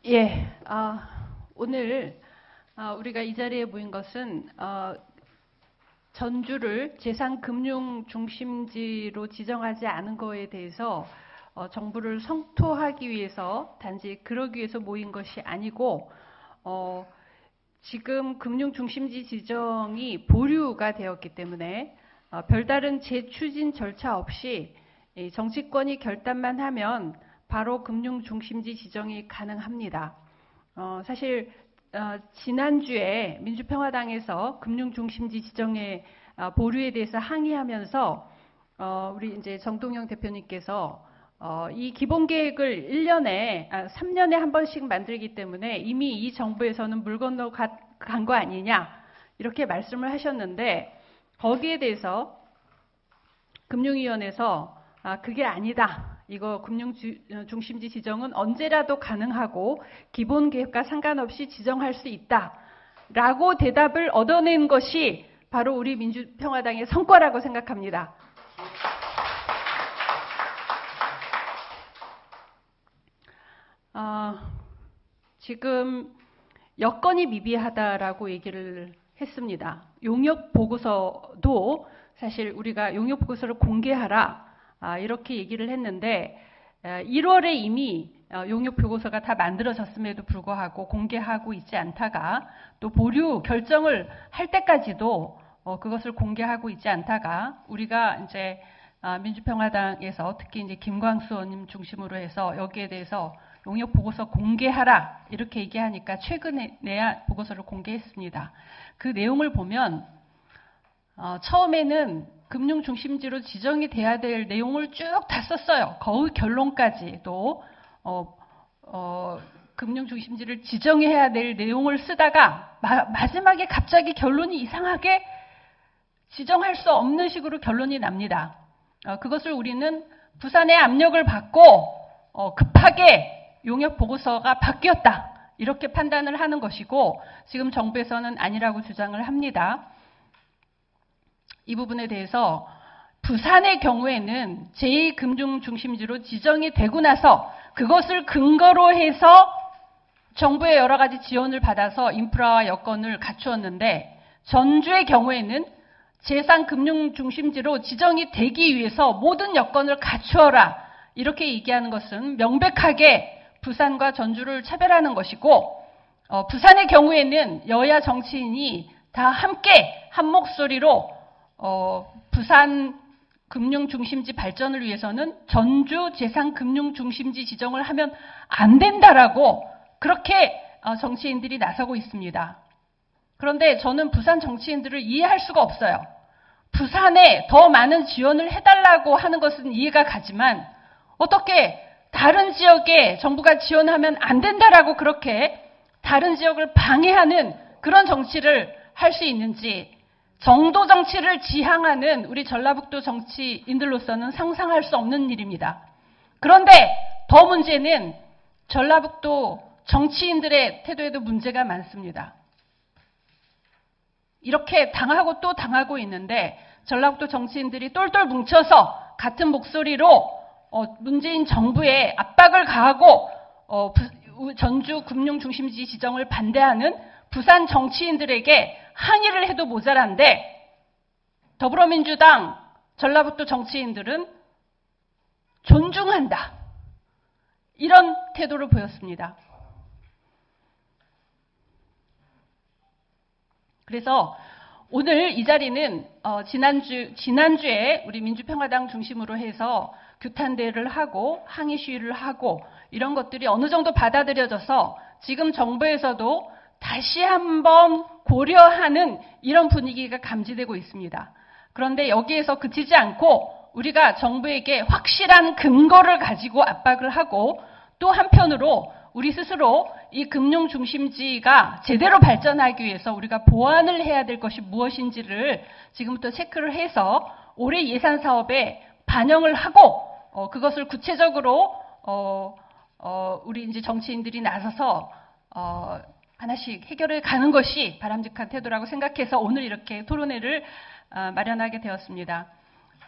예, 오늘 우리가 이 자리에 모인 것은 전주를 재산금융 중심지로 지정하지 않은 거에 대해서 정부를 성토하기 위해서 단지 그러기 위해서 모인 것이 아니고 지금 금융 중심지 지정이 보류가 되었기 때문에 별다른 재추진 절차 없이 정치권이 결단만 하면 바로 금융 중심지 지정이 가능합니다. 사실 지난주에 민주평화당에서 금융 중심지 지정의 보류에 대해서 항의하면서 우리 이제 정동영 대표님께서 이 기본 계획을 3년에 한 번씩 만들기 때문에 이미 이 정부에서는 물 건너 간 거 아니냐 이렇게 말씀을 하셨는데 거기에 대해서 금융위원회에서 그게 아니다. 이거 금융 중심지 지정은 언제라도 가능하고 기본 계획과 상관없이 지정할 수 있다라고 대답을 얻어낸 것이 바로 우리 민주평화당의 성과라고 생각합니다. 지금 여건이 미비하다라고 얘기를 했습니다. 용역 보고서도 사실 우리가 용역 보고서를 공개하라 이렇게 얘기를 했는데 1월에 이미 용역 보고서가 다 만들어졌음에도 불구하고 공개하고 있지 않다가 또 보류 결정을 할 때까지도 그것을 공개하고 있지 않다가 우리가 이제 민주평화당에서 특히 이제 김광수 의원님 중심으로 해서 여기에 대해서 용역 보고서 공개하라 이렇게 얘기하니까 최근에야 보고서를 공개했습니다. 그 내용을 보면 처음에는 금융 중심지로 지정이 돼야 될 내용을 쭉 다 썼어요. 거의 결론까지도 금융 중심지를 지정해야 될 내용을 쓰다가 마지막에 갑자기 결론이 이상하게 지정할 수 없는 식으로 결론이 납니다. 그것을 우리는 부산의 압력을 받고 급하게 용역 보고서가 바뀌었다 이렇게 판단을 하는 것이고 지금 정부에서는 아니라고 주장을 합니다. 이 부분에 대해서 부산의 경우에는 제2금융중심지로 지정이 되고 나서 그것을 근거로 해서 정부의 여러 가지 지원을 받아서 인프라와 여건을 갖추었는데 전주의 경우에는 제3금융중심지로 지정이 되기 위해서 모든 여건을 갖추어라 이렇게 얘기하는 것은 명백하게 부산과 전주를 차별하는 것이고 부산의 경우에는 여야 정치인이 다 함께 한 목소리로 부산 금융중심지 발전을 위해서는 전주 재산금융중심지 지정을 하면 안 된다라고 그렇게 정치인들이 나서고 있습니다. 그런데 저는 부산 정치인들을 이해할 수가 없어요. 부산에 더 많은 지원을 해달라고 하는 것은 이해가 가지만 어떻게 다른 지역에 정부가 지원하면 안 된다라고 그렇게 다른 지역을 방해하는 그런 정치를 할 수 있는지 정도 정치를 지향하는 우리 전라북도 정치인들로서는 상상할 수 없는 일입니다. 그런데 더 문제는 전라북도 정치인들의 태도에도 문제가 많습니다. 이렇게 당하고 또 당하고 있는데 전라북도 정치인들이 똘똘 뭉쳐서 같은 목소리로 문재인 정부에 압박을 가하고 전주 금융중심지 지정을 반대하는 부산 정치인들에게 항의를 해도 모자란데 더불어민주당 전라북도 정치인들은 존중한다. 이런 태도를 보였습니다. 그래서 오늘 이 자리는 지난주에 우리 민주평화당 중심으로 해서 규탄대회를 하고 항의 시위를 하고 이런 것들이 어느 정도 받아들여져서 지금 정부에서도 다시 한번 고려하는 이런 분위기가 감지되고 있습니다. 그런데 여기에서 그치지 않고 우리가 정부에게 확실한 근거를 가지고 압박을 하고 또 한편으로 우리 스스로 이 금융 중심지가 제대로 발전하기 위해서 우리가 보완을 해야 될 것이 무엇인지를 지금부터 체크를 해서 올해 예산 사업에 반영을 하고 그것을 구체적으로 우리 이제 정치인들이 나서서 하나씩 해결해 가는 것이 바람직한 태도라고 생각해서 오늘 이렇게 토론회를 마련하게 되었습니다.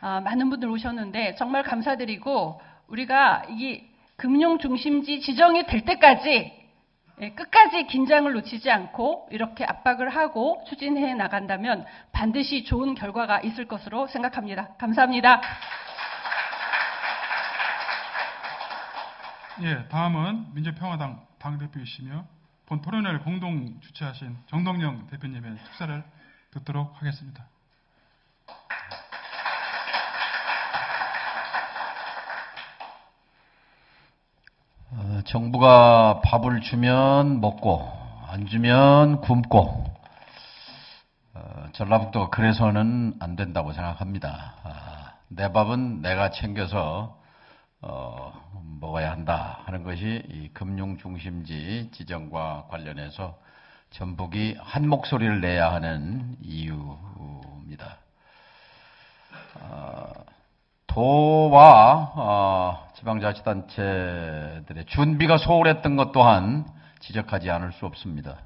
많은 분들 오셨는데 정말 감사드리고 우리가 이 금융중심지 지정이 될 때까지 끝까지 긴장을 놓치지 않고 이렇게 압박을 하고 추진해 나간다면 반드시 좋은 결과가 있을 것으로 생각합니다. 감사합니다. 예, 다음은 민주평화당 당대표이시며 본 토론회를 공동 주최하신 정동영 대표님의 축사를 듣도록 하겠습니다. 정부가 밥을 주면 먹고 안 주면 굶고 전라북도가 그래서는 안 된다고 생각합니다. 내 밥은 내가 챙겨서 먹어야 한다 하는 것이 이 금융중심지 지정과 관련해서 전북이 한 목소리를 내야 하는 이유입니다. 도와 지방자치단체들의 준비가 소홀했던 것 또한 지적하지 않을 수 없습니다.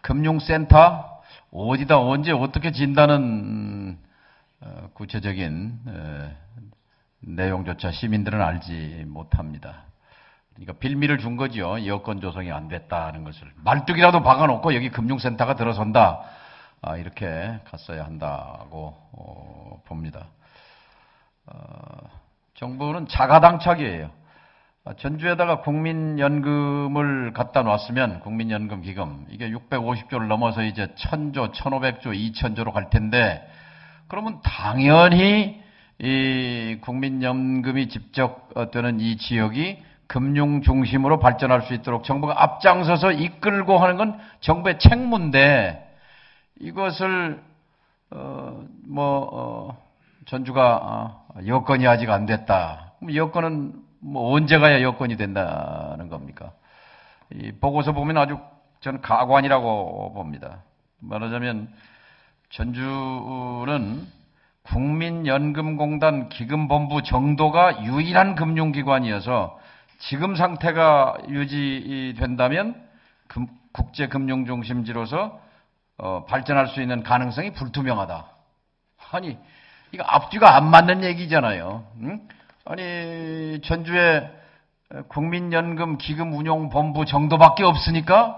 금융센터 어디다 언제 어떻게 진다는 구체적인 내용조차 시민들은 알지 못합니다. 그러니까 빌미를 준 거죠. 여건 조성이 안 됐다는 것을. 말뚝이라도 박아놓고 여기 금융센터가 들어선다. 이렇게 갔어야 한다고 봅니다. 정부는 자가당착이에요. 전주에다가 국민연금을 갖다 놨으면 국민연금 기금 이게 650조를 넘어서 이제 1000조, 1500조, 2000조로 갈 텐데 그러면 당연히 이 국민연금이 집적되는 이 지역이 금융 중심으로 발전할 수 있도록 정부가 앞장서서 이끌고 하는 건 정부의 책무인데 이것을 전주가 여건이 아직 안 됐다. 그럼 여건은 뭐 언제 가야 여건이 된다는 겁니까? 이 보고서 보면 아주 저는 가관이라고 봅니다. 말하자면 전주는 국민연금공단 기금본부 정도가 유일한 금융기관이어서 지금 상태가 유지된다면 국제금융중심지로서 발전할 수 있는 가능성이 불투명하다. 아니 이거 앞뒤가 안 맞는 얘기잖아요. 응? 아니 전주에 국민연금 기금운용본부 정도밖에 없으니까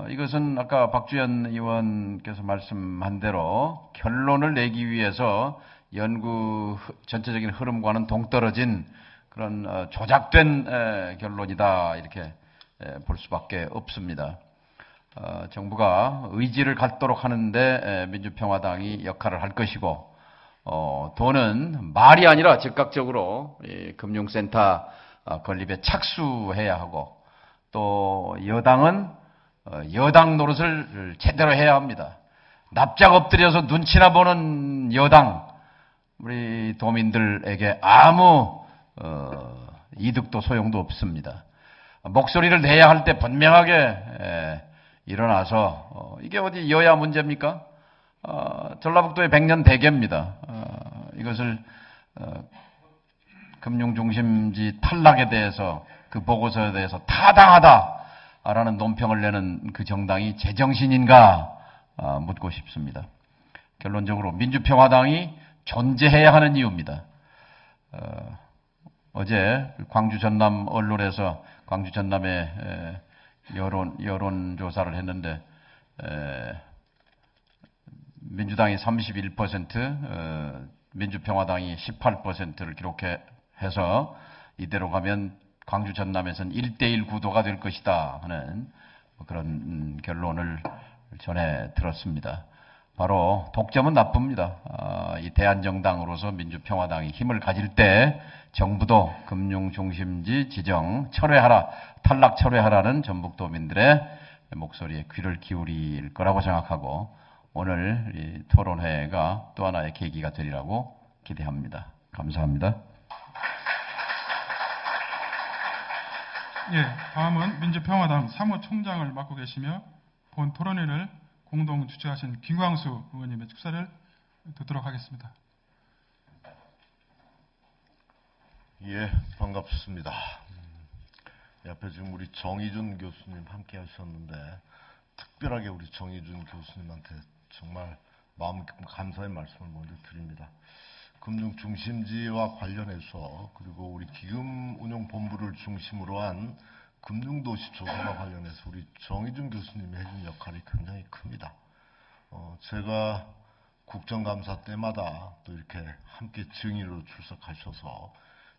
이것은 아까 박주연 의원께서 말씀한 대로 결론을 내기 위해서 연구 전체적인 흐름과는 동떨어진 그런 조작된 결론이다 이렇게 볼 수밖에 없습니다. 정부가 의지를 갖도록 하는데 민주평화당이 역할을 할 것이고 돈은 말이 아니라 즉각적으로 금융센터 건립에 착수해야 하고 또 여당은 여당 노릇을 제대로 해야 합니다. 납작 엎드려서 눈치나 보는 여당 우리 도민들에게 아무 이득도 소용도 없습니다. 목소리를 내야 할 때 분명하게 일어나서 이게 어디 여야 문제입니까? 전라북도의 100년 대계입니다. 이것을 금융중심지 탈락에 대해서 그 보고서에 대해서 타당하다라는 논평을 내는 그 정당이 제정신인가 묻고 싶습니다. 결론적으로 민주평화당이 존재해야 하는 이유입니다. 어제 광주 전남 언론에서 광주 전남의 여론조사를 했는데 민주당이 31%, 민주평화당이 18%를 기록해서 이대로 가면 광주 전남에서는 1대1 구도가 될 것이다 하는 그런 결론을 전해 들었습니다. 바로 독점은 나쁩니다. 이 대한정당으로서 민주평화당이 힘을 가질 때 정부도 금융중심지 지정 철회하라, 탈락 철회하라는 전북도민들의 목소리에 귀를 기울일 거라고 생각하고 오늘 이 토론회가 또 하나의 계기가 되리라고 기대합니다. 감사합니다. 예, 다음은 민주평화당 사무총장을 맡고 계시며 본 토론회를 공동 주최하신 김광수 의원님의 축사를 듣도록 하겠습니다. 예, 반갑습니다. 옆에 지금 우리 정의준 교수님 함께 하셨는데 특별하게 우리 정의준 교수님한테 정말 마음 깊은 감사의 말씀을 먼저 드립니다. 금융중심지와 관련해서 그리고 우리 기금운용본부를 중심으로 한 금융도시 조성과 관련해서 우리 정의준 교수님이 해준 역할이 굉장히 큽니다. 제가 국정감사 때마다 또 이렇게 함께 증인으로 출석하셔서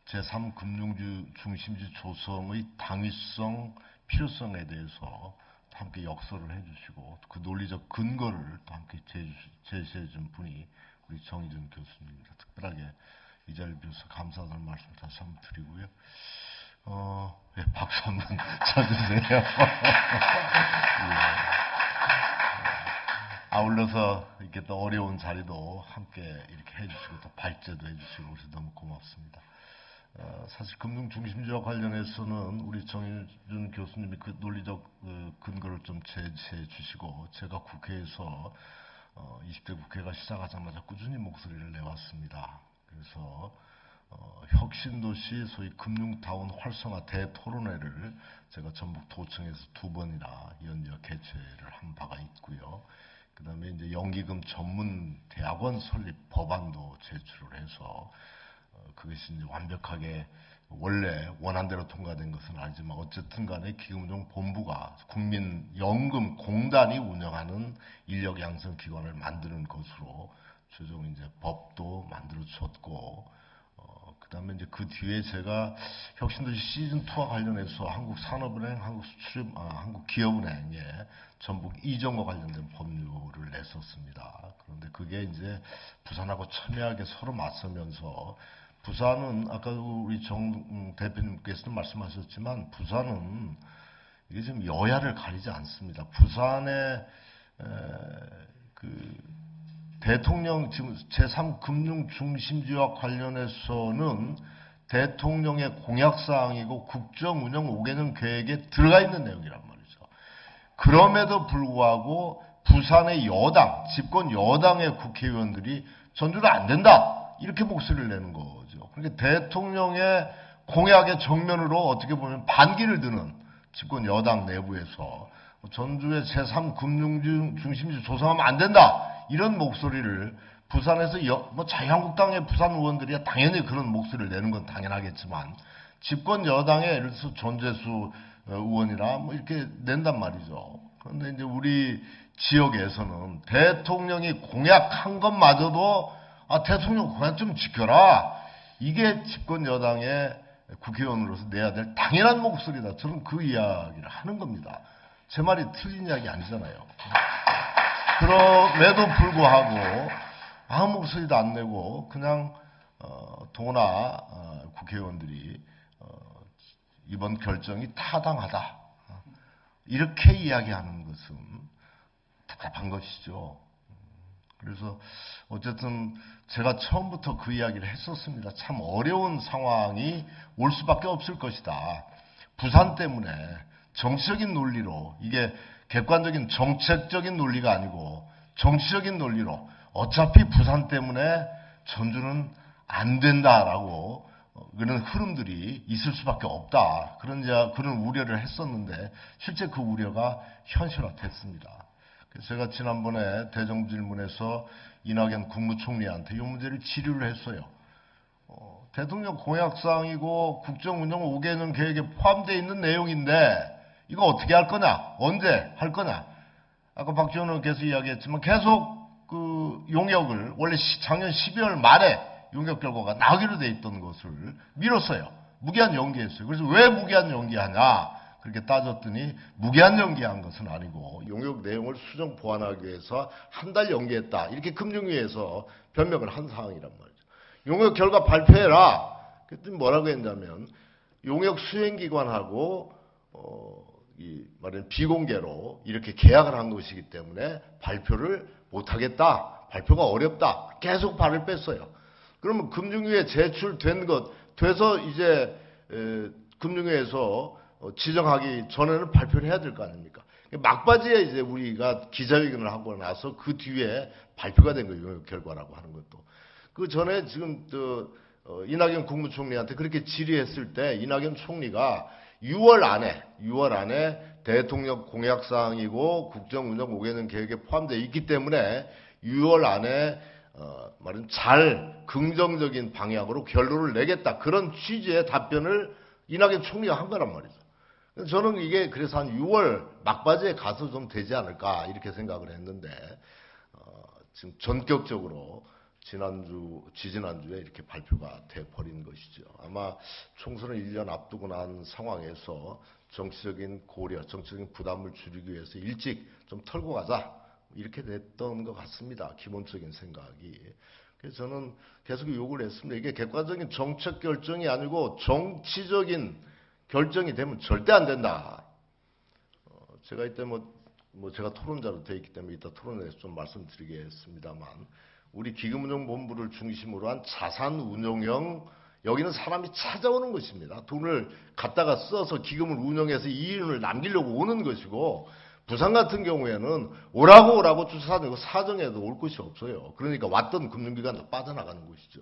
제3금융중심지 조성의 당위성, 필요성에 대해서 함께 역설을 해주시고 그 논리적 근거를 또 함께 제시해준 분이 우리 정의준 교수님입니다. 특별하게 이 자리를 빌어서 감사하다는 말씀 다시 한번 드리고요. 예, 박수 한번 쳐주세요. 예. 아울러서 이렇게 또 어려운 자리도 함께 이렇게 해주시고 또 발제도 해주시고 그래서 너무 고맙습니다. 사실 금융중심지와 관련해서는 우리 정의준 교수님이 그 논리적 근거를 좀 제시해 주시고 제가 국회에서 20대 국회가 시작하자마자 꾸준히 목소리를 내왔습니다. 그래서 혁신도시 소위 금융타운 활성화 대토론회를 제가 전북 도청에서 2번이나 연이어 개최를 한 바가 있고요. 그 다음에 이제 연기금 전문 대학원 설립 법안도 제출을 해서 그것이 이제 완벽하게 원래 원안대로 통과된 것은 아니지만 어쨌든 간에 기금운용본부가 국민연금공단이 운영하는 인력 양성 기관을 만드는 것으로 최종 이제 법도 만들어졌고 그 다음에 이제 그 뒤에 제가 혁신도시 시즌2와 관련해서 한국산업은행, 한국기업은행에 전북 이전과 관련된 법률을 냈었습니다. 그런데 그게 이제 부산하고 첨예하게 서로 맞서면서 부산은 아까 우리 정 대표님께서도 말씀하셨지만 부산은 이게 지금 여야를 가리지 않습니다. 부산의 그 대통령 지금 제3금융중심지와 관련해서는 대통령의 공약사항이고 국정운영 5개년 계획에 들어가 있는 내용이란 말이죠. 그럼에도 불구하고 부산의 여당, 집권 여당의 국회의원들이 전주는 안 된다. 이렇게 목소리를 내는 거죠. 그러니까 대통령의 공약의 정면으로 어떻게 보면 반기를 드는 집권 여당 내부에서 전주의 제3금융중심지 조성하면 안 된다. 이런 목소리를 부산에서 자유한국당의 부산 의원들이 당연히 그런 목소리를 내는 건 당연하겠지만 집권 여당의 예를 들어서 전재수 의원이나 뭐 이렇게 낸단 말이죠. 그런데 이제 우리 지역에서는 대통령이 공약한 것마저도 대통령 공약 좀 지켜라. 이게 집권 여당의 국회의원으로서 내야 될 당연한 목소리다. 저는 그 이야기를 하는 겁니다. 제 말이 틀린 이야기 아니잖아요. 그럼에도 불구하고 아무 목소리도 안 내고 그냥 도나 국회의원들이 이번 결정이 타당하다. 이렇게 이야기하는 것은 답답한 것이죠. 그래서 어쨌든 제가 처음부터 그 이야기를 했었습니다. 참 어려운 상황이 올 수밖에 없을 것이다. 부산 때문에 정치적인 논리로 이게 객관적인 정책적인 논리가 아니고 정치적인 논리로 어차피 부산 때문에 전주는 안 된다라고 그런 흐름들이 있을 수밖에 없다. 그런 우려를 했었는데 실제 그 우려가 현실화됐습니다. 그래서 제가 지난번에 대정질문에서 이낙연 국무총리한테 이 문제를 질의를 했어요. 대통령 공약사항이고 국정운영 5개년 계획에 포함되어 있는 내용인데 이거 어떻게 할 거냐? 언제 할 거냐? 아까 박지원 의원께서 이야기했지만 계속 그 용역을 원래 작년 12월 말에 용역 결과가 나오기로 돼 있던 것을 미뤘어요. 무기한 연기했어요. 그래서 왜 무기한 연기하냐? 그렇게 따졌더니 무기한 연기한 것은 아니고 용역 내용을 수정 보완하기 위해서 한 달 연기했다. 이렇게 금융위에서 변명을 한 사항이란 말이죠. 용역 결과 발표해라. 그랬더니 뭐라고 했냐면 용역 수행기관하고 말하는 비공개로 이렇게 계약을 한 것이기 때문에 발표를 못하겠다. 발표가 어렵다. 계속 발을 뺐어요. 그러면 금융위에 제출된 것 돼서 이제 금융위에서 지정하기 전에는 발표를 해야 될 거 아닙니까? 막바지에 이제 우리가 기자회견을 하고 나서 그 뒤에 발표가 된 거예요. 용역 결과라고 하는 것도. 그 전에 지금 이낙연 국무총리한테 그렇게 질의했을 때 이낙연 총리가 6월 안에 대통령 공약사항이고 국정운영 5개년 계획에 포함되어 있기 때문에 6월 안에 말은 잘 긍정적인 방향으로 결론을 내겠다. 그런 취지의 답변을 이낙연 총리가 한 거란 말이죠. 저는 이게 그래서 한 6월 막바지에 가서 좀 되지 않을까 이렇게 생각을 했는데 지금 전격적으로 지지난주에 이렇게 발표가 돼버린 것이죠. 아마 총선을 1년 앞두고 난 상황에서 정치적인 고려, 정치적인 부담을 줄이기 위해서 일찍 좀 털고 가자 이렇게 됐던 것 같습니다. 기본적인 생각이. 그래서 저는 계속 요구를 했습니다. 이게 객관적인 정책 결정이 아니고 정치적인 결정이 되면 절대 안 된다. 제가 이때 제가 토론자로 되어 있기 때문에 이따 토론에서 좀 말씀드리겠습니다만 우리 기금운용본부를 중심으로 한 자산운용형 여기는 사람이 찾아오는 것입니다. 돈을 갖다가 써서 기금을 운영해서 이윤을 남기려고 오는 것이고 부산 같은 경우에는 오라고 쫓아다니고 사정해도 올 곳이 없어요. 그러니까 왔던 금융기관도 빠져나가는 것이죠.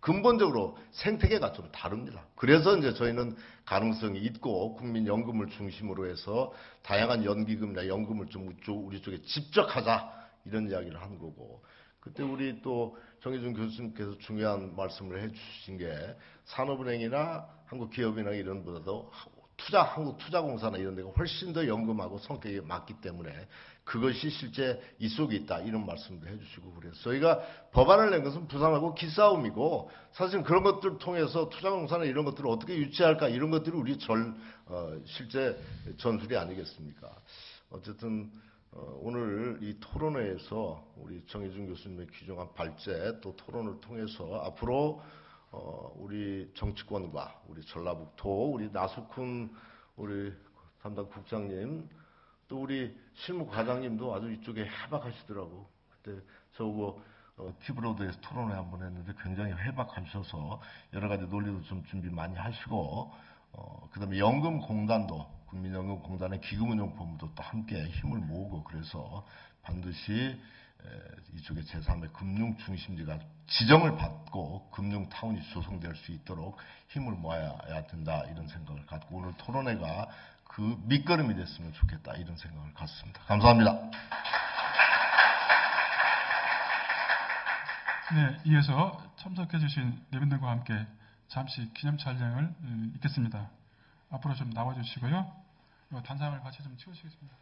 근본적으로 생태계가 좀 다릅니다. 그래서 이제 저희는 가능성이 있고 국민연금을 중심으로 해서 다양한 연기금이나 연금을 좀 우리 쪽에 집적하자 이런 이야기를 한 거고 그때 우리 또 정의준 교수님께서 중요한 말씀을 해주신 게 산업은행이나 한국기업이나 이런 보다도 한국투자공사나 이런 데가 훨씬 더 연금하고 성격이 맞기 때문에 그것이 실제 이 속에 있다 이런 말씀도 해주시고 그래서 저희가 법안을 낸 것은 부산하고 기싸움이고 사실 그런 것들 통해서 투자공사나 이런 것들을 어떻게 유치할까 이런 것들이 우리 실제 전술이 아니겠습니까? 어쨌든 오늘 이 토론회에서 우리 정의준 교수님의 귀중한 발제 또 토론을 통해서 앞으로 우리 정치권과 우리 전라북도 우리 나수쿤 우리 담당 국장님 또 우리 실무과장님도 아주 이쪽에 해박하시더라고. 그때 저거 키브로드에서 토론회 한번 했는데 굉장히 해박하셔서 여러 가지 논리도 좀 준비 많이 하시고 그다음에 연금공단도 국민연금공단의 기금운용본부도 또 함께 힘을 모으고 그래서 반드시 이쪽에 제3의 금융중심지가 지정을 받고 금융타운이 조성될 수 있도록 힘을 모아야 된다 이런 생각을 갖고 오늘 토론회가 그 밑거름이 됐으면 좋겠다 이런 생각을 갖습니다. 감사합니다. 네, 이어서 참석해 주신 내빈들과 함께 잠시 기념 촬영을 있겠습니다. 앞으로 좀 나와주시고요. 단상을 같이 좀 치우시겠습니다.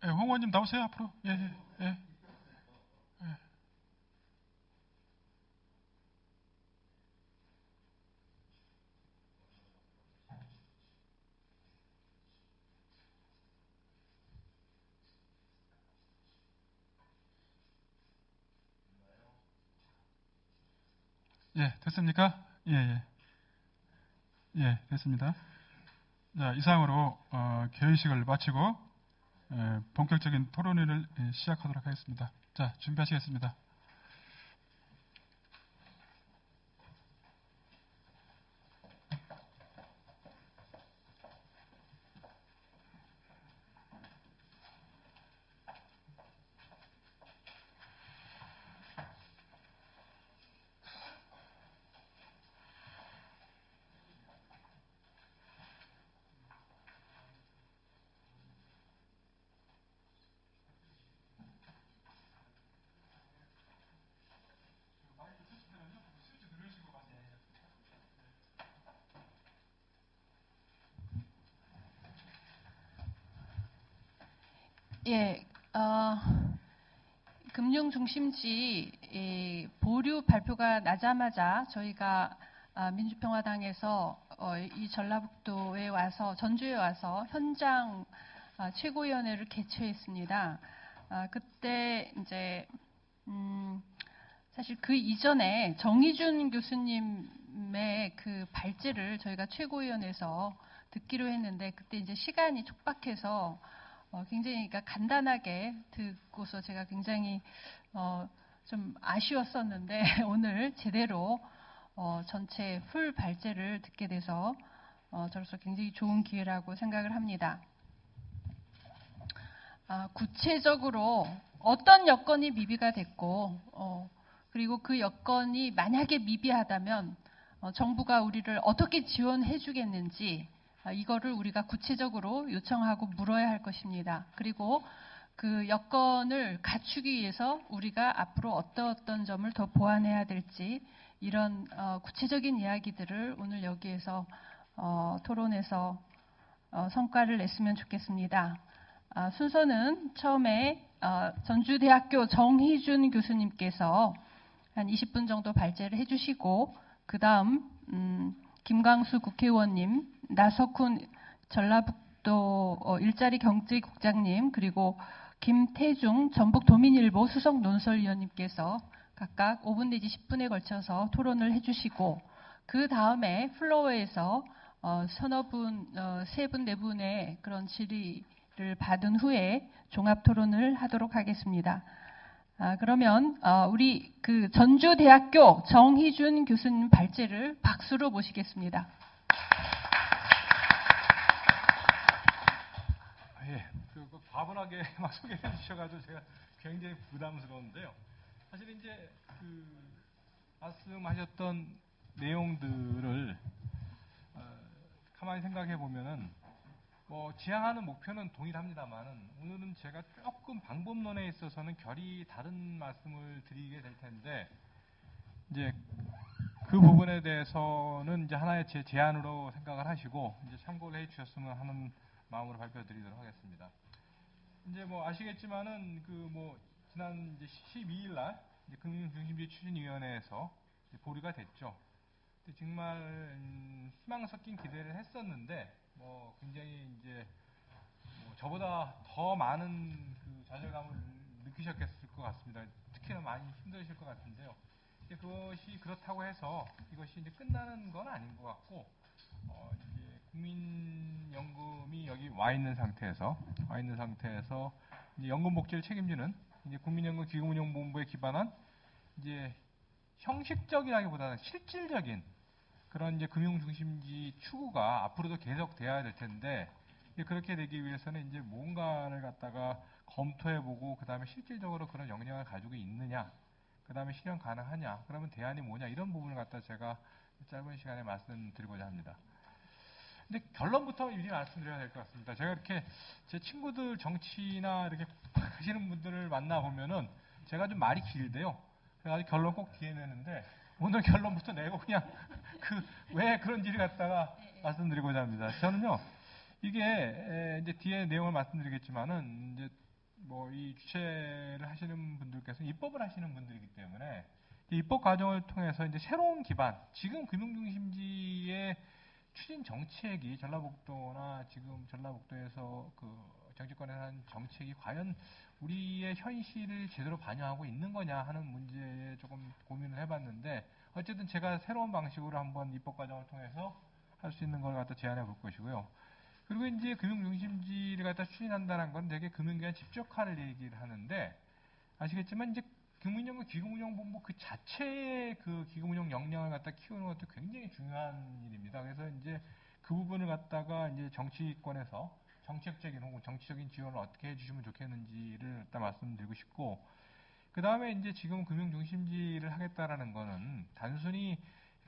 예, 홍 의원님 나오세요 앞으로. 예. 예, 됐습니까? 예, 됐습니다. 자, 이상으로 개의식을 마치고 본격적인 토론회를 시작하도록 하겠습니다. 자, 준비하시겠습니다. 예, 금융중심지 보류 발표가 나자마자 저희가 민주평화당에서 이 전라북도에 와서 전주에 와서 현장 최고위원회를 개최했습니다. 그때 이제 사실 그 이전에 정의준 교수님의 그 발제를 저희가 최고위원회에서 듣기로 했는데 그때 이제 시간이 촉박해서 굉장히 그러니까 간단하게 듣고서 제가 굉장히 좀 아쉬웠었는데 오늘 제대로 전체 풀 발제를 듣게 돼서 저로서 굉장히 좋은 기회라고 생각을 합니다. 구체적으로 어떤 여건이 미비가 됐고 그리고 그 여건이 만약에 미비하다면 정부가 우리를 어떻게 지원해 주겠는지 이거를 우리가 구체적으로 요청하고 물어야 할 것입니다. 그리고 그 여건을 갖추기 위해서 우리가 앞으로 어떤 점을 더 보완해야 될지 이런 구체적인 이야기들을 오늘 여기에서 토론해서 성과를 냈으면 좋겠습니다. 순서는 처음에 전주대학교 정희준 교수님께서 한 20분 정도 발제를 해주시고 그 다음 김광수 국회의원님, 나석훈 전라북도 일자리 경제국장님 그리고 김태중 전북도민일보 수석 논설위원님께서 각각 5분 내지 10분에 걸쳐서 토론을 해주시고 그 다음에 플로어에서 서너 분, 3분, 4분의 그런 질의를 받은 후에 종합 토론을 하도록 하겠습니다. 그러면 우리 그 전주대학교 정희준 교수님 발제를 박수로 모시겠습니다. 예, 과분하게 막 소개해 주셔가지고 제가 굉장히 부담스러운데요. 사실 이제 말씀하셨던 내용들을 가만히 생각해 보면은 지향하는 목표는 동일합니다만은 오늘은 제가 조금 방법론에 있어서는 결이 다른 말씀을 드리게 될 텐데 이제 그 부분에 대해서는 이제 하나의 제 제안으로 생각을 하시고 이제 참고를 해 주셨으면 하는 마음으로 발표드리도록 하겠습니다. 이제 아시겠지만은 지난 이제 12일 날 금융중심주의 추진위원회에서 보류가 됐죠. 정말 희망 섞인 기대를 했었는데 굉장히 이제 저보다 더 많은 좌절감을 느끼셨겠을 것 같습니다. 특히나 많이 힘드실 것 같은데요. 그것이 그렇다고 해서 이것이 이제 끝나는 건 아닌 것 같고 이제 국민연금이 여기 와 있는 상태에서 이제 연금 복지를 책임지는 이제 국민연금 기금운용본부에 기반한 이제 형식적이라기보다는 실질적인 그런 이제 금융중심지 추구가 앞으로도 계속돼야 될 텐데 그렇게 되기 위해서는 이제 뭔가를 갖다가 검토해보고 그 다음에 실질적으로 그런 역량을 가지고 있느냐, 그 다음에 실현 가능하냐, 그러면 대안이 뭐냐 이런 부분을 갖다 제가 짧은 시간에 말씀드리고자 합니다. 근데 결론부터 미리 말씀드려야 될 것 같습니다. 제가 이렇게 제 친구들 정치나 이렇게 하시는 분들을 만나 보면은 제가 좀 말이 길대요. 그래가지고 결론 꼭 뒤에 내는데 오늘 결론부터 내고 그냥 왜 그런지를 갖다가 말씀드리고자 합니다. 저는요 이게 이제 뒤에 내용을 말씀드리겠지만은 이제 이 주최를 하시는 분들께서는 입법을 하시는 분들이기 때문에 입법 과정을 통해서 이제 새로운 기반, 지금 금융중심지의 추진 정책이 전라북도나 지금 전라북도에서 정치권에서 하는 정책이 과연 우리의 현실을 제대로 반영하고 있는 거냐 하는 문제에 조금 고민을 해봤는데 어쨌든 제가 새로운 방식으로 한번 입법 과정을 통해서 할 수 있는 걸 갖다 제안해 볼 것이고요. 그리고 이제 금융중심지를 갖다 추진한다는 건 되게 금융기관 집적화를 얘기를 하는데 아시겠지만 이제 금융연금 기금운용본부 그 자체의 기금운용 역량을 갖다 키우는 것도 굉장히 중요한 일입니다. 그래서 이제 그 부분을 갖다가 이제 정치권에서 정책적인 혹은 정치적인 지원을 어떻게 해주시면 좋겠는지를 일단 말씀드리고 싶고, 그 다음에 이제 지금 금융중심지를 하겠다라는 거는 단순히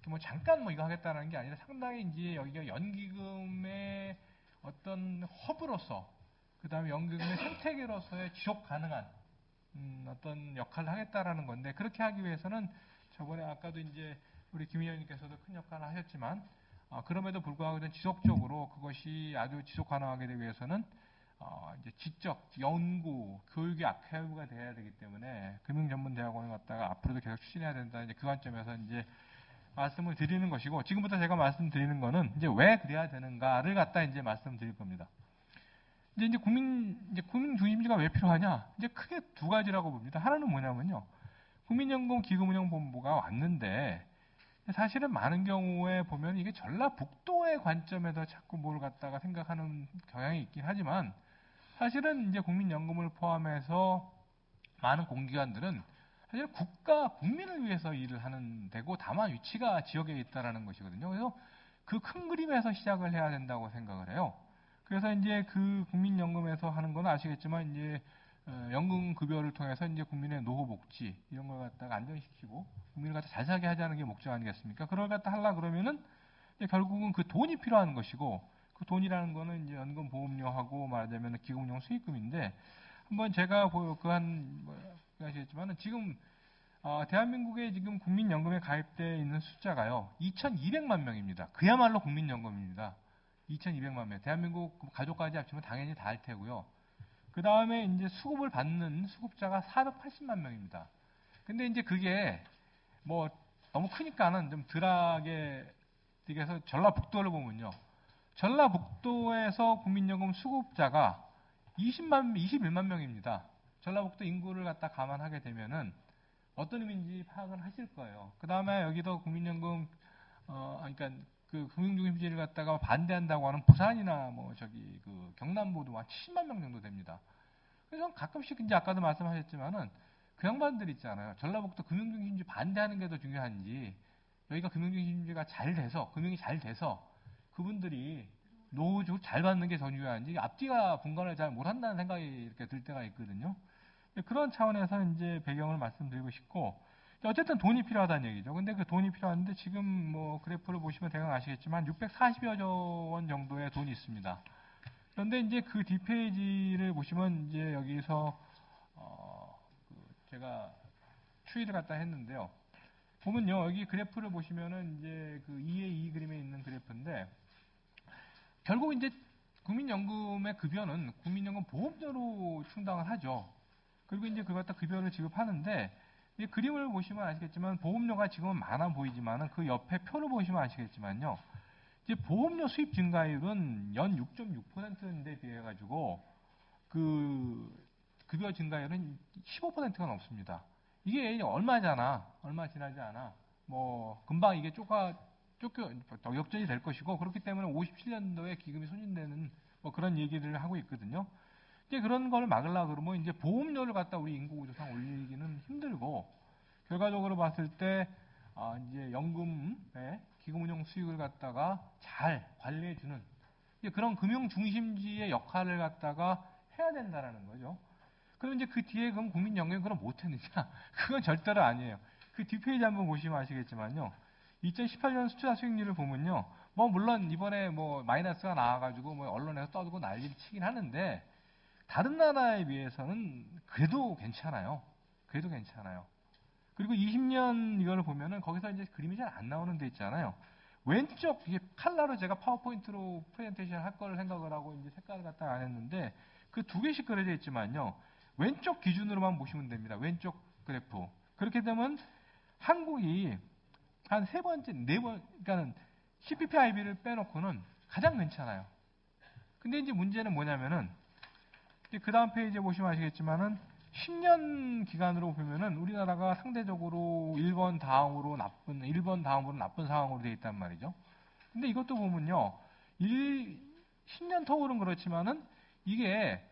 이렇게 잠깐 이거 하겠다라는 게 아니라 상당히 이제 여기가 연기금의 어떤 허브로서, 그 다음에 연기금의 생태계로서의 지속 가능한 어떤 역할을 하겠다라는 건데, 그렇게 하기 위해서는 저번에 아까도 이제 우리 김 의원님께서도 큰 역할을 하셨지만 그럼에도 불구하고 지속적으로 그것이 아주 지속 가능하게 되기 위해서는 이제 지적, 연구, 교육이 아카이브가 돼야 되기 때문에 금융전문대학원을 갖다가 앞으로도 계속 추진해야 된다. 이제 그 관점에서 이제 말씀을 드리는 것이고, 지금부터 제가 말씀드리는 거는 이제 왜 그래야 되는가를 갖다 이제 말씀드릴 겁니다. 이제 국민중심지가 왜 필요하냐? 이제 크게 두 가지라고 봅니다. 하나는 뭐냐면요, 국민연금 기금운용본부가 왔는데 사실은 많은 경우에 보면 이게 전라북도의 관점에서 자꾸 뭘 갖다가 생각하는 경향이 있긴 하지만 사실은 이제 국민연금을 포함해서 많은 공기관들은 사실 국민을 위해서 일을 하는 데고 다만 위치가 지역에 있다라는 것이거든요. 그래서 그 큰 그림에서 시작을 해야 된다고 생각을 해요. 그래서 이제 그 국민연금에서 하는 건 아시겠지만 이제 연금 급여를 통해서 이제 국민의 노후 복지 이런 걸 갖다가 안정시키고 국민을 갖다 잘 살게 하자는 게 목적 아니겠습니까? 그걸 갖다 하려 그러면은 이제 결국은 그 돈이 필요한 것이고 그 돈이라는 거는 이제 연금 보험료하고 말하자면 기금용 수익금인데 한번 제가 아시겠지만은 지금 대한민국에 지금 국민연금에 가입되어 있는 숫자가요 2,200만 명입니다. 그야말로 국민연금입니다. 2,200만 명. 대한민국 가족까지 합치면 당연히 다 할 테고요. 그 다음에 이제 수급을 받는 수급자가 480만 명입니다. 근데 이제 그게 뭐 너무 크니까는 좀 덜하게 되게서 전라북도를 보면요. 전라북도에서 국민연금 수급자가 21만 명입니다. 전라북도 인구를 갖다 감안하게 되면은 어떤 의미인지 파악을 하실 거예요. 그 다음에 여기도 국민연금, 그러니까 그 금융중심지를 갖다가 반대한다고 하는 부산이나 그 경남도도 한 70만 명 정도 됩니다. 그래서 가끔씩 이제 아까도 말씀하셨지만은 그 양반들 있잖아요. 전라북도 금융중심지 반대하는 게 더 중요한지 여기가 금융중심지가 잘 돼서 금융이 잘 돼서 그분들이 노후 잘 받는 게 더 중요한지 앞뒤가 분간을 잘 못한다는 생각이 이렇게 들 때가 있거든요. 그런 차원에서 이제 배경을 말씀드리고 싶고 어쨌든 돈이 필요하다는 얘기죠. 근데 그 돈이 필요한데 지금 뭐 그래프를 보시면 대강 아시겠지만 640여 원 정도의 돈이 있습니다. 그런데 이제 그 뒷페이지를 보시면 이제 여기서 제가 추이를 갖다 했는데요. 보면요. 여기 그래프를 보시면은 이제 그 2의 2 그림에 있는 그래프인데 결국 이제 국민연금의 급여는 국민연금 보험료로 충당을 하죠. 그리고 이제 그걸 갖다 급여를 지급하는데 이 그림을 보시면 아시겠지만 보험료가 지금은 많아 보이지만은 그 옆에 표를 보시면 아시겠지만요. 이제 보험료 수입 증가율은 연 6.6%인데 비해 가지고 그 급여 증가율은 15%가 넘습니다. 이게 얼마 지나지 않아. 뭐 금방 이게 역전이 될 것이고 그렇기 때문에 57년도에 기금이 소진되는 뭐 그런 얘기를 하고 있거든요. 이제 그런 걸 막으려고 그러면 이제 보험료를 갖다 우리 인구구조상 올리기는 힘들고 결과적으로 봤을 때 이제 연금의 기금운용 수익을 갖다가 잘 관리해주는 그런 금융 중심지의 역할을 갖다가 해야 된다라는 거죠. 그럼 이제 그 뒤에 그럼 국민연금이 그럼 못했느냐? 그건 절대로 아니에요. 그 뒷페이지 한번 보시면 아시겠지만요. 2018년 수출자 수익률을 보면요. 뭐 물론 이번에 뭐 마이너스가 나와가지고 뭐 언론에서 떠들고 난리를 치긴 하는데 다른 나라에 비해서는 그래도 괜찮아요. 그리고 20년 이걸 보면은 거기서 이제 그림이 잘 안 나오는 데 있잖아요. 왼쪽 이게 칼라로 제가 파워포인트로 프레젠테이션 할 거를 생각을 하고 이제 색깔을 갖다 안 했는데 그 두 개씩 그려져 있지만요. 왼쪽 기준으로만 보시면 됩니다. 왼쪽 그래프. 그렇게 되면 한국이 한 세 번째, 네 번, 그러니까는 CPP-IB를 빼놓고는 가장 괜찮아요. 근데 이제 문제는 뭐냐면은 그 다음 페이지에 보시면 아시겠지만은 10년 기간으로 보면은 우리나라가 상대적으로 1번 다음으로 나쁜 상황으로 되어 있단 말이죠. 근데 이것도 보면요. 10년 터울은 그렇지만은 이게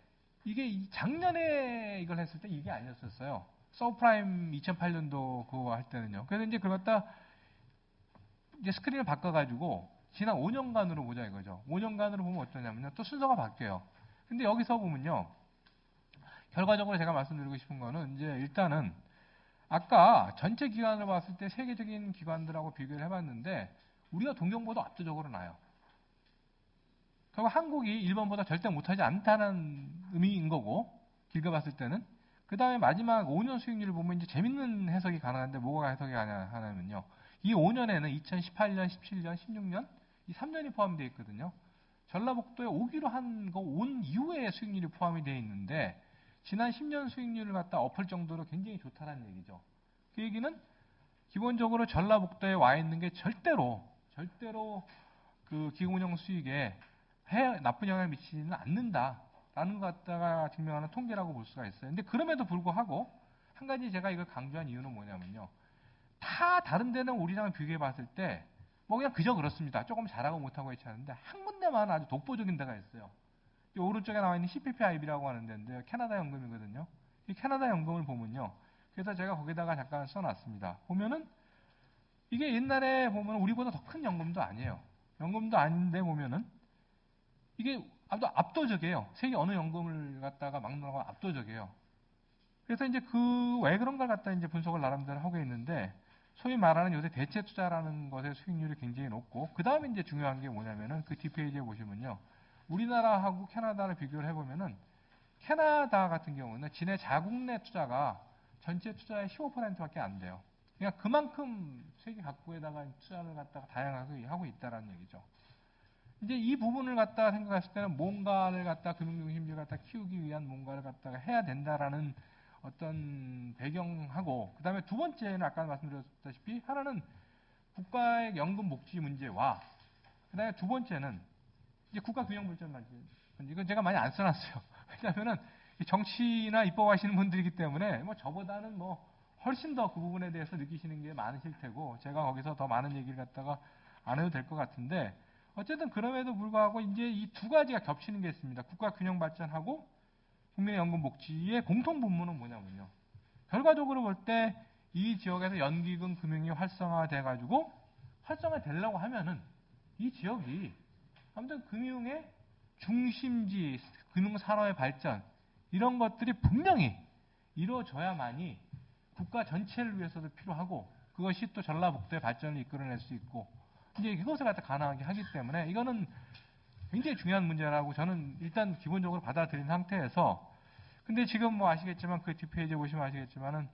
작년에 이걸 했을 때 이게 아니었었어요. 서브프라임 2008년도 그거 할 때는요. 그래서 이제 그걸 갖다 이제 스크린을 바꿔가지고 지난 5년간으로 보자 이거죠. 5년간으로 보면 어떠냐면요. 또 순서가 바뀌어요. 근데 여기서 보면요. 결과적으로 제가 말씀드리고 싶은 거는 이제 일단은 아까 전체 기간을 봤을 때 세계적인 기관들하고 비교를 해봤는데 우리가 동경보다 압도적으로 나요. 결국 한국이 일본보다 절대 못하지 않다는 의미인 거고 길게 봤을 때는 그 다음에 마지막 5년 수익률을 보면 이제 재밌는 해석이 가능한데 뭐가 해석이 가능하냐면요. 이 5년에는 2018년, 17년, 16년 이 3년이 포함되어 있거든요. 전라북도에 오기로 한 거 온 이후에 수익률이 포함이 되어 있는데 지난 10년 수익률을 갖다 엎을 정도로 굉장히 좋다는 얘기죠. 그 얘기는 기본적으로 전라북도에 와 있는 게 절대로 그 기금운용 수익에 나쁜 영향을 미치지는 않는다라는 것 갖다가 증명하는 통계라고 볼 수가 있어요. 근데 그럼에도 불구하고 한 가지 제가 이걸 강조한 이유는 뭐냐면요. 다 다른 데는 우리랑 비교해 봤을 때 뭐 그냥 그저 그렇습니다. 조금 잘하고 못하고 있지 않은데 한 군데만 아주 독보적인 데가 있어요. 이 오른쪽에 나와 있는 CPP-IB라고 하는 데인데요. 캐나다 연금이거든요. 이 캐나다 연금을 보면요. 그래서 제가 거기다가 잠깐 써놨습니다. 보면은 이게 옛날에 보면 우리보다 더 큰 연금도 아니에요. 연금도 아닌데 보면은 이게 아주 압도적이에요. 세계 어느 연금을 갖다가 막론하고 압도적이에요. 그래서 이제 왜 그런 걸 갖다 이제 분석을 나름대로 하고 있는데, 소위 말하는 요새 대체 투자라는 것의 수익률이 굉장히 높고, 그 다음에 이제 중요한 게 뭐냐면은 그 뒷페이지에 보시면요. 우리나라하고 캐나다를 비교를 해보면은, 캐나다 같은 경우는 지네 자국 내 투자가 전체 투자의 15%밖에 안 돼요. 그러니까 그만큼 세계 각국에다가 투자를 갖다가 다양하게 하고 있다라는 얘기죠. 이제 이 부분을 갖다가 생각했을 때는 뭔가를 갖다 금융중심지를 갖다 키우기 위한 뭔가를 갖다가 해야 된다라는 어떤 배경하고, 그 다음에 두 번째는 아까 말씀드렸다시피 하나는 국가의 연금 목지 문제와, 그 다음에 두 번째는 이제 국가균형불전 문제. 이건 제가 많이 안 써놨어요. 왜냐하면은 정치나 입법하시는 분들이기 때문에 뭐 저보다는 뭐 훨씬 더 그 부분에 대해서 느끼시는 게 많으실 테고, 제가 거기서 더 많은 얘기를 갖다가 안 해도 될 것 같은데, 어쨌든 그럼에도 불구하고 이제 이 두 가지가 겹치는 게 있습니다. 국가균형발전하고 국민의 연금 복지의 공통 분모는 뭐냐면요. 결과적으로 볼 때 이 지역에서 연기금 금융이 활성화돼가지고 활성화되려고 하면은 이 지역이 아무튼 금융의 중심지, 금융산업의 발전 이런 것들이 분명히 이루어져야만이 국가 전체를 위해서도 필요하고, 그것이 또 전라북도의 발전을 이끌어낼 수 있고, 이제 이것을 갖다 가능하게 하기 때문에 이거는 굉장히 중요한 문제라고 저는 일단 기본적으로 받아들인 상태에서, 근데 지금 뭐 아시겠지만 그 뒷페이지에 보시면 아시겠지만은,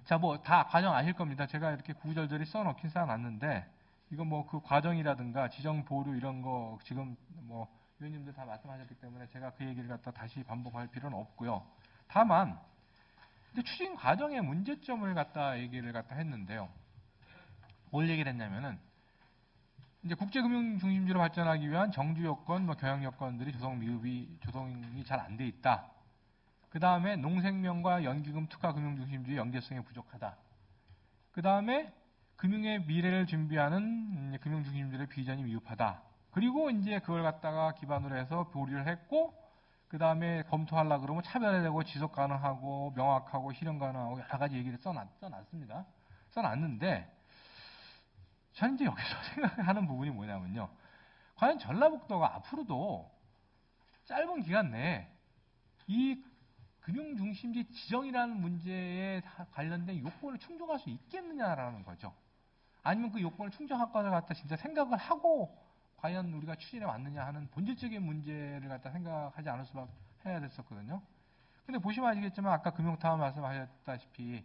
자, 뭐 다 과정 아실 겁니다. 제가 이렇게 구구절절히 써놓긴 써놨는데, 이거 뭐 그 과정이라든가 지정 보류 이런 거 지금 뭐 위원님들 다 말씀하셨기 때문에 제가 그 얘기를 갖다 다시 반복할 필요는 없고요. 다만 이제 추진 과정의 문제점을 갖다 얘기를 갖다 했는데요. 뭘 얘기를 했냐면은, 이제 국제금융 중심지로 발전하기 위한 정주 여건, 뭐 경영 여건들이 조성이 잘 안 돼 있다. 그 다음에 농생명과 연기금 특화 금융 중심지의 연계성이 부족하다. 그 다음에 금융의 미래를 준비하는 금융 중심지의 비전이 미흡하다. 그리고 이제 그걸 갖다가 기반으로 해서 보류를 했고, 그 다음에 검토하려고 그러면 차별화되고 지속 가능하고 명확하고 실현 가능하고 여러 가지 얘기를 써놨습니다. 써놨는데, 저는 이제 여기서 생각하는 부분이 뭐냐면요. 과연 전라북도가 앞으로도 짧은 기간 내에 이 금융중심지 지정이라는 문제에 관련된 요건을 충족할 수 있겠느냐라는 거죠. 아니면 그 요건을 충족할 것을 갖다 진짜 생각을 하고 과연 우리가 추진해 왔느냐 하는 본질적인 문제를 갖다 생각하지 않을 수밖에 해야 됐었거든요. 근데 보시면 아시겠지만 아까 금융타운 말씀하셨다시피,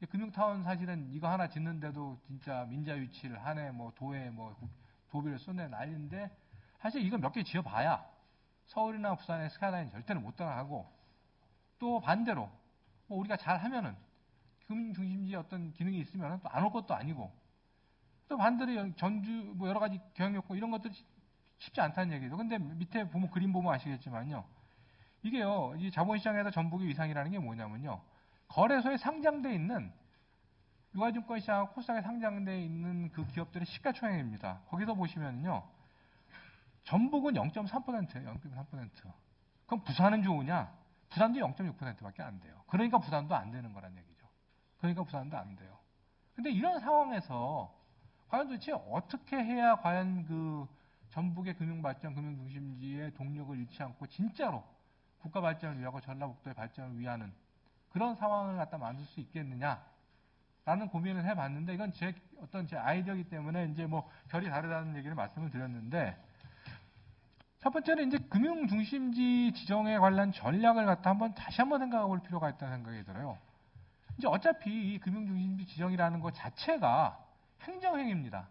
금융타운 사실은 이거 하나 짓는데도 진짜 민자유치를 하네, 뭐 도에 뭐 도비를 쏘네 난리인데, 사실 이거 몇 개 지어봐야 서울이나 부산의 스카이라인 절대로 못 따라가고, 또 반대로 뭐 우리가 잘 하면은 금융 중심지에 어떤 기능이 있으면 또 안 올 것도 아니고, 또 반대로 전주 뭐 여러 가지 경영요건 이런 것들이 쉽지 않다는 얘기죠. 근데 밑에 보면 그림 보면 아시겠지만요. 이게요, 이 자본시장에서 전북의 위상이라는 게 뭐냐면요. 거래소에 상장돼 있는 유가증권시장, 코스닥에 상장돼 있는 그 기업들의 시가총액입니다. 거기서 보시면요, 전북은 0.3%예요. 0.3%. 그럼 부산은 좋으냐? 부산도 0.6%밖에 안 돼요. 그러니까 부산도 안 되는 거란 얘기죠. 그러니까 부산도 안 돼요. 근데 이런 상황에서 과연 도대체 어떻게 해야 과연 그 전북의 금융발전, 금융중심지의 동력을 잃지 않고 진짜로 국가 발전을 위하고 전라북도의 발전을 위하는 그런 상황을 갖다 만들 수 있겠느냐라는 고민을 해봤는데, 이건 제 아이디어이기 때문에 이제 뭐 결이 다르다는 얘기를 말씀을 드렸는데, 첫 번째는 이제 금융중심지 지정에 관련 전략을 갖다 다시 한번 생각해 볼 필요가 있다는 생각이 들어요. 이제 어차피 이 금융중심지 지정이라는 것 자체가 행정행위입니다.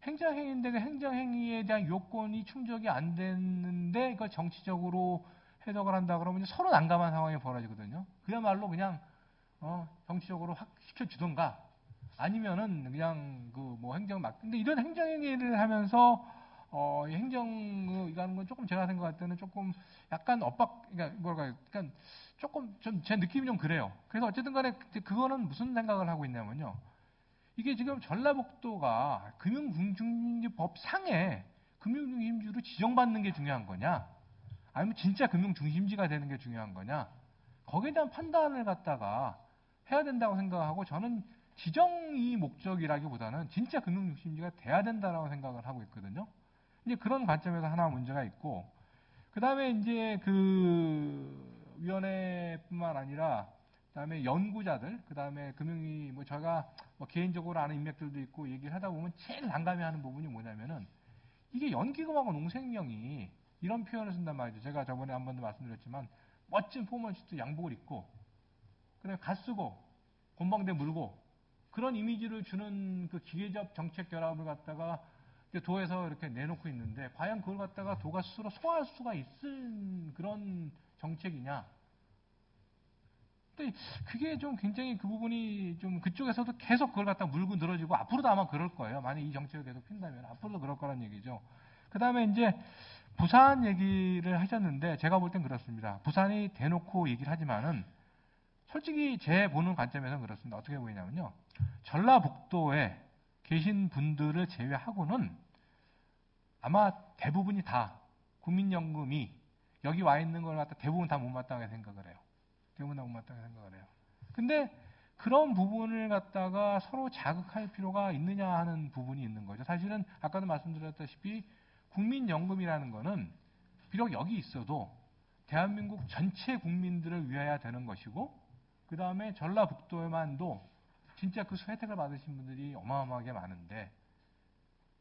행정행위인데 그 행정행위에 대한 요건이 충족이 안 됐는데 이걸 정치적으로 해석을 한다 그러면 이제 서로 난감한 상황이 벌어지거든요. 그야말로 그냥 정치적으로 확 시켜주던가 아니면은 그냥 그 뭐 행정 막, 근데 이런 행정행위를 하면서 이거 하는 건 조금 제가 생각할 때는 조금 약간 그러니까 뭐랄까요, 그러니까 조금 좀 제 느낌이 좀 그래요. 그래서 어쨌든 간에 그거는 무슨 생각을 하고 있냐면요. 이게 지금 전라북도가 금융중심지법 상에 금융중심지로 지정받는 게 중요한 거냐, 아니면 진짜 금융중심지가 되는 게 중요한 거냐, 거기에 대한 판단을 갖다가 해야 된다고 생각하고, 저는 지정이 목적이라기보다는 진짜 금융중심지가 돼야 된다라고 생각을 하고 있거든요. 이제 그런 관점에서 하나 문제가 있고, 그 다음에 이제 그 위원회뿐만 아니라 그다음에 연구자들, 그다음에 금융위 뭐 저희가 뭐 개인적으로 아는 인맥들도 있고 얘기를 하다 보면 제일 난감해하는 부분이 뭐냐면은 이게 연기금하고 농생명이 이런 표현을 쓴단 말이죠. 제가 저번에 한 번도 말씀드렸지만 멋진 포멀시트 양복을 입고 그다음에 갓 쓰고 곤방대 물고 그런 이미지를 주는 그 기계적 정책 결합을 갖다가 도에서 이렇게 내놓고 있는데 과연 그걸 갖다가 도가 스스로 소화할 수가 있는 그런 정책이냐? 근데 그게 좀 굉장히 그 부분이 좀 그쪽에서도 계속 그걸 갖다 물고 늘어지고 앞으로도 아마 그럴 거예요. 만약 이 정책을 계속 핀다면 앞으로도 그럴 거란 얘기죠. 그 다음에 이제 부산 얘기를 하셨는데 제가 볼 땐 그렇습니다. 부산이 대놓고 얘기를 하지만은 솔직히 제 보는 관점에서는 그렇습니다. 어떻게 보이냐면요. 전라북도에 계신 분들을 제외하고는 아마 대부분이 다 국민연금이 여기 와 있는 걸 갖다 대부분 다 못마땅하게 생각을 해요. 대부분 다 못마땅하게 생각을 해요. 근데 그런 부분을 갖다가 서로 자극할 필요가 있느냐 하는 부분이 있는 거죠. 사실은 아까도 말씀드렸다시피 국민연금이라는 거는 비록 여기 있어도 대한민국 전체 국민들을 위해야 되는 것이고 그 다음에 전라북도에만도 진짜 그 혜택을 받으신 분들이 어마어마하게 많은데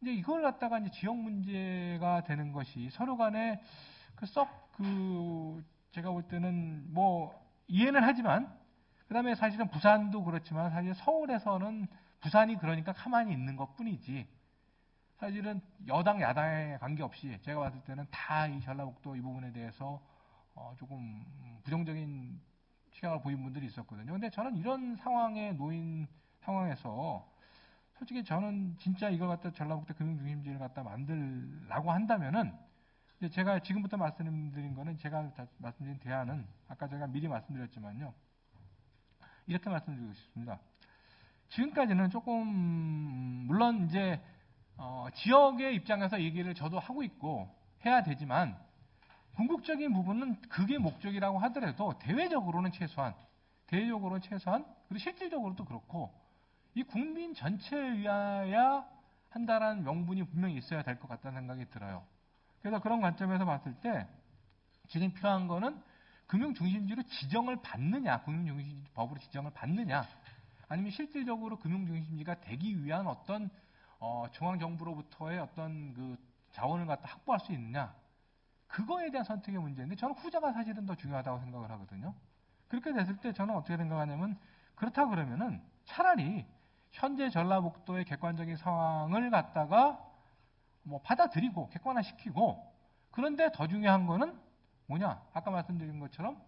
이제 이걸 갖다가 이제 지역 문제가 되는 것이 서로 간에 제가 볼 때는 뭐 이해는 하지만 그 다음에 사실은 부산도 그렇지만 사실 서울에서는 부산이 그러니까 가만히 있는 것 뿐이지 사실은 여당 야당에 관계없이 제가 봤을 때는 다 이 전라북도 이 부분에 대해서 조금 부정적인 시각을 보인 분들이 있었거든요. 근데 저는 이런 상황에 놓인 상황에서 솔직히 저는 진짜 이걸 갖다 전라북도 금융중심지를 갖다 만들라고 한다면은 제가 지금부터 말씀드린 거는 제가 말씀드린 대안은 아까 제가 미리 말씀드렸지만요. 이렇게 말씀드리고 싶습니다. 지금까지는 조금 물론 이제 지역의 입장에서 얘기를 저도 하고 있고 해야 되지만 궁극적인 부분은 그게 목적이라고 하더라도 대외적으로는 최소한 그리고 실질적으로도 그렇고 이 국민 전체에 위하여 한다라는 명분이 분명히 있어야 될 것 같다는 생각이 들어요. 그래서 그런 관점에서 봤을 때 지금 필요한 거는 금융중심지로 지정을 받느냐, 금융중심지 법으로 지정을 받느냐, 아니면 실질적으로 금융중심지가 되기 위한 어떤 중앙정부로부터의 어떤 그 자원을 갖다 확보할 수 있느냐, 그거에 대한 선택의 문제인데 저는 후자가 사실은 더 중요하다고 생각을 하거든요. 그렇게 됐을 때 저는 어떻게 생각하냐면 그렇다 그러면은 차라리 현재 전라북도의 객관적인 상황을 갖다가 뭐 받아들이고 객관화시키고 그런데 더 중요한 거는 뭐냐? 아까 말씀드린 것처럼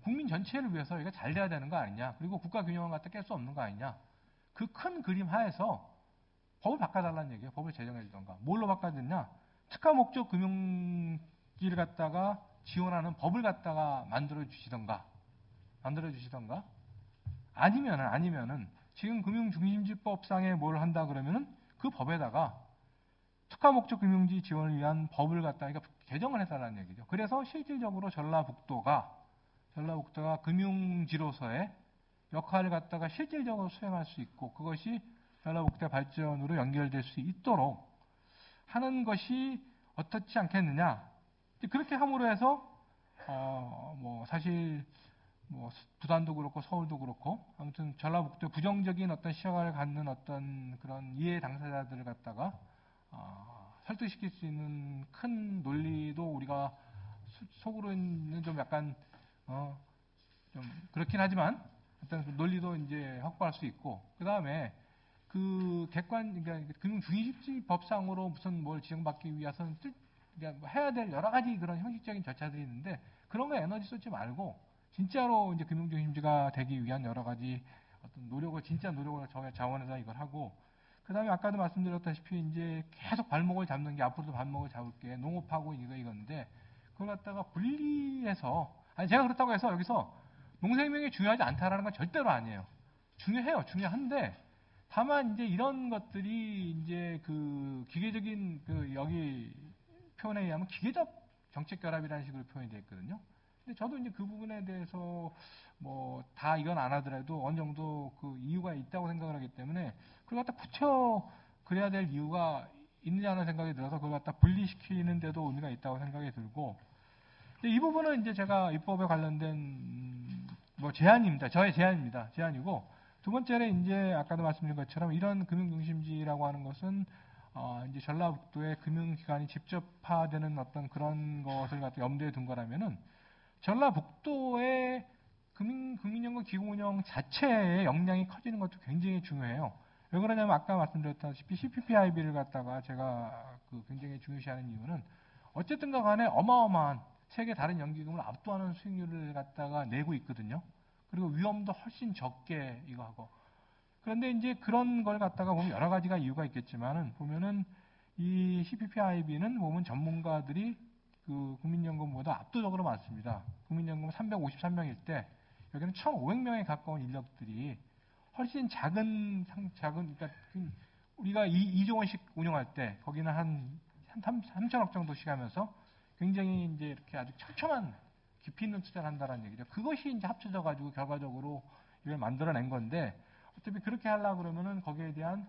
국민 전체를 위해서 이거 잘 돼야 되는 거 아니냐? 그리고 국가 균형을 갖다 깰 수 없는 거 아니냐? 그 큰 그림 하에서 법을 바꿔달라는 얘기예요. 법을 제정해 주던가. 뭘로 바꿔줬냐? 특화 목적 금융지를 갖다가 지원하는 법을 갖다가 만들어 주시던가 아니면은 지금 금융중심지법상에 뭘 한다 그러면은 그 법에다가 특화 목적 금융지 지원을 위한 법을 갖다가 그러니까 개정을 해달라는 얘기죠. 그래서 실질적으로 전라북도가 금융지로서의 역할을 갖다가 실질적으로 수행할 수 있고 그것이 전라북도 발전으로 연결될 수 있도록 하는 것이 어떻지 않겠느냐. 그렇게 함으로 해서 사실 부산도 그렇고 서울도 그렇고 아무튼 전라북도 부정적인 어떤 시각을 갖는 어떤 그런 이해 당사자들을 갖다가 설득시킬 수 있는 큰 논리도 우리가 속으로는 좀 약간 좀 그렇긴 하지만 어떤 논리도 이제 확보할 수 있고 그 다음에 그러니까 금융중심지 법상으로 무슨 뭘 지정받기 위해서는 그러니까 해야 될 여러 가지 그런 형식적인 절차들이 있는데 그런 거 에너지 쏟지 말고 진짜로 이제 금융중심지가 되기 위한 여러 가지 어떤 진짜 노력을 자원해서 이걸 하고 그 다음에 아까도 말씀드렸다시피 이제 계속 발목을 잡는 게 앞으로도 발목을 잡을 게 농업하고 이건데 그걸 갖다가 분리해서 제가 그렇다고 해서 여기서 농생명이 중요하지 않다라는 건 절대로 아니에요. 중요한데 다만 이제 이런 것들이 이제 그 기계적인 여기 표현에 의하면 기계적 정책 결합이라는 식으로 표현이 되어 있거든요. 근데 저도 이제 그 부분에 대해서 다 이건 안 하더라도 어느 정도 그 이유가 있다고 생각을 하기 때문에 그걸 갖다 붙여 그래야 될 이유가 있느냐는 생각이 들어서 그걸 갖다 분리시키는 데도 의미가 있다고 생각이 들고 근데 이 부분은 이제 제가 입법에 관련된 뭐 제안입니다. 저의 제안입니다. 제안이고 두 번째는 이제 아까도 말씀드린 것처럼 이런 금융중심지라고 하는 것은 이제 전라북도의 금융기관이 직접화되는 어떤 그런 것을 갖다 염두에 둔 거라면은 전라북도의 국민연금 기금운용 자체의 역량이 커지는 것도 굉장히 중요해요. 왜 그러냐면 아까 말씀드렸다시피 CPPIB를 갖다가 제가 굉장히 중요시하는 이유는 어쨌든가 간에 어마어마한 세계 다른 연기금을 압도하는 수익률을 갖다가 내고 있거든요. 그리고 위험도 훨씬 적게 이거 하고. 그런데 이제 그런 걸 갖다가 보면 여러 가지가 이유가 있겠지만은 보면은 이 CPPIB는 보면 전문가들이 그 국민연금보다 압도적으로 많습니다. 국민연금 353명일 때 여기는 1,500명에 가까운 인력들이 훨씬 작은 그러니까 우리가 2조 원씩 운영할 때 거기는 한 3천억 정도씩 하면서 굉장히 이제 이렇게 아주 촘촘한 깊이 있는 투자를 한다는 얘기죠. 그것이 이제 합쳐져 가지고 결과적으로 이걸 만들어낸 건데 어차피 그렇게 하려고 그러면은 거기에 대한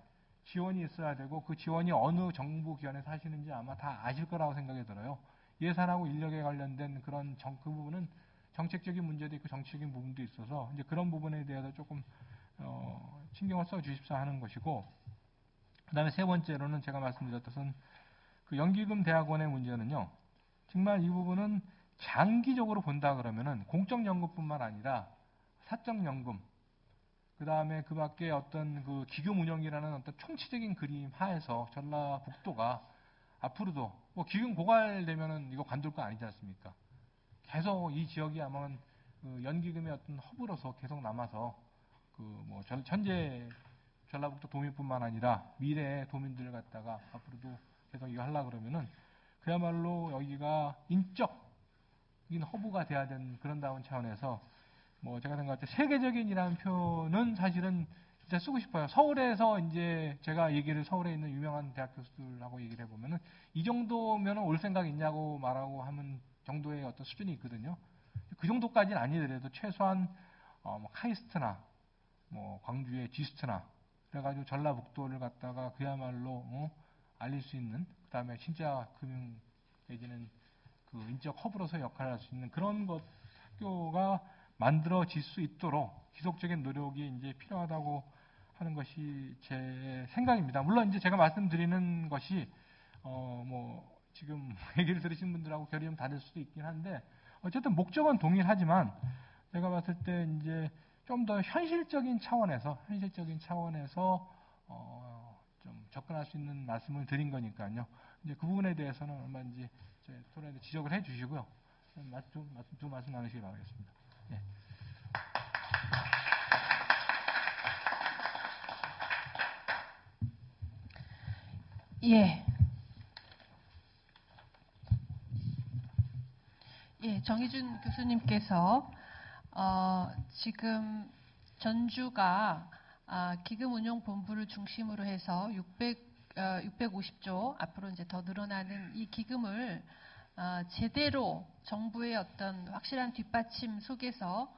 지원이 있어야 되고 그 지원이 어느 정부 기관에서 하시는지 아마 다 아실 거라고 생각이 들어요. 예산하고 인력에 관련된 그런 그 부분은 정책적인 문제도 있고 정치적인 부분도 있어서 이제 그런 부분에 대해서 조금 신경을 써 주십사 하는 것이고, 그다음에 세 번째로는 제가 말씀드렸던 그 연기금 대학원의 문제는요. 정말 이 부분은 장기적으로 본다 그러면은 공적연금뿐만 아니라 사적연금, 그다음에 그 밖에 어떤 그 기금 운영이라는 어떤 총체적인 그림 하에서 전라북도가 앞으로도 뭐 기금 고갈되면은 이거 관둘 거 아니지 않습니까? 계속 이 지역이 아마 그 연기금의 어떤 허브로서 계속 남아서 그 뭐 현재 전라북도 도민뿐만 아니라 미래의 도민들을 갖다가 앞으로도 계속 이거 하려 그러면은 그야말로 여기가 인적인 허브가 돼야 되는 그런 다운 차원에서 뭐 제가 생각할 때 세계적인이라는 표현은 사실은 진짜 쓰고 싶어요. 서울에서 이제 제가 얘기를 서울에 있는 유명한 대학 교수들하고 얘기를 해보면은 이 정도면은 올 생각 있냐고 말하고 하면 정도의 어떤 수준이 있거든요. 그 정도까지는 아니더라도 최소한 뭐 카이스트나 뭐 광주의 지스트나 그래가지고 전라북도를 갖다가 그야말로 알릴 수 있는, 그다음에 진짜 금융 내지는 그 인적 허브로서 역할을 할 수 있는 그런 것 학교가 만들어질 수 있도록 지속적인 노력이 이제 필요하다고 하는 것이 제 생각입니다. 물론 이제 제가 말씀드리는 것이 뭐 지금 얘기를 들으신 분들하고 결이 좀 다를 수도 있긴 한데 어쨌든 목적은 동일하지만 제가 봤을 때 이제 좀 더 현실적인 차원에서 좀 접근할 수 있는 말씀을 드린 거니까요. 이제 그 부분에 대해서는 얼마든지 제 토론에 지적을 해주시고요. 두 말씀 나누시기 바라겠습니다. 네. 예, 정의준 교수님께서 지금 전주가 기금운용본부를 중심으로 해서 650조 앞으로 이제 더 늘어나는 이 기금을 제대로 정부의 어떤 확실한 뒷받침 속에서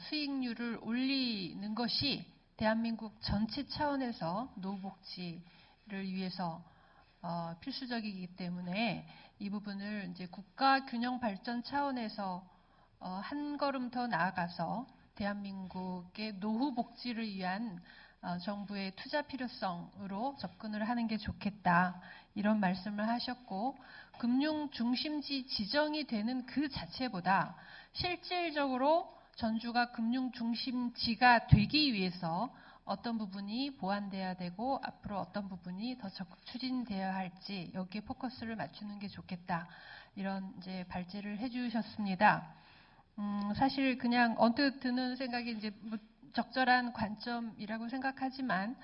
수익률을 올리는 것이 대한민국 전체 차원에서 노후복지를 위해서 필수적이기 때문에 이 부분을 이제 국가 균형 발전 차원에서 한 걸음 더 나아가서 대한민국의 노후 복지를 위한 정부의 투자 필요성으로 접근을 하는 게 좋겠다. 이런 말씀을 하셨고, 금융 중심지 지정이 되는 그 자체보다 실질적으로 전주가 금융 중심지가 되기 위해서 어떤 부분이 보완돼야 되고 앞으로 어떤 부분이 더 적극 추진되어야 할지 여기에 포커스를 맞추는 게 좋겠다. 이런 이제 발제를 해주셨습니다. 사실 그냥 언뜻 드는 생각이 이제 적절한 관점이라고 생각하지만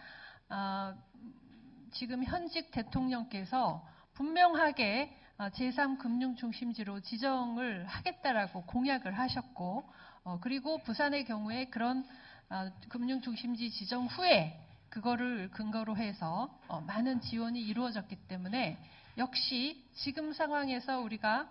지금 현직 대통령께서 분명하게 제3금융중심지로 지정을 하겠다라고 공약을 하셨고, 그리고 부산의 경우에 그런 금융중심지 지정 후에 그거를 근거로 해서 많은 지원이 이루어졌기 때문에 역시 지금 상황에서 우리가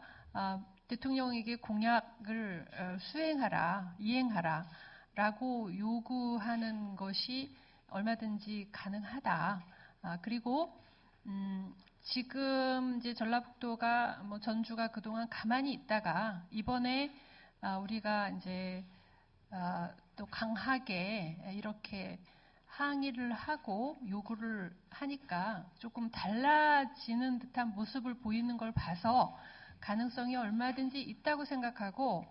대통령에게 공약을 수행하라, 이행하라 라고 요구하는 것이 얼마든지 가능하다. 그리고 지금 이제 전라북도가 뭐 전주가 그동안 가만히 있다가 이번에 우리가 이제 또 강하게 이렇게 항의를 하고 요구를 하니까 조금 달라지는 듯한 모습을 보이는 걸 봐서 가능성이 얼마든지 있다고 생각하고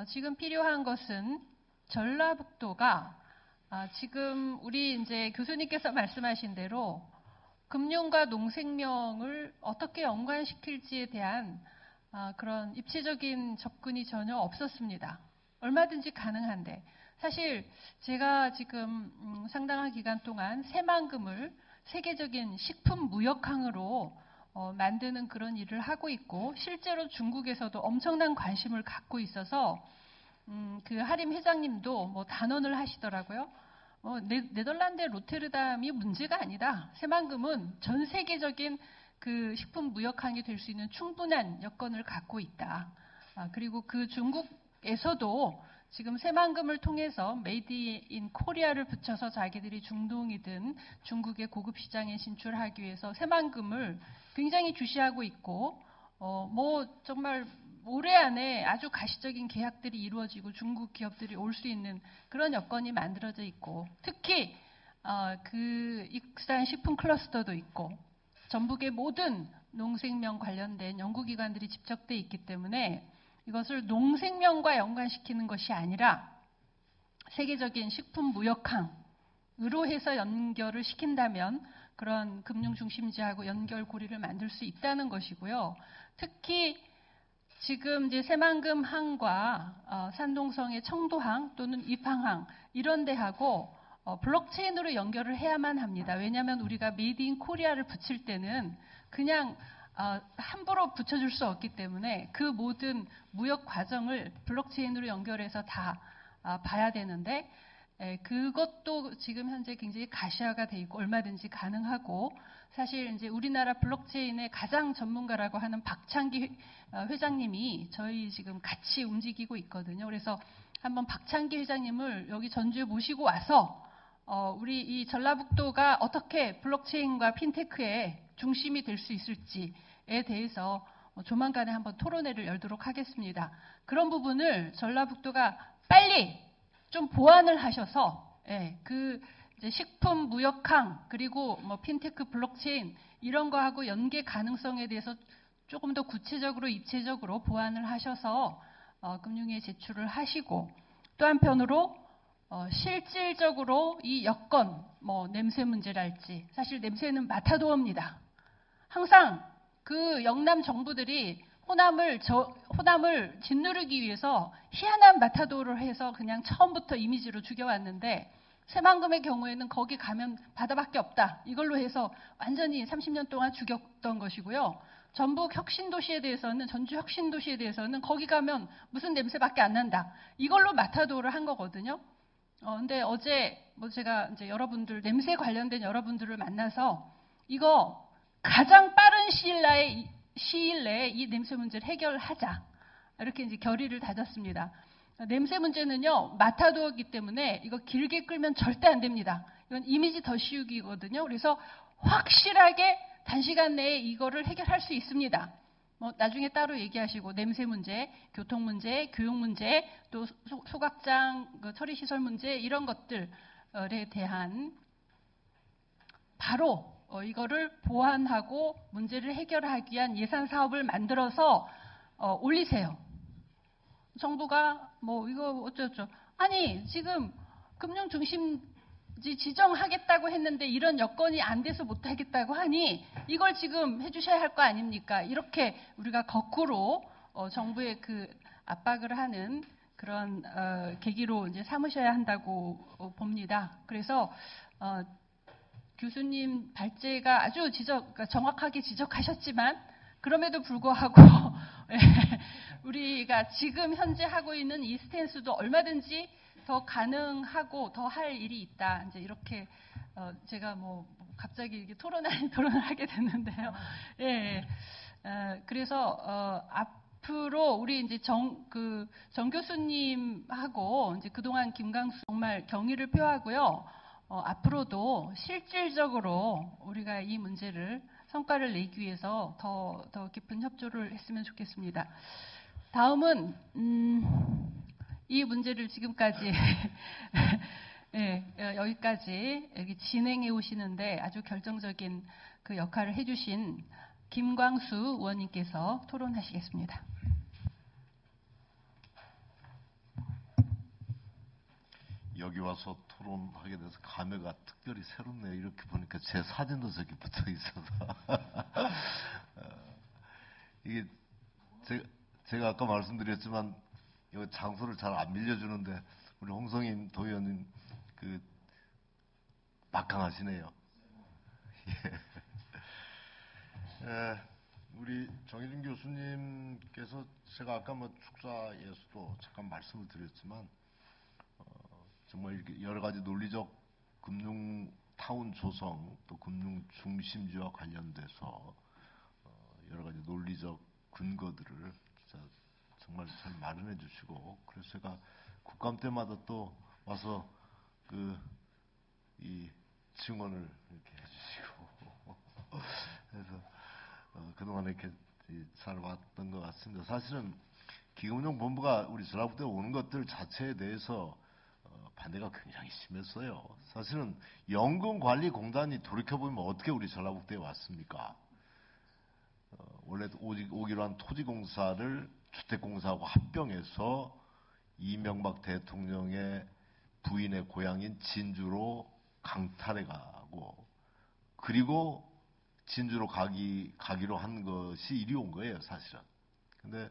지금 필요한 것은 전라북도가 지금 우리 이제 교수님께서 말씀하신 대로 금융과 농생명을 어떻게 연관시킬지에 대한 그런 입체적인 접근이 전혀 없었습니다. 얼마든지 가능한데 사실 제가 지금 상당한 기간 동안 새만금을 세계적인 식품 무역항으로 만드는 그런 일을 하고 있고 실제로 중국에서도 엄청난 관심을 갖고 있어서 그 하림 회장님도 뭐 단언을 하시더라고요. 네덜란드 로테르담이 문제가 아니다. 새만금은 전 세계적인 그 식품 무역항이 될 수 있는 충분한 여건을 갖고 있다. 그리고 그 중국에서도 지금 새만금을 통해서 메이드 인 코리아를 붙여서 자기들이 중동이든 중국의 고급 시장에 진출하기 위해서 새만금을 굉장히 주시하고 있고 뭐 정말 올해 안에 아주 가시적인 계약들이 이루어지고 중국 기업들이 올 수 있는 그런 여건이 만들어져 있고 특히 그 익산 식품 클러스터도 있고 전북의 모든 농생명 관련된 연구기관들이 집적돼 있기 때문에 이것을 농생명과 연관시키는 것이 아니라 세계적인 식품 무역항으로 해서 연결을 시킨다면 그런 금융중심지하고 연결고리를 만들 수 있다는 것이고요. 특히 지금 이제 새만금 항과 산동성의 청도항 또는 입항항 이런 데하고 블록체인으로 연결을 해야만 합니다. 왜냐하면 우리가 메이드 인 코리아를 붙일 때는 그냥 함부로 붙여줄 수 없기 때문에 그 모든 무역 과정을 블록체인으로 연결해서 다 봐야 되는데 그것도 지금 현재 굉장히 가시화가 돼 있고 얼마든지 가능하고 사실 이제 우리나라 블록체인의 가장 전문가라고 하는 박창기 회장님이 저희 지금 같이 움직이고 있거든요. 그래서 한번 박창기 회장님을 여기 전주에 모시고 와서 우리 이 전라북도가 어떻게 블록체인과 핀테크의 중심이 될 수 있을지에 대해서 조만간에 한번 토론회를 열도록 하겠습니다. 그런 부분을 전라북도가 빨리 좀 보완을 하셔서 그 이제 식품 무역항 그리고 뭐 핀테크 블록체인 이런 거하고 연계 가능성에 대해서 조금 더 구체적으로 입체적으로 보완을 하셔서 금융위에 제출을 하시고 또 한편으로 실질적으로 이 여건 뭐 냄새 문제랄지 사실 냄새는 마타도어입니다. 항상 그 영남 정부들이 호남을 짓누르기 위해서 희한한 마타도어를 해서 그냥 처음부터 이미지로 죽여왔는데 새만금의 경우에는 거기 가면 바다밖에 없다. 이걸로 해서 완전히 30년 동안 죽였던 것이고요. 전북 혁신도시에 대해서는 전주 혁신도시에 대해서는 거기 가면 무슨 냄새밖에 안 난다. 이걸로 마타도어를 한 거거든요. 근데 어제 뭐 제가 이제 여러분들 냄새 관련된 여러분들을 만나서 이거 가장 빠른 시일 내에 이 냄새 문제를 해결하자. 이렇게 이제 결의를 다졌습니다. 냄새 문제는요, 마타도어이기 때문에 이거 길게 끌면 절대 안 됩니다. 이건 이미지 더 씌우기거든요. 그래서 확실하게 단시간 내에 이거를 해결할 수 있습니다. 뭐 나중에 따로 얘기하시고 냄새 문제, 교통 문제, 교육 문제, 또 소각장 처리시설 문제 이런 것들에 대한 바로 이거를 보완하고 문제를 해결하기 위한 예산 사업을 만들어서 올리세요. 정부가 뭐 이거 어쩌죠? 아니 지금 금융 중심지 지정하겠다고 했는데 이런 여건이 안 돼서 못 하겠다고 하니 이걸 지금 해주셔야 할 거 아닙니까? 이렇게 우리가 거꾸로 정부의 그 압박을 하는 그런 계기로 이제 삼으셔야 한다고 봅니다. 그래서 교수님 발제가 아주 정확하게 지적하셨지만 그럼에도 불구하고 우리가 지금 현재 하고 있는 이 스탠스도 얼마든지 더 가능하고 더 할 일이 있다. 이제 이렇게 제가 뭐 갑자기 이렇게 토론을 하게 됐는데요. 그래서 앞으로 우리 이제 정 교수님하고 이제 그동안 김강수 정말 경의를 표하고요. 앞으로도 실질적으로 우리가 이 문제를 성과를 내기 위해서 더 깊은 협조를 했으면 좋겠습니다. 다음은 이 문제를 지금까지 네, 여기까지 여기 진행해 오시는데 아주 결정적인 그 역할을 해주신 김광수 의원님께서 토론하시겠습니다. 여기 와서 토론하게 돼서 감회가 특별히 새롭네요. 이렇게 보니까 제 사진도 저기 붙어 있어서 이게 제가 아까 말씀드렸지만 이 장소를 잘 안 빌려주는데 우리 홍성인 도의원님 그 막강하시네요. 예. 우리 정희준 교수님께서 제가 아까 뭐 축사에서도 잠깐 말씀을 드렸지만 정말 이렇게 여러 가지 논리적 금융 타운 조성 또 금융 중심지와 관련돼서 여러 가지 논리적 근거들을 진짜 정말 잘 마련해 주시고 그래서 제가 국감 때마다 또 와서 이 증언을 이렇게 해주시고 그래서 그동안 이렇게 잘 왔던 것 같습니다. 사실은 기금운용본부가 우리 전라북도에 오는 것들 자체에 대해서 반대가 굉장히 심했어요. 사실은 연금관리공단이 돌이켜보면 어떻게 우리 전라북도에 왔습니까? 원래 오기로 한 토지공사를 주택공사하고 합병해서 이명박 대통령의 부인의 고향인 진주로 강탈해 가고 그리고 진주로 가기로 한 것이 이리 온 거예요, 사실은. 근데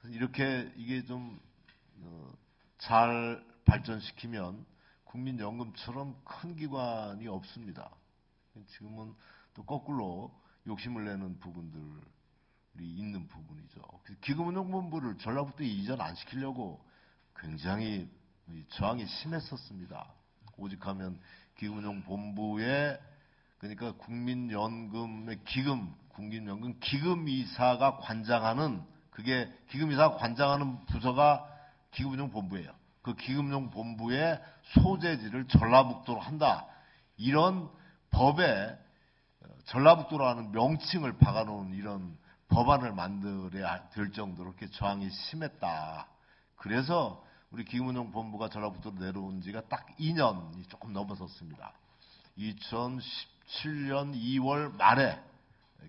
이렇게 이게 좀 잘 발전시키면 국민연금처럼 큰 기관이 없습니다. 지금은 또 거꾸로 욕심을 내는 부분들이 있는 부분이죠. 기금운용본부를 전라북도에 이전 안 시키려고 굉장히 저항이 심했었습니다. 오직하면 기금운용본부에 그러니까 국민연금의 국민연금 기금이사가 관장하는 그게 기금이사가 관장하는 부서가 기금운용본부예요. 그 기금운용본부의 소재지를 전라북도로 한다. 이런 법에 전라북도라는 명칭을 박아놓은 이런 법안을 만들어야 될 정도로 이렇게 저항이 심했다. 그래서 우리 기금운용본부가 전라북도로 내려온 지가 딱 2년이 조금 넘어섰습니다. 2017년 2월 말에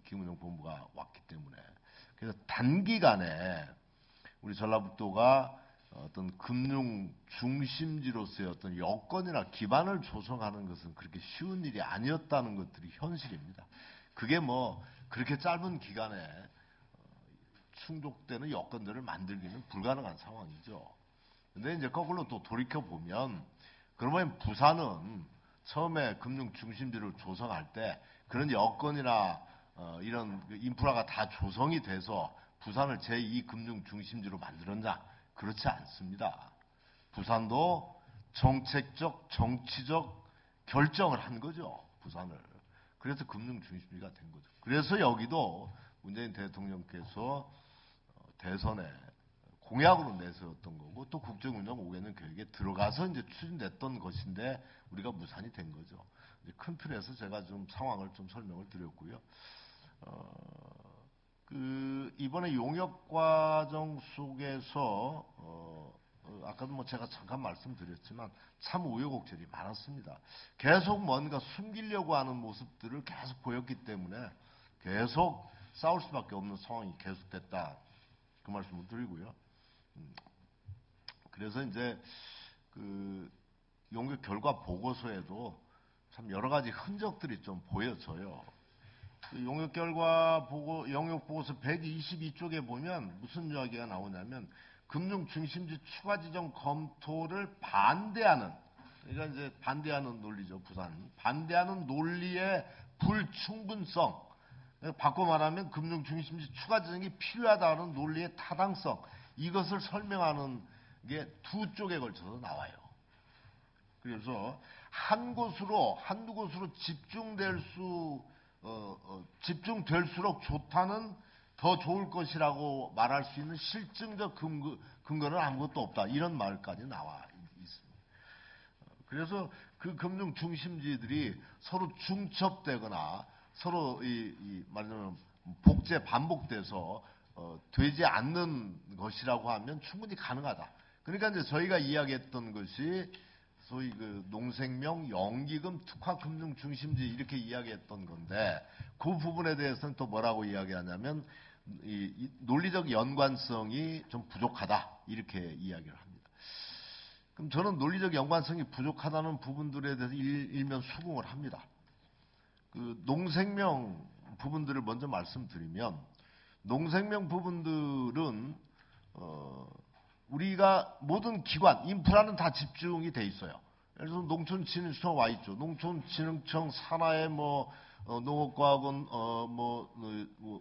기금운용본부가 왔기 때문에 그래서 단기간에 우리 전라북도가 어떤 금융 중심지로서의 어떤 여건이나 기반을 조성하는 것은 그렇게 쉬운 일이 아니었다는 것들이 현실입니다. 그게 뭐 그렇게 짧은 기간에 충족되는 여건들을 만들기는 불가능한 상황이죠. 근데 이제 거꾸로 또 돌이켜 보면 그러면 부산은 처음에 금융 중심지를 조성할 때 그런 여건이나 이런 인프라가 다 조성이 돼서 부산을 제2 금융 중심지로 만들었냐? 그렇지 않습니다. 부산도 정책적, 정치적 결정을 한 거죠. 부산을. 그래서 금융 중심지가 된 거죠. 그래서 여기도 문재인 대통령께서 대선에 공약으로 내세웠던 거고 또 국정운영 5개년 계획에 들어가서 이제 추진됐던 것인데 우리가 무산이 된 거죠. 이제 큰 틀에서 제가 좀 상황을 좀 설명을 드렸고요. 이번에 용역 과정 속에서 아까도 뭐 제가 잠깐 말씀드렸지만 참 우여곡절이 많았습니다. 계속 뭔가 숨기려고 하는 모습들을 계속 보였기 때문에 계속 싸울 수밖에 없는 상황이 계속됐다. 그 말씀을 드리고요. 그래서 이제 용역 결과 보고서에도 참 여러 가지 흔적들이 좀 보여져요. 용역 결과 용역 보고서 122쪽에 보면 무슨 이야기가 나오냐면 금융 중심지 추가 지정 검토를 반대하는 그러니까 이제 반대하는 논리죠. 부산 반대하는 논리의 불충분성 바꿔 말하면 금융 중심지 추가 지정이 필요하다는 논리의 타당성 이것을 설명하는 게 두 쪽에 걸쳐서 나와요. 그래서 한두 곳으로 집중될수록 좋다는 더 좋을 것이라고 말할 수 있는 실증적 근거는 아무것도 없다. 이런 말까지 나와 있습니다. 그래서 그 금융 중심지들이 서로 중첩되거나 서로 말하자면 복제 반복돼서 되지 않는 것이라고 하면 충분히 가능하다. 그러니까 이제 저희가 이야기했던 것이 소위 그 농생명, 연기금, 특화금융 중심지 이렇게 이야기했던 건데 그 부분에 대해서는 또 뭐라고 이야기하냐면 이 논리적 연관성이 좀 부족하다 이렇게 이야기를 합니다. 그럼 저는 논리적 연관성이 부족하다는 부분들에 대해서 일면 수긍을 합니다. 그 농생명 부분들을 먼저 말씀드리면 농생명 부분들은 우리가 모든 기관, 인프라는 다 집중이 돼 있어요. 예를 들어서 농촌진흥청 와 있죠. 농촌진흥청 산하에 농업과학원,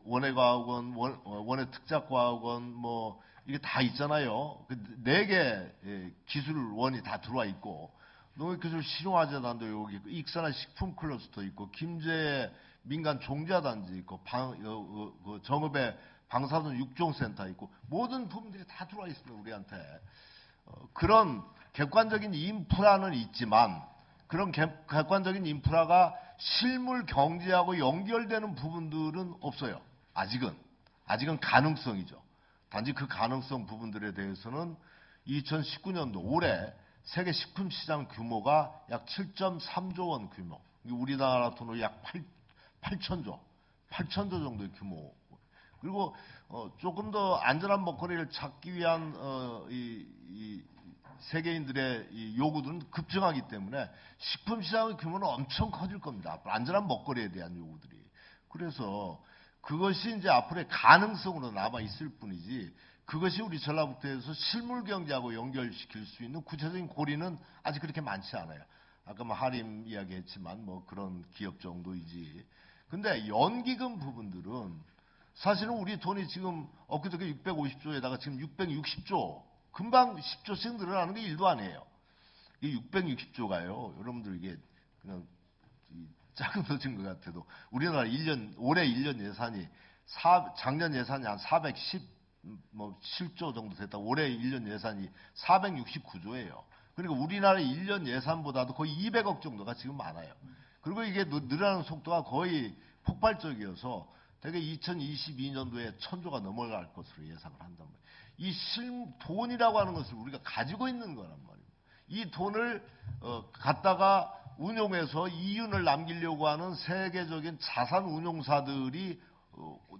원해과학원, 원해특작과학원, 이게 다 있잖아요. 그 4개 기술원이 다 들어와 있고, 농업기술 실용화재단도 여기 있고, 익산화 식품 클러스터 있고, 김제 민간 종자단지 있고, 정읍에 방사선 육종센터 있고, 모든 부분들이 다 들어와 있습니다, 우리한테. 그런 객관적인 인프라는 있지만, 그런 객관적인 인프라가 실물 경제하고 연결되는 부분들은 없어요. 아직은 가능성이죠. 단지 그 가능성 부분들에 대해서는 2019년도 올해 세계 식품 시장 규모가 약 7.3조 원 규모. 우리나라 돈으로 약 8천조 정도의 규모. 그리고 조금 더 안전한 먹거리를 찾기 위한 이 세계인들의 이 요구들은 급증하기 때문에 식품 시장의 규모는 엄청 커질 겁니다. 안전한 먹거리에 대한 요구들이. 그래서 그것이 이제 앞으로의 가능성으로 남아 있을 뿐이지 그것이 우리 전라북도에서 실물 경제하고 연결시킬 수 있는 구체적인 고리는 아직 그렇게 많지 않아요. 아까 하림 이야기했지만 그런 기업 정도이지. 근데 연기금 부분들은 사실은 우리 돈이 지금 엊그저께 650조에다가 지금 660조 금방 10조씩 늘어나는 게 일도 아니에요. 이 660조가요. 여러분들 이게 그냥 작은 숫자인 것 같아도 우리나라 올해 1년 예산이 작년 예산이 한 417조 정도 됐다. 올해 1년 예산이 469조예요. 그러니까 우리나라 1년 예산보다도 거의 200억 정도가 지금 많아요. 그리고 이게 늘어나는 속도가 거의 폭발적이어서 대개 2022년도에 1000조가 넘어갈 것으로 예상을 한단 말이에요. 이 돈이라고 하는 것을 우리가 가지고 있는 거란 말이에요. 이 돈을 갖다가 운용해서 이윤을 남기려고 하는 세계적인 자산 운용사들이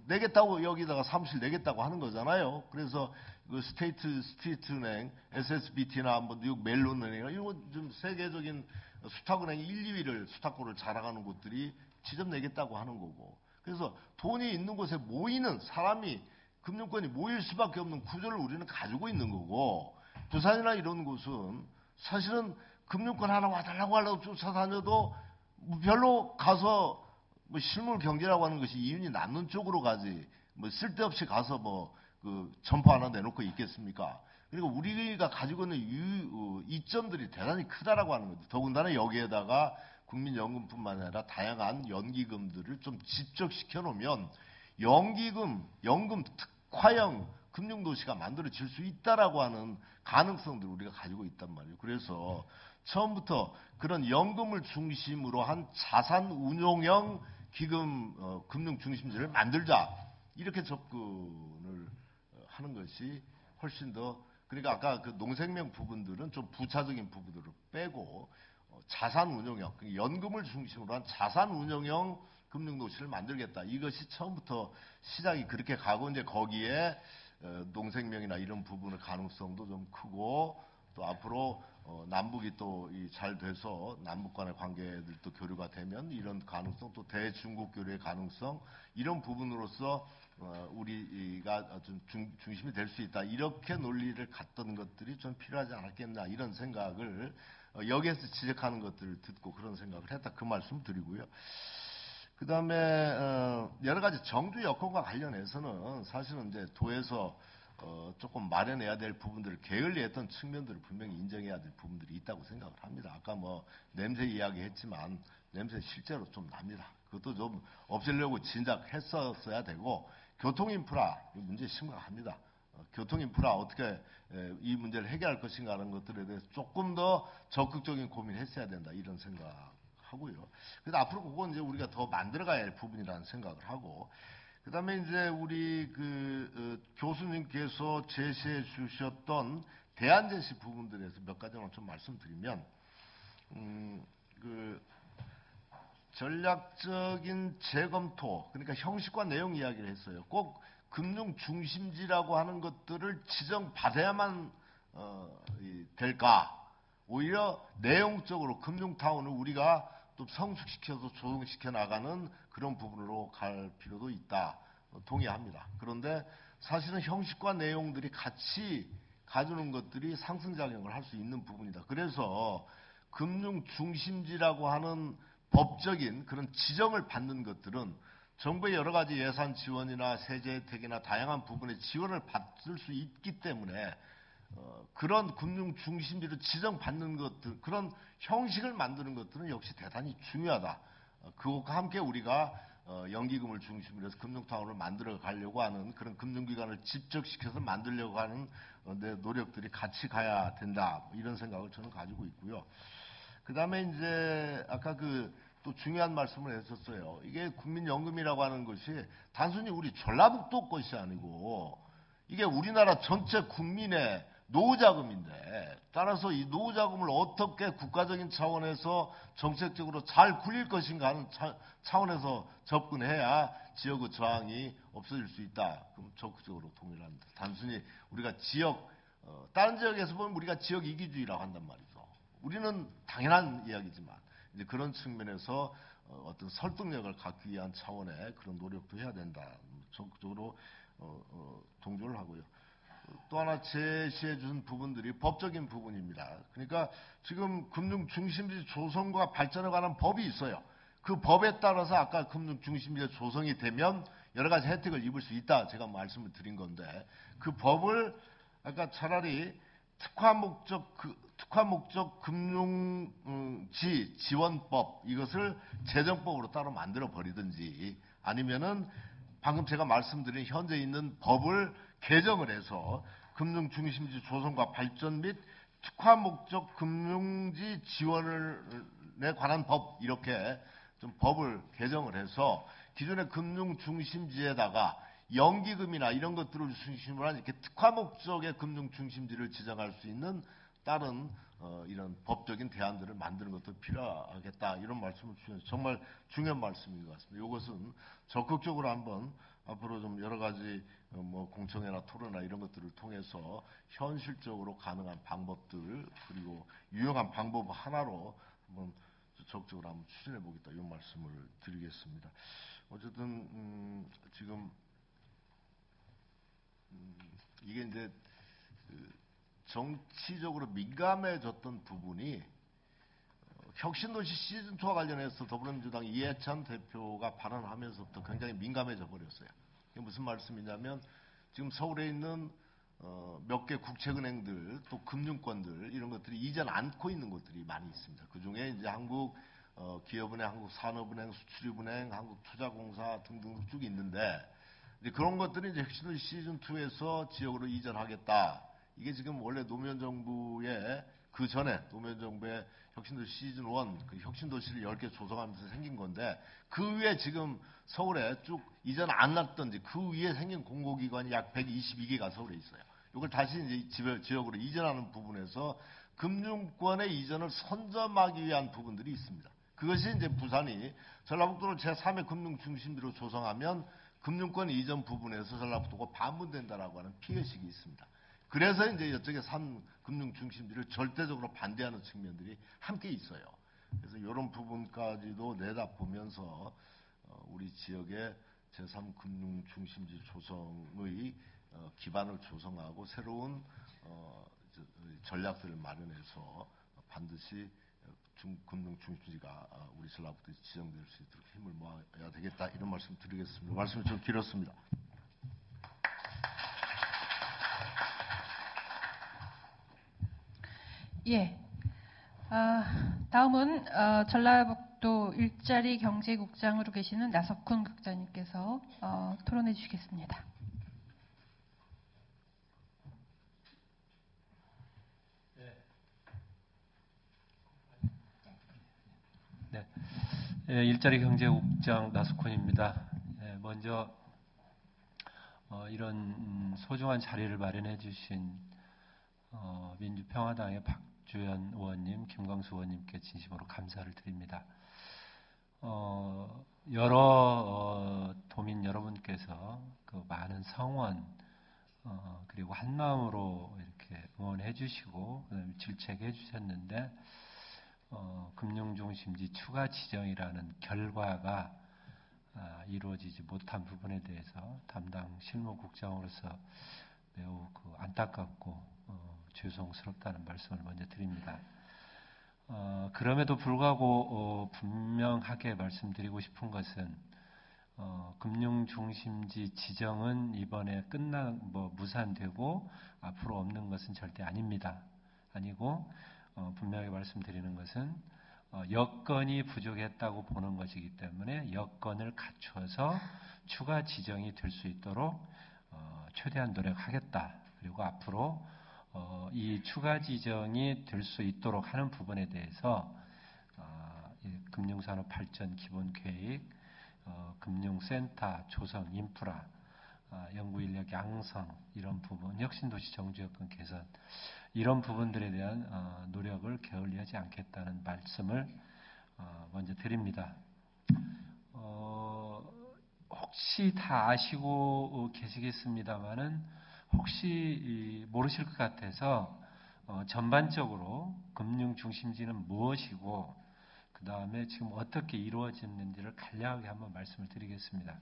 내겠다고 여기다가 사무실 내겠다고 하는 거잖아요. 그래서 그 스트리트은행, SSBT나 뉴욕 멜론은행 이런 좀 세계적인 수탁은행 1, 2위를 수탁고를 자랑하는 곳들이 직접 내겠다고 하는 거고. 그래서 돈이 있는 곳에 모이는 사람이 금융권이 모일 수밖에 없는 구조를 우리는 가지고 있는 거고 부산이나 이런 곳은 사실은 금융권 하나 와달라고 하려고 쫓아다녀도 별로 가서 실물 경제라고 하는 것이 이윤이 남는 쪽으로 가지 쓸데없이 가서 그 점포 하나 내놓고 있겠습니까? 그리고 우리가 가지고 있는 이점들이 대단히 크다라고 하는 거죠. 더군다나 여기에다가 국민연금뿐만 아니라 다양한 연기금들을 좀 집적시켜 놓으면 연금 특화형 금융도시가 만들어질 수 있다라고 하는 가능성들을 우리가 가지고 있단 말이에요. 그래서 처음부터 그런 연금을 중심으로 한 자산 운용형 기금 금융 중심지를 만들자 이렇게 접근을 하는 것이 훨씬 더 그러니까 아까 그 농생명 부분들은 좀 부차적인 부분들을 빼고 자산 운용형 연금을 중심으로 한 자산 운용형 금융도시를 만들겠다. 이것이 처음부터 시작이 그렇게 가고 이제 거기에 농생명이나 이런 부분의 가능성도 좀 크고 또 앞으로 남북이 또 잘 돼서 남북 간의 관계들도 교류가 되면 이런 가능성 또 대중국 교류의 가능성 이런 부분으로서 우리가 좀 중심이 될 수 있다. 이렇게 논리를 갖던 것들이 좀 필요하지 않았겠나 이런 생각을 여기에서 지적하는 것들을 듣고 그런 생각을 했다. 그 말씀 드리고요. 그 다음에 여러 가지 정주 여건과 관련해서는 사실은 이제 도에서 조금 마련해야 될 부분들을 게을리했던 측면들을 분명히 인정해야 될 부분들이 있다고 생각을 합니다. 아까 냄새 이야기했지만 냄새 실제로 좀 납니다. 그것도 좀 없애려고 진작 했었어야 되고 교통 인프라 문제 심각합니다. 교통 인프라 어떻게 이 문제를 해결할 것인가 하는 것들에 대해서 조금 더 적극적인 고민을 했어야 된다 이런 생각하고요. 그래서 앞으로 그건 이제 우리가 더 만들어가야 할 부분이라는 생각을 하고, 그다음에 이제 우리 교수님께서 제시해 주셨던 대안 제시 부분들에서 몇 가지만 좀 말씀드리면, 전략적인 재검토, 그러니까 형식과 내용 이야기를 했어요. 꼭 금융 중심지라고 하는 것들을 지정받아야만 될까? 오히려 내용적으로 금융타운을 우리가 또 성숙시켜서 조성시켜 나가는 그런 부분으로 갈 필요도 있다. 동의합니다. 그런데 사실은 형식과 내용들이 같이 가주는 것들이 상승작용을 할 수 있는 부분이다. 그래서 금융 중심지라고 하는 법적인 그런 지정을 받는 것들은 정부의 여러 가지 예산 지원이나 세제 혜택이나 다양한 부분의 지원을 받을 수 있기 때문에 그런 금융 중심지를 지정받는 것들, 그런 형식을 만드는 것들은 역시 대단히 중요하다. 그것과 함께 우리가 연기금을 중심으로 해서 금융타운을 만들어 가려고 하는 그런 금융기관을 집적시켜서 만들려고 하는 노력들이 같이 가야 된다. 이런 생각을 저는 가지고 있고요. 그 다음에 이제 아까 또 중요한 말씀을 했었어요. 이게 국민연금이라고 하는 것이 단순히 우리 전라북도 것이 아니고 이게 우리나라 전체 국민의 노후자금인데, 따라서 이 노후자금을 어떻게 국가적인 차원에서 정책적으로 잘 굴릴 것인가 하는 차원에서 접근해야 지역의 저항이 없어질 수 있다. 그럼 적극적으로 동의를 합니다. 단순히 우리가 다른 지역에서 보면 우리가 지역 이기주의라고 한단 말이죠. 우리는 당연한 이야기지만 이제 그런 측면에서 어떤 설득력을 갖기 위한 차원의 그런 노력도 해야 된다. 적극적으로 동조를 하고요. 또 하나 제시해 준 부분들이 법적인 부분입니다. 그러니까 지금 금융 중심지 조성과 발전에 관한 법이 있어요. 그 법에 따라서 아까 금융 중심지 조성이 되면 여러 가지 혜택을 입을 수 있다. 제가 말씀을 드린 건데, 그 법을 아까 차라리 특화 목적 금융지 지원법, 이것을 재정법으로 따로 만들어 버리든지, 아니면은 방금 제가 말씀드린 현재 있는 법을 개정을 해서 금융 중심지 조성과 발전 및 특화 목적 금융지 지원에 관한 법, 이렇게 좀 법을 개정을 해서 기존의 금융 중심지에다가 연기금이나 이런 것들을 중심으로 한 이렇게 특화 목적의 금융 중심지를 지정할 수 있는 다른 이런 법적인 대안들을 만드는 것도 필요하겠다. 이런 말씀을 주셔서 정말 중요한 말씀인 것 같습니다. 이것은 적극적으로 한번 앞으로 좀 여러 가지 공청회나 토론이나 이런 것들을 통해서 현실적으로 가능한 방법들, 그리고 유용한 방법 하나로 한번 적극적으로 한번 추진해 보겠다. 이런 말씀을 드리겠습니다. 어쨌든 지금 이게 이제 정치적으로 민감해졌던 부분이 혁신도시 시즌2와 관련해서 더불어민주당 이해찬 대표가 발언하면서부터 굉장히 민감해져 버렸어요. 이게 무슨 말씀이냐면, 지금 서울에 있는 몇 개 국책은행들, 또 금융권들, 이런 것들이 이전 않고 있는 것들이 많이 있습니다. 그 중에 이제 한국기업은행, 한국산업은행, 수출입은행, 한국투자공사 등등 쭉 있는데, 이제 그런 것들이 이제 혁신도시 시즌2에서 지역으로 이전하겠다. 이게 지금 원래 노무현 정부의 그 전에 노무현 정부의 혁신도시 시즌1, 그 혁신도시를 10개 조성하면서 생긴 건데, 그 위에 지금 서울에 쭉 이전 안 났던지 그 위에 생긴 공공기관이 약 122개가 서울에 있어요. 이걸 다시 이제 지역으로 이전하는 부분에서 금융권의 이전을 선점하기 위한 부분들이 있습니다. 그것이 이제 부산이 전라북도를 제3의 금융중심지로 조성하면 금융권 이전 부분에서 전라북도가 반분된다라고 하는 피해식이 있습니다. 그래서 이제 이쪽에 3금융중심지를 절대적으로 반대하는 측면들이 함께 있어요. 그래서 이런 부분까지도 내다보면서 우리 지역의 제3금융중심지 조성의 기반을 조성하고 새로운 전략들을 마련해서 반드시 금융중심지가 우리 전라북도에 지정될 수 있도록 힘을 모아야 되겠다. 이런 말씀 드리겠습니다. 말씀이 좀 길었습니다. 예. 다음은 전라북도 일자리 경제국장으로 계시는 나석훈 국장님께서 토론해 주시겠습니다. 일자리 경제국장 나수콘입니다. 먼저 이런 소중한 자리를 마련해 주신 민주평화당의 박주연 의원님, 김광수 의원님께 진심으로 감사를 드립니다. 여러 도민 여러분께서 그 많은 성원 그리고 한 마음으로 이렇게 응원해 주시고 그다음에 질책해 주셨는데 금융중심지 추가 지정이라는 결과가 이루어지지 못한 부분에 대해서 담당 실무국장으로서 매우 안타깝고 죄송스럽다는 말씀을 먼저 드립니다. 그럼에도 불구하고 분명하게 말씀드리고 싶은 것은 금융중심지 지정은 이번에 무산되고 앞으로 없는 것은 절대 아닙니다. 아니고 분명하게 말씀드리는 것은 여건이 부족했다고 보는 것이기 때문에 여건을 갖춰서 추가 지정이 될 수 있도록 최대한 노력하겠다. 그리고 앞으로 이 추가 지정이 될 수 있도록 하는 부분에 대해서 금융산업 발전 기본계획, 금융센터 조성 인프라, 연구인력 양성 이런 부분, 혁신도시 정주여건 개선 이런 부분들에 대한 노력을 게을리하지 않겠다는 말씀을 먼저 드립니다. 혹시 다 아시고 계시겠습니다마는 혹시 모르실 것 같아서 전반적으로 금융중심지는 무엇이고 그 다음에 지금 어떻게 이루어졌는지를 간략하게 한번 말씀을 드리겠습니다.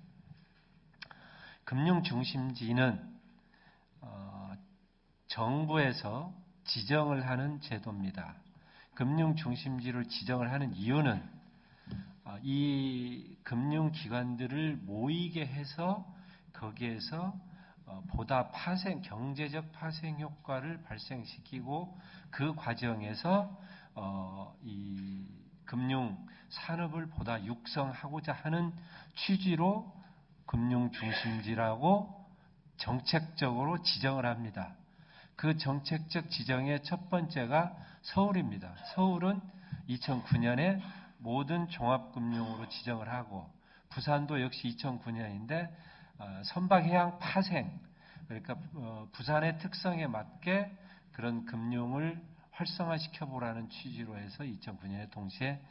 금융중심지는 정부에서 지정을 하는 제도입니다. 금융중심지를 지정을 하는 이유는 이 금융기관들을 모이게 해서 거기에서 보다 경제적 파생 효과를 발생시키고 그 과정에서 이 금융 산업을 보다 육성하고자 하는 취지로 금융중심지라고 정책적으로 지정을 합니다. 그 정책적 지정의 첫 번째가 서울입니다. 서울은 2009년에 모든 종합금융으로 지정을 하고 부산도 역시 2009년인데 선박해양 파생 그러니까 부산의 특성에 맞게 그런 금융을 활성화시켜보라는 취지로 해서 2009년에 동시에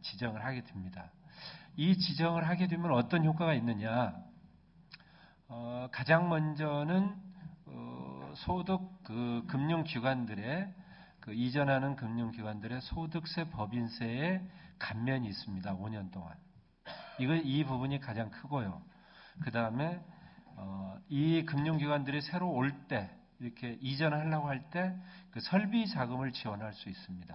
지정을 하게 됩니다. 이 지정을 하게 되면 어떤 효과가 있느냐? 가장 먼저는 소득 금융기관들의 이전하는 금융기관들의 소득세 법인세에 감면이 있습니다. 5년 동안. 이 부분이 가장 크고요. 그 다음에 이 금융기관들이 새로 올 때 이렇게 이전하려고 할 때 그 설비 자금을 지원할 수 있습니다.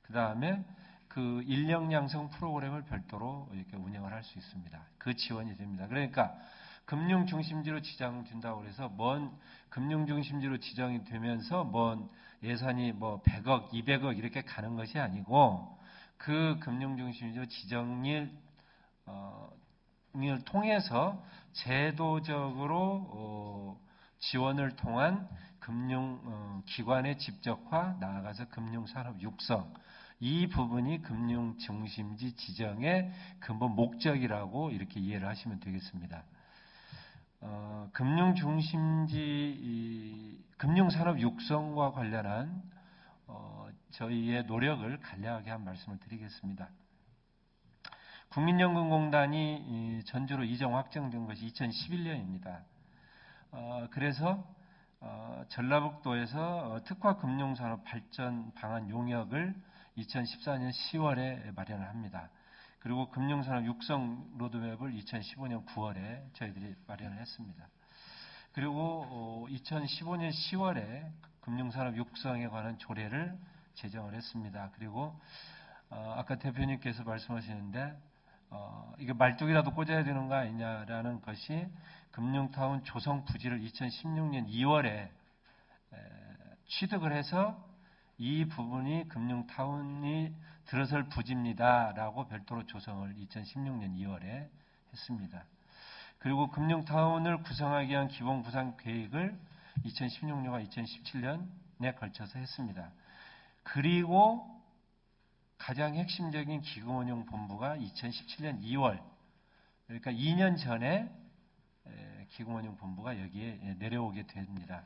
그 다음에 그 인력 양성 프로그램을 별도로 이렇게 운영을 할 수 있습니다. 그 지원이 됩니다. 그러니까 금융중심지로 지정된다고 해서 금융중심지로 지정이 되면서 예산이 100억, 200억 이렇게 가는 것이 아니고 그 금융중심지로 지정을 통해서 제도적으로 지원을 통한 금융기관의 집적화, 나아가서 금융산업 육성 이 부분이 금융중심지 지정의 근본 목적이라고 이렇게 이해를 하시면 되겠습니다. 금융산업 육성과 관련한 저희의 노력을 간략하게 한 말씀을 드리겠습니다. 국민연금공단이 전주로 이전 확정된 것이 2011년입니다. 그래서 전라북도에서 특화 금융산업 발전 방안 용역을 2014년 10월에 마련을 합니다. 그리고 금융산업 육성 로드맵을 2015년 9월에 저희들이 마련을 했습니다. 그리고 2015년 10월에 금융산업 육성에 관한 조례를 제정을 했습니다. 그리고 아까 대표님께서 말씀하시는데 이게 말뚝이라도 꽂아야 되는 거 아니냐라는 것이 금융타운 조성 부지를 2016년 2월에 취득을 해서 이 부분이 금융타운이 들어설 부지입니다라고 별도로 조성을 2016년 2월에 했습니다. 그리고 금융타운을 구성하기 위한 기본구상 계획을 2016년과 2017년에 걸쳐서 했습니다. 그리고 가장 핵심적인 기금운용본부가 2017년 2월, 그러니까 2년 전에 기금운용본부가 여기에 내려오게 됩니다.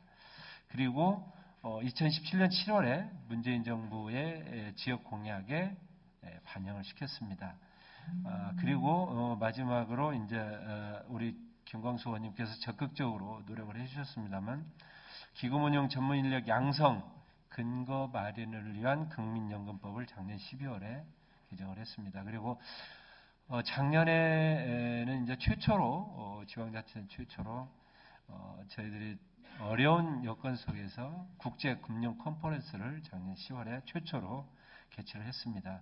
그리고 2017년 7월에 문재인 정부의 지역 공약에 반영을 시켰습니다. 그리고 마지막으로 이제 우리 김광수 의원님께서 적극적으로 노력을 해주셨습니다만 기금운용 전문 인력 양성 근거 마련을 위한 국민연금법을 작년 12월에 개정을 했습니다. 그리고 작년에는 이제 최초로 지방자치는 최초로 저희들이 어려운 여건 속에서 국제 금융 컨퍼런스를 작년 10월에 최초로 개최를 했습니다.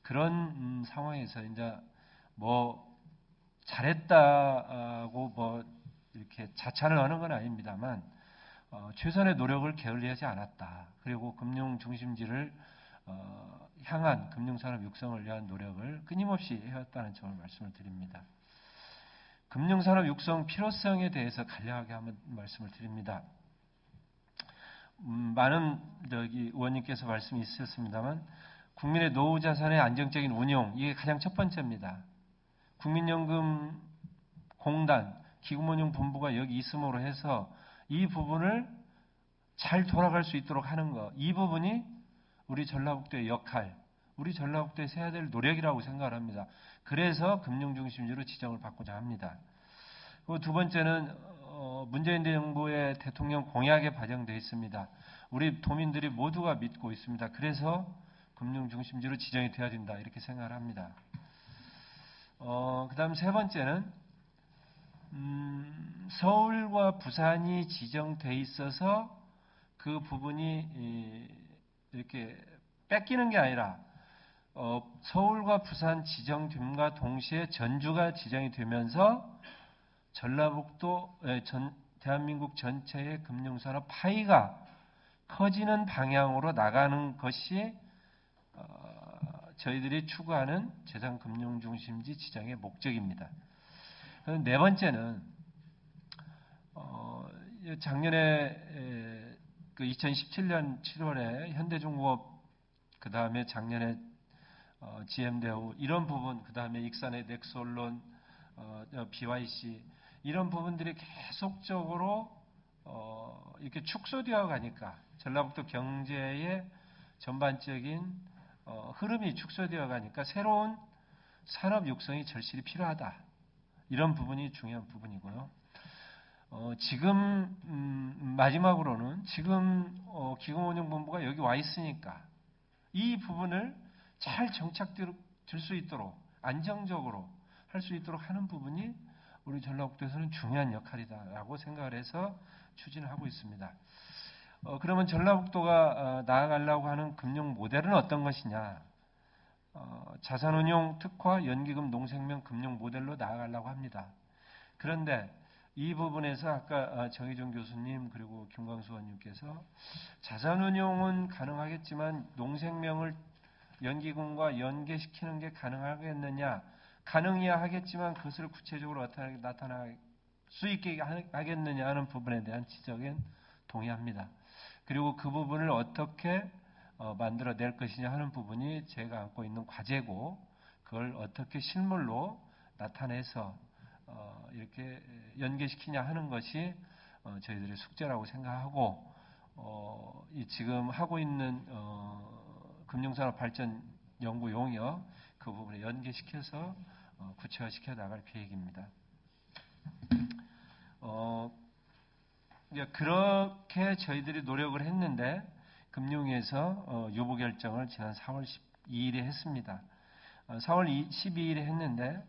그런 상황에서 이제 뭐 잘했다고 뭐 이렇게 자찬을 하는 건 아닙니다만 최선의 노력을 게을리하지 않았다. 그리고 금융 중심지를 향한 금융산업 육성을 위한 노력을 끊임없이 해왔다는 점을 말씀을 드립니다. 금융산업 육성 필요성에 대해서 간략하게 한번 말씀을 드립니다. 많은 의원님께서 말씀이 있으셨습니다만 국민의 노후 자산의 안정적인 운용, 이게 가장 첫 번째입니다. 국민연금 공단, 기금운용본부가 여기 있음으로 해서 이 부분을 잘 돌아갈 수 있도록 하는 것, 이 부분이 우리 전라북도의 역할, 우리 전라북도에서 해야 될 노력이라고 생각을 합니다. 그래서 금융중심지로 지정을 받고자 합니다. 그리고 두 번째는 문재인 정부의 대통령 공약에 반영되어 있습니다. 우리 도민들이 모두가 믿고 있습니다. 그래서 금융중심지로 지정이 되어야 된다 이렇게 생각을 합니다. 그 다음 세 번째는 서울과 부산이 지정돼 있어서 그 부분이 이렇게 뺏기는 게 아니라 서울과 부산 지정됨과 동시에 전주가 지정이 되면서 전라북도 대한민국 전체의 금융산업 파이가 커지는 방향으로 나가는 것이 저희들이 추구하는 재산금융중심지 지정의 목적입니다. 네 번째는 작년에 2017년 7월에 현대중공업, 그 다음에 작년에 GM대우 이런 부분, 그 다음에 익산의 넥솔론, BYC 이런 부분들이 계속적으로 이렇게 축소되어 가니까 전라북도 경제의 전반적인 흐름이 축소되어 가니까 새로운 산업 육성이 절실히 필요하다. 이런 부분이 중요한 부분이고요. 지금 마지막으로는 지금 기금운용본부가 여기 와 있으니까 이 부분을 잘 정착될 수 있도록 안정적으로 할 수 있도록 하는 부분이 우리 전라북도에서는 중요한 역할이다라고 생각을 해서 추진을 하고 있습니다. 그러면 전라북도가 나아가려고 하는 금융 모델은 어떤 것이냐? 자산운용 특화 연기금 농생명 금융 모델로 나아가려고 합니다. 그런데 이 부분에서 아까 정의준 교수님 그리고 김광수 의원님께서 자산운용은 가능하겠지만 농생명을 연기금과 연계시키는 게 가능하겠느냐? 가능해야 하겠지만 그것을 구체적으로 어떻게 나타날 수 있게 하겠느냐 하는 부분에 대한 지적엔 동의합니다. 그리고 그 부분을 어떻게 만들어낼 것이냐 하는 부분이 제가 안고 있는 과제고 그걸 어떻게 실물로 나타내서 이렇게 연계시키냐 하는 것이 저희들의 숙제라고 생각하고 지금 하고 있는 금융산업 발전 연구 용역 그 부분에 연계시켜서 구체화시켜 나갈 계획입니다. 그렇게 저희들이 노력을 했는데 금융위에서 유보 결정을 지난 4월 12일에 했습니다. 4월 12일에 했는데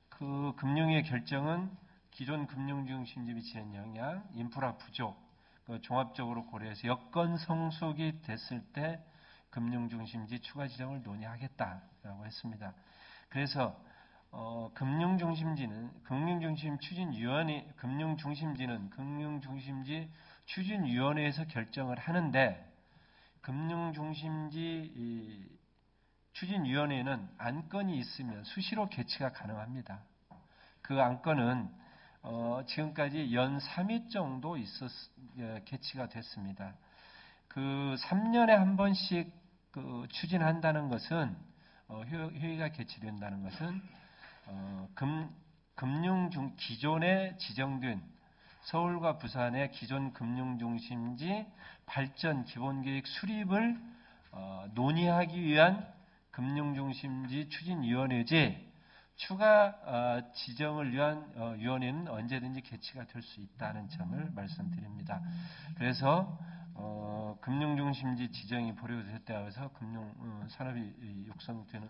그 금융위의 결정은 기존 금융중심지 미치는 영향, 인프라 부족, 종합적으로 고려해서 여건 성숙이 됐을 때 금융중심지 추가 지정을 논의하겠다라고 했습니다. 그래서 금융중심지는 금융중심지 추진위원회에서 결정을 하는데 금융중심지 추진위원회는 안건이 있으면 수시로 개최가 가능합니다. 그 안건은 지금까지 연 3회 정도 개최가 됐습니다. 그 3년에 한 번씩 추진한다는 것은 회의가 개최된다는 것은 기존에 지정된 서울과 부산의 기존 금융중심지 발전 기본계획 수립을 논의하기 위한 금융중심지 추진위원회제 추가 지정을 위한 위원회는 언제든지 개최가 될 수 있다는 점을 말씀드립니다. 그래서 금융중심지 지정이 보류됐다고 해서 산업이 육성되는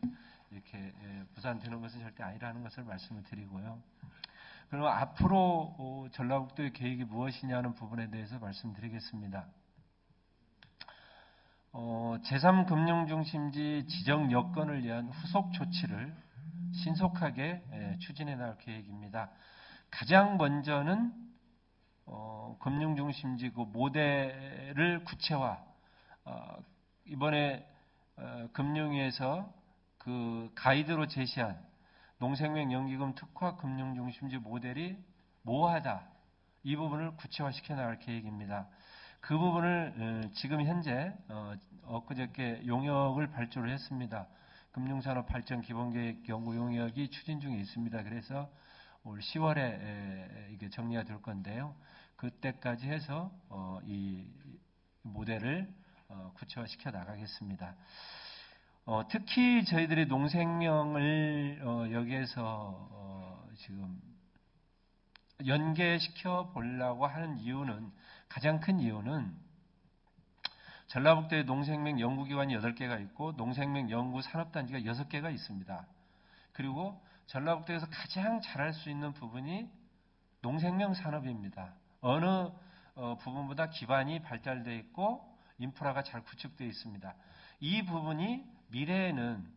이렇게 부산되는 것은 절대 아니라는 것을 말씀을 드리고요. 그럼 앞으로 전라북도의 계획이 무엇이냐는 부분에 대해서 말씀드리겠습니다. 제3금융중심지 지정 여건을 위한 후속 조치를 신속하게 추진해 나갈 계획입니다. 가장 먼저는 금융중심지 그 모델을 구체화, 이번에 금융위에서 그 가이드로 제시한 농생명 연기금 특화 금융중심지 모델이 모호하다. 이 부분을 구체화시켜 나갈 계획입니다. 그 부분을 지금 현재 엊그저께 용역을 발주를 했습니다. 금융산업 발전 기본계획 연구 용역이 추진 중에 있습니다. 그래서 올 10월에 이게 정리가 될 건데요. 그때까지 해서 이 모델을 구체화시켜 나가겠습니다. 특히 저희들이 농생명을 여기에서 지금 연계시켜 보려고 하는 이유는, 가장 큰 이유는 전라북도에 농생명 연구기관이 8개가 있고 농생명 연구산업단지가 6개가 있습니다. 그리고 전라북도에서 가장 잘할 수 있는 부분이 농생명 산업입니다. 어느 부분보다 기반이 발달되어 있고 인프라가 잘 구축되어 있습니다. 이 부분이 미래에는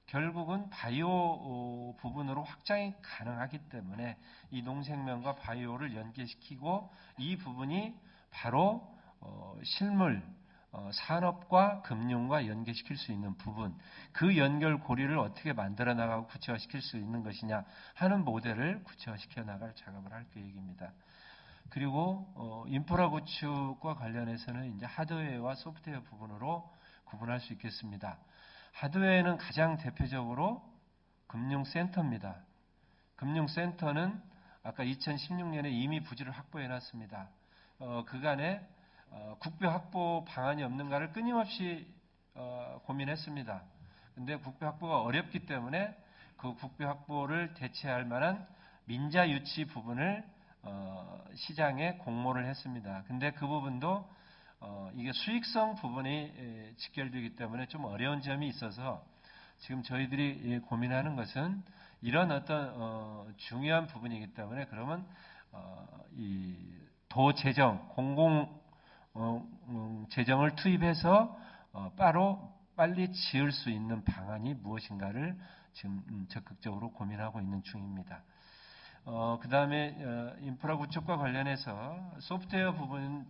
결국은 바이오 부분으로 확장이 가능하기 때문에 이 농생명과 바이오를 연계시키고 이 부분이 바로 실물, 산업과 금융과 연계시킬 수 있는 부분, 그 연결고리를 어떻게 만들어 나가고 구체화시킬 수 있는 것이냐 하는 모델을 구체화시켜 나갈 작업을 할 계획입니다. 그리고 인프라 구축과 관련해서는 이제 하드웨어와 소프트웨어 부분으로 구분할 수 있겠습니다. 하드웨어는 가장 대표적으로 금융센터입니다. 금융센터는 아까 2016년에 이미 부지를 확보해 놨습니다. 그간에 국비 확보 방안이 없는가를 끊임없이 고민했습니다. 근데 국비 확보가 어렵기 때문에 그 국비 확보를 대체할 만한 민자 유치 부분을 시장에 공모를 했습니다. 근데 그 부분도 이게 수익성 부분이 직결되기 때문에 좀 어려운 점이 있어서 지금 저희들이 고민하는 것은 이런 어떤 중요한 부분이기 때문에 그러면 이 도재정, 공공 재정을 투입해서 빨리 지을 수 있는 방안이 무엇인가를 지금 적극적으로 고민하고 있는 중입니다. 그 다음에 인프라 구축과 관련해서 소프트웨어 부분은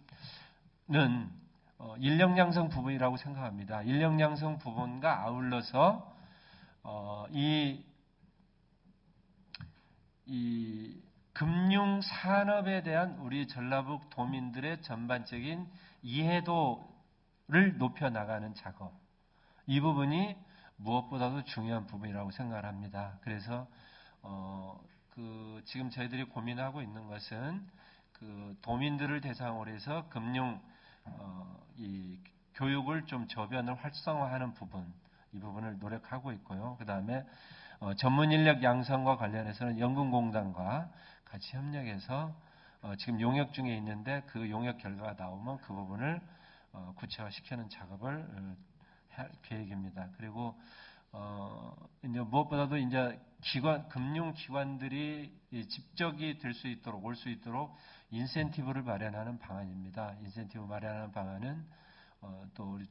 인력 양성 부분이라고 생각합니다. 인력 양성 부분과 아울러서 이 금융 산업에 대한 우리 전라북 도민들의 전반적인 이해도를 높여 나가는 작업, 이 부분이 무엇보다도 중요한 부분이라고 생각을 합니다. 그래서 지금 저희들이 고민하고 있는 것은 그 도민들을 대상으로 해서 금융 이 교육을 좀 저변을 활성화하는 부분, 이 부분을 노력하고 있고요. 그 다음에 전문 인력 양성과 관련해서는 연금공단과 같이 협력해서 지금 용역 중에 있는데 그 용역 결과가 나오면 그 부분을 구체화시키는 작업을 할 계획입니다. 그리고 이제 무엇보다도 이제 금융기관들이 집적이 될 수 있도록, 올 수 있도록 인센티브를 마련하는 방안입니다. 인센티브 마련하는 방안은 또 우리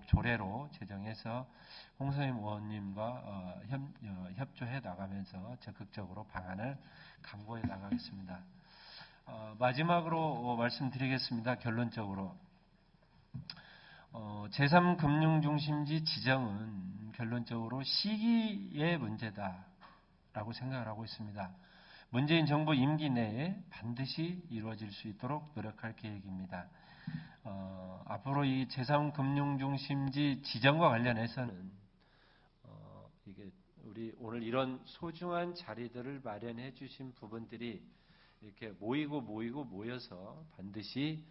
조례로 제정해서 홍성임 의원님과 협조해 나가면서 적극적으로 방안을 강구해 나가겠습니다. 마지막으로 말씀드리겠습니다. 결론적으로 제3금융중심지 지정은 결론적으로 시기의 문제다라고 생각을 하고 있습니다. 문재인 정부 임기 내에 반드시 이루어질 수 있도록 노력할 계획입니다. 앞으로 이 제3금융중심지 지정과 관련해서는 이게 우리 오늘 이런 소중한 자리들을 마련해 주신 부분들이 이렇게 모여서 반드시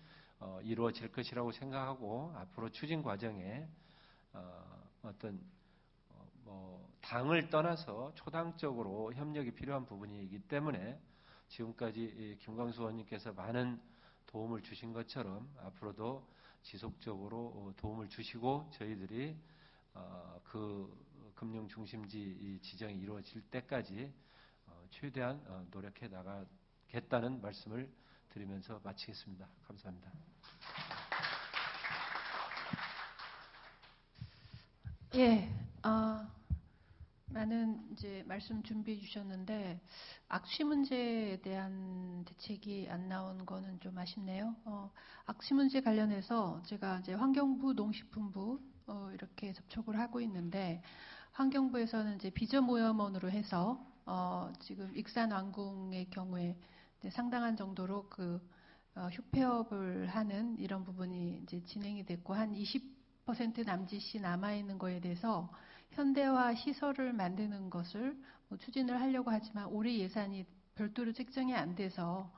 이루어질 것이라고 생각하고 앞으로 추진 과정에 어떤 당을 떠나서 초당적으로 협력이 필요한 부분이기 때문에 지금까지 김광수 의원님께서 많은 도움을 주신 것처럼 앞으로도 지속적으로 도움을 주시고 저희들이 그 금융중심지 지정이 이루어질 때까지 최대한 노력해 나가겠다는 말씀을 드리면서 마치겠습니다. 감사합니다. 예, 많은 이제 말씀 준비해 주셨는데 악취 문제에 대한 대책이 안 나온 거는 좀 아쉽네요. 악취 문제 관련해서 제가 이제 환경부, 농식품부 이렇게 접촉을 하고 있는데 환경부에서는 이제 비전오염원으로 해서 지금 익산 완궁의 경우에 이제 상당한 정도로 그 휴폐업을 하는 이런 부분이 이제 진행이 됐고 한 20% 남짓이 남아 있는 거에 대해서 현대화 시설을 만드는 것을 추진을 하려고 하지만 올해 예산이 별도로 책정이 안 돼서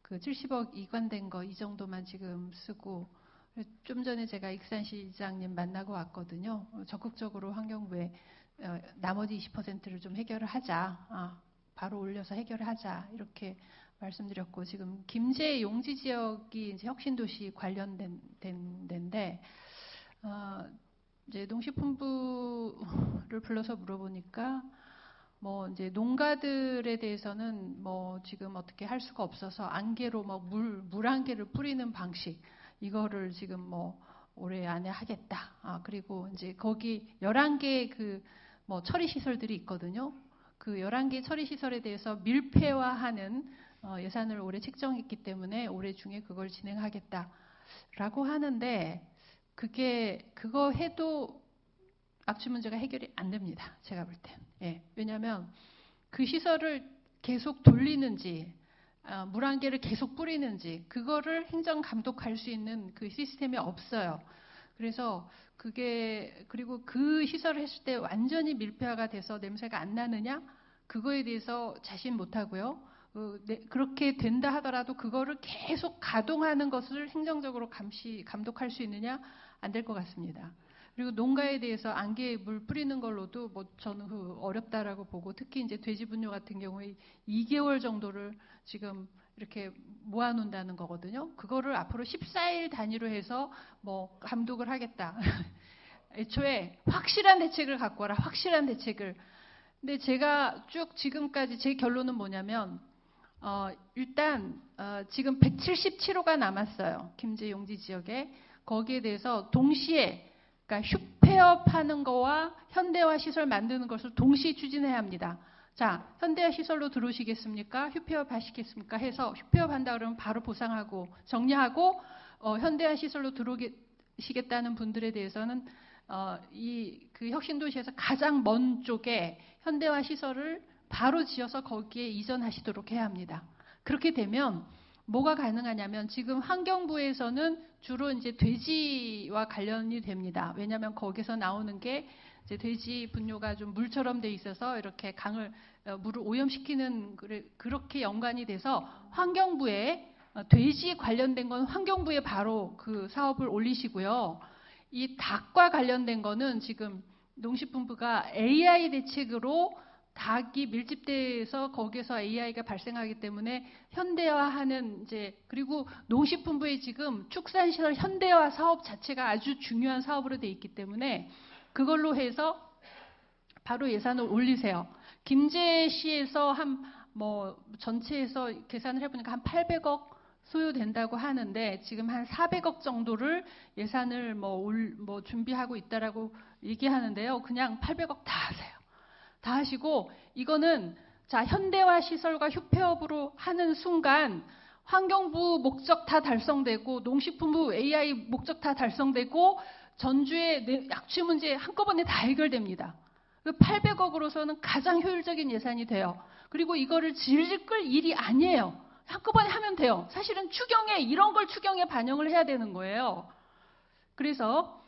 그 70억 이관된 거 이 정도만 지금 쓰고 좀 전에 제가 익산시장님 만나고 왔거든요. 적극적으로 환경부에 나머지 20%를 좀 해결을 하자. 바로 올려서 해결을 하자. 이렇게 말씀드렸고 지금 김제 용지 지역이 이제 혁신도시 관련된 데인데 이제 농식품부를 불러서 물어보니까 뭐 이제 농가들에 대해서는 뭐 지금 어떻게 할 수가 없어서 안개로 뭐 물 안개를 뿌리는 방식 이거를 지금 뭐 올해 안에 하겠다. 그리고 이제 거기 11개 그 뭐 처리 시설들이 있거든요. 그 11개 처리 시설에 대해서 밀폐화하는 예산을 올해 책정했기 때문에 올해 중에 그걸 진행하겠다라고 하는데 그거 해도 악취 문제가 해결이 안 됩니다. 제가 볼 땐. 예. 왜냐하면 그 시설을 계속 돌리는지 물안개를 계속 뿌리는지 그거를 행정 감독할 수 있는 그 시스템이 없어요. 그래서 그리고 그 시설을 했을 때 완전히 밀폐화가 돼서 냄새가 안 나느냐 그거에 대해서 자신 못하고요. 그렇게 된다 하더라도 그거를 계속 가동하는 것을 행정적으로 감독할 수 있느냐 안 될 것 같습니다. 그리고 농가에 대해서 안개에 물 뿌리는 걸로도 뭐 저는 어렵다라고 보고 특히 이제 돼지 분뇨 같은 경우에 2개월 정도를 지금 이렇게 모아놓는다는 거거든요. 그거를 앞으로 14일 단위로 해서 뭐 감독을 하겠다. 애초에 확실한 대책을 갖고 와라. 확실한 대책을. 근데 제가 쭉 지금까지 제 결론은 뭐냐면 일단 지금 177호가 남았어요. 김제 용지 지역에. 거기에 대해서 동시에 그러니까 휴폐업하는 거와 현대화 시설 만드는 것을 동시에 추진해야 합니다. 자, 현대화 시설로 들어오시겠습니까? 휴폐업 하시겠습니까? 해서 휴폐업 한다 그러면 바로 보상하고 정리하고 현대화 시설로 들어오시겠다는 분들에 대해서는 그 혁신도시에서 가장 먼 쪽에 현대화 시설을 바로 지어서 거기에 이전하시도록 해야 합니다. 그렇게 되면 뭐가 가능하냐면 지금 환경부에서는 주로 이제 돼지와 관련이 됩니다. 왜냐하면 거기서 나오는 게 이제 돼지 분뇨가 좀 물처럼 돼 있어서 이렇게 물을 오염시키는 그렇게 연관이 돼서 환경부에 돼지 관련된 건 환경부에 바로 그 사업을 올리시고요. 이 닭과 관련된 거는 지금 농식품부가 AI 대책으로 닭이 밀집돼서 거기서 AI가 발생하기 때문에 현대화하는 그리고 농식품부의 지금 축산시설 현대화 사업 자체가 아주 중요한 사업으로 돼 있기 때문에 그걸로 해서 바로 예산을 올리세요. 김제시에서 전체에서 계산을 해보니까 한 800억 소요된다고 하는데 지금 한 400억 정도를 예산을 준비하고 있다라고 얘기하는데요. 그냥 800억 다 하세요. 다 하시고 이거는 현대화 시설과 휴폐업으로 하는 순간 환경부 목적 다 달성되고 농식품부 AI 목적 다 달성되고 전주의 약취 문제 한꺼번에 다 해결됩니다. 800억으로서는 가장 효율적인 예산이 돼요. 그리고 이거를 질질 끌 일이 아니에요. 한꺼번에 하면 돼요. 사실은 추경에 이런 걸 추경에 반영을 해야 되는 거예요. 그래서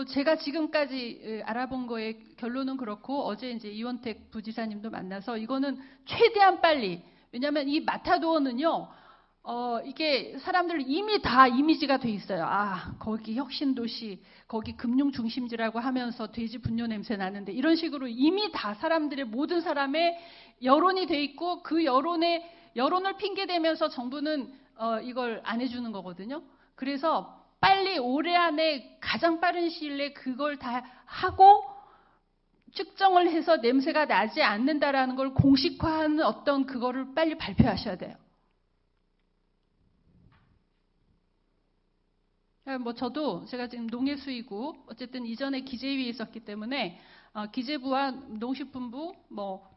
제가 지금까지 알아본 거의 결론은 그렇고 어제 이제 이원택 부지사님도 만나서 이거는 최대한 빨리, 왜냐하면 이 마타도어는요 이게 사람들 이미 다 이미지가 돼 있어요. 아, 거기 혁신도시, 거기 금융중심지라고 하면서 돼지 분뇨 냄새 나는데, 이런 식으로 이미 다 사람들의, 모든 사람의 여론이 돼 있고, 그 여론을 핑계대면서 정부는 이걸 안 해주는 거거든요. 그래서 빨리 올해 안에 가장 빠른 시일 내에 그걸 다 하고 측정을 해서 냄새가 나지 않는다라는 걸 공식화하는 어떤 그거를 빨리 발표하셔야 돼요. 저도 제가 지금 농해수이고 어쨌든 이전에 기재위에 있었기 때문에 기재부와 농식품부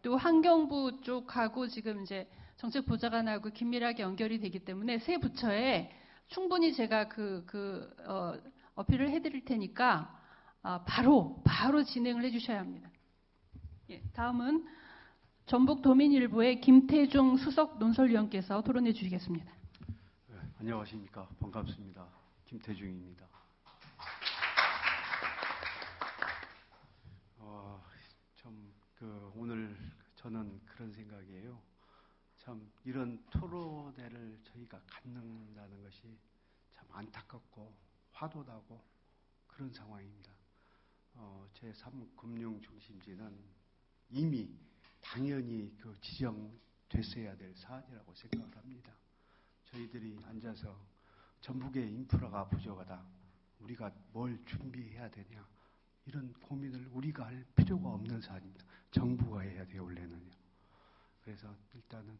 또 환경부 쪽하고 지금 이제 정책보좌관하고 긴밀하게 연결이 되기 때문에 세 부처에 충분히 제가 어필을 해드릴 테니까 바로 진행을 해주셔야 합니다. 예, 다음은 전북도민일보의 김태중 수석 논설위원께서 토론해 주시겠습니다. 네, 안녕하십니까. 반갑습니다. 김태중입니다. 오늘 저는 그런 생각이에요. 참 이런 토론회를 저희가 갖는다는 것이 참 안타깝고 화도 나고 그런 상황입니다. 제3금융중심지는 이미 당연히 지정됐어야 될 사안이라고 생각을 합니다. 저희들이 앉아서 전북의 인프라가 부족하다, 우리가 뭘 준비해야 되냐, 이런 고민을 우리가 할 필요가 없는 사안입니다. 정부가 해야 돼요, 원래는요. 그래서 일단은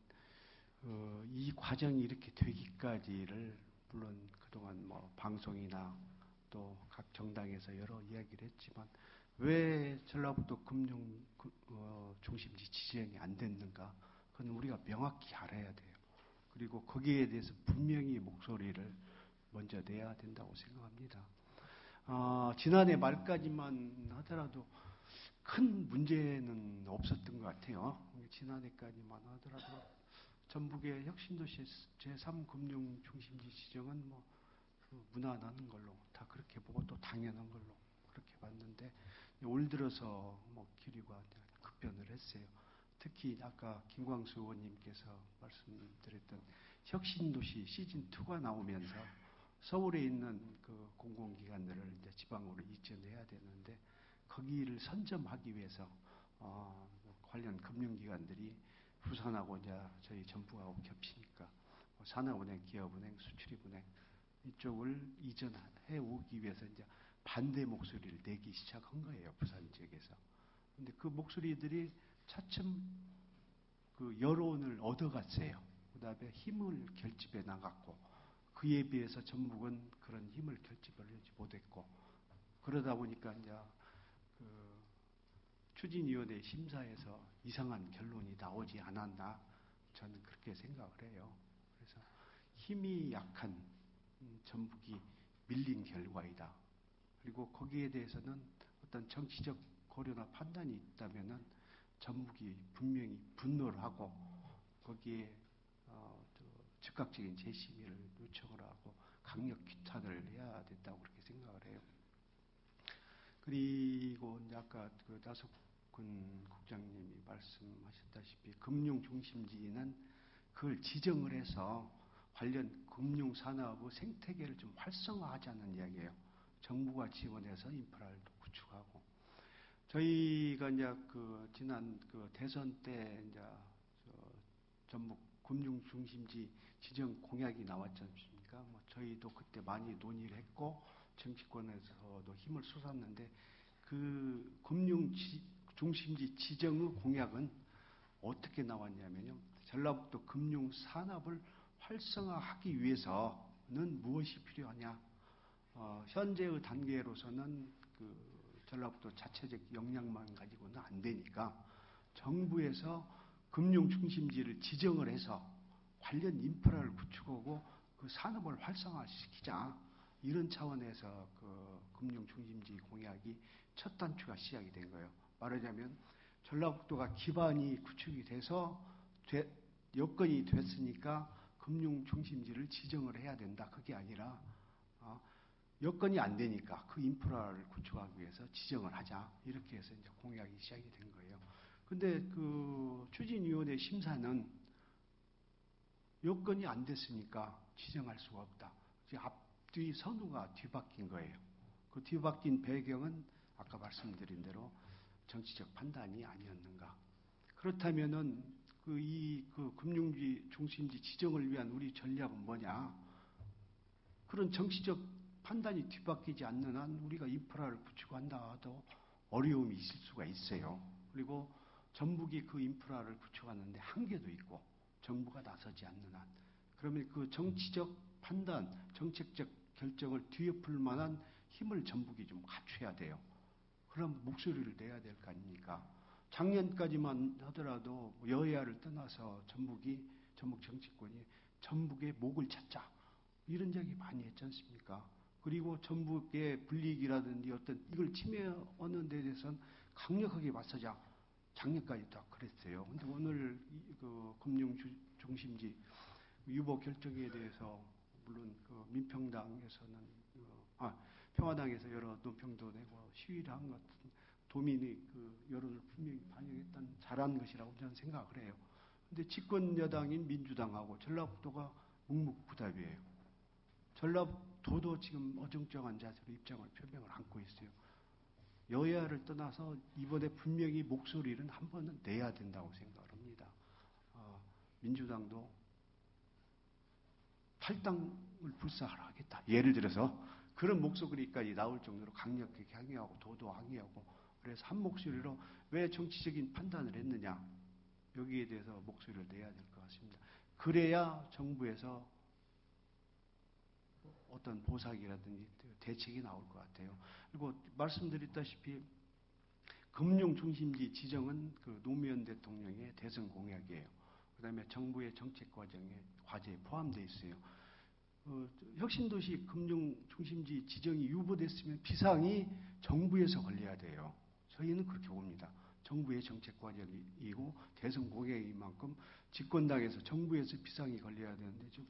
이 과정이 이렇게 되기까지를, 물론 그동안 방송이나 또 각 정당에서 여러 이야기를 했지만 왜 전라북도 금융 중심지 지정이 안 됐는가, 그건 우리가 명확히 알아야 돼요. 그리고 거기에 대해서 분명히 목소리를 먼저 내야 된다고 생각합니다. 지난해 말까지만 하더라도 큰 문제는 없었던 것 같아요. 지난해까지만 하더라도 전북의 혁신도시 제3금융중심지 지정은 무난한 걸로 다 그렇게 보고 또 당연한 걸로 그렇게 봤는데, 올 들어서 기류가 급변을 했어요. 특히 아까 김광수 의원님께서 말씀드렸던 혁신도시 시즌2가 나오면서 서울에 있는 그 공공기관들을 이제 지방으로 이전해야 되는데, 거기를 선점하기 위해서 관련 금융기관들이 부산하고 이제 저희 전북하고 겹치니까 산하은행, 기업은행, 수출입은행 이쪽을 이전해 오기 위해서 이제 반대 목소리를 내기 시작한 거예요, 부산 지역에서. 근데 그 목소리들이 차츰 그 여론을 얻어갔어요. 그다음에 힘을 결집해 나갔고, 그에 비해서 전북은 그런 힘을 결집을 하지 못했고, 그러다 보니까 이제 추진위원회 심사에서 이상한 결론이 나오지 않았나, 저는 그렇게 생각을 해요. 그래서 힘이 약한 전북이 밀린 결과이다. 그리고 거기에 대해서는 어떤 정치적 고려나 판단이 있다면은 전북이 분명히 분노를 하고 거기에 즉각적인 재심의를 요청을 하고 강력 규탄을 해야 된다고 그렇게 생각을 해요. 그리고 이제 아까 나석군 국장님이 말씀하셨다시피 금융중심지는 그걸 지정을 해서 관련 금융산업의 생태계를 좀 활성화하자는 이야기예요. 정부가 지원해서 인프라를 또 구축하고, 저희가 이제 지난 대선 때 이제 전북 금융중심지 지정 공약이 나왔지 않습니까? 저희도 그때 많이 논의를 했고 정치권에서도 힘을 쏟았는데, 그 금융중심지 지정의 공약은 어떻게 나왔냐면요, 전라북도 금융산업을 활성화하기 위해서는 무엇이 필요하냐? 현재의 단계로서는 전라북도 자체적 역량만 가지고는 안 되니까 정부에서 금융중심지를 지정을 해서 관련 인프라를 구축하고 그 산업을 활성화시키자, 이런 차원에서 그 금융중심지 공약이 첫 단추가 시작이 된 거예요. 말하자면 전라북도가 기반이 구축이 돼서 여건이 됐으니까 금융 중심지를 지정을 해야 된다. 그게 아니라 여건이 안 되니까 그 인프라를 구축하기 위해서 지정을 하자. 이렇게 해서 이제 공약이 시작이 된 거예요. 근데 그 추진위원회 심사는 여건이 안 됐으니까 지정할 수가 없다. 앞뒤 선우가 뒤바뀐 거예요. 그 뒤바뀐 배경은 아까 말씀드린 대로 정치적 판단이 아니었는가. 그렇다면은 그 금융지 중심지 지정을 위한 우리 전략은 뭐냐? 그런 정치적 판단이 뒤바뀌지 않는 한 우리가 인프라를 구축한다 하도 어려움이 있을 수가 있어요. 그리고 전북이 그 인프라를 구축하는데 한계도 있고 정부가 나서지 않는 한 그러면 그 정치적 판단, 정책적 결정을 뒤엎을 만한 힘을 전북이 좀 갖춰야 돼요. 그럼 목소리를 내야 될 거 아닙니까? 작년까지만 하더라도 여야를 떠나서 전북 정치권이 전북의 목을 찾자 이런 이야기 많이 했지 않습니까? 그리고 전북의 불이익이라든지 어떤 이걸 침해하는 데 대해서는 강력하게 맞서자 작년까지 다 그랬어요. 근데 오늘 그 금융 중심지 유보 결정에 대해서 물론 그 민평당에서는 평화당에서 여러 논평도 내고 시위를 한 것 같은 도민의 그 여론을 분명히 반영했던 잘한 것이라고 저는 생각을 해요. 근데 집권 여당인 민주당하고 전라북도가 묵묵부답이에요. 전라북도도 지금 어정쩡한 자세로 입장을 표명을 안고 있어요. 여야를 떠나서 이번에 분명히 목소리를 한 번은 내야 된다고 생각을 합니다. 민주당도 탈당을 불사하라 하겠다. 예를 들어서 그런 목소리까지 나올 정도로 강력하게 항의하고 도도 항의하고 그래서 한 목소리로 왜 정치적인 판단을 했느냐 여기에 대해서 목소리를 내야 될 것 같습니다. 그래야 정부에서 어떤 보상이라든지 대책이 나올 것 같아요. 그리고 말씀드렸다시피 금융 중심지 지정은 그 노무현 대통령의 대선 공약이에요. 그다음에 정부의 정책 과제에 포함되어 있어요. 혁신도시 금융 중심지 지정이 유보됐으면 비상이 정부에서 걸려야 돼요. 저희는 그렇게 봅니다. 정부의 정책 과제이고 대선 공약인 만큼 집권당에서 정부에서 비상이 걸려야 되는데 좀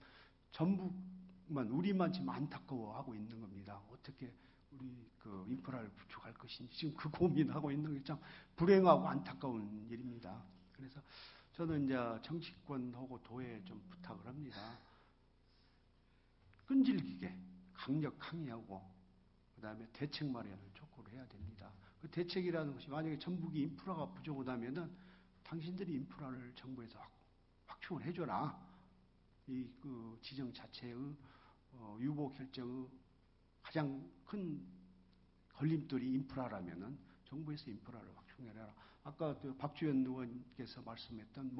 전북만 우리만 지금 안타까워하고 있는 겁니다. 어떻게 우리 그 인프라를 구축할 것인지 지금 그 고민하고 있는 게 참 불행하고 안타까운 일입니다. 그래서 저는 이제 정치권하고 도에 좀 부탁을 합니다. 끈질기게 강력 항의하고 그다음에 대책 마련을 촉구를 해야 됩니다. 그 대책이라는 것이 만약에 전북이 인프라가 부족하다면은 당신들이 인프라를 정부에서 확충을 해줘라. 이 그 지정 자체의 유보 결정의 가장 큰 걸림돌이 인프라라면은 정부에서 인프라를 확충해라. 아까 박주현 의원께서 말씀했던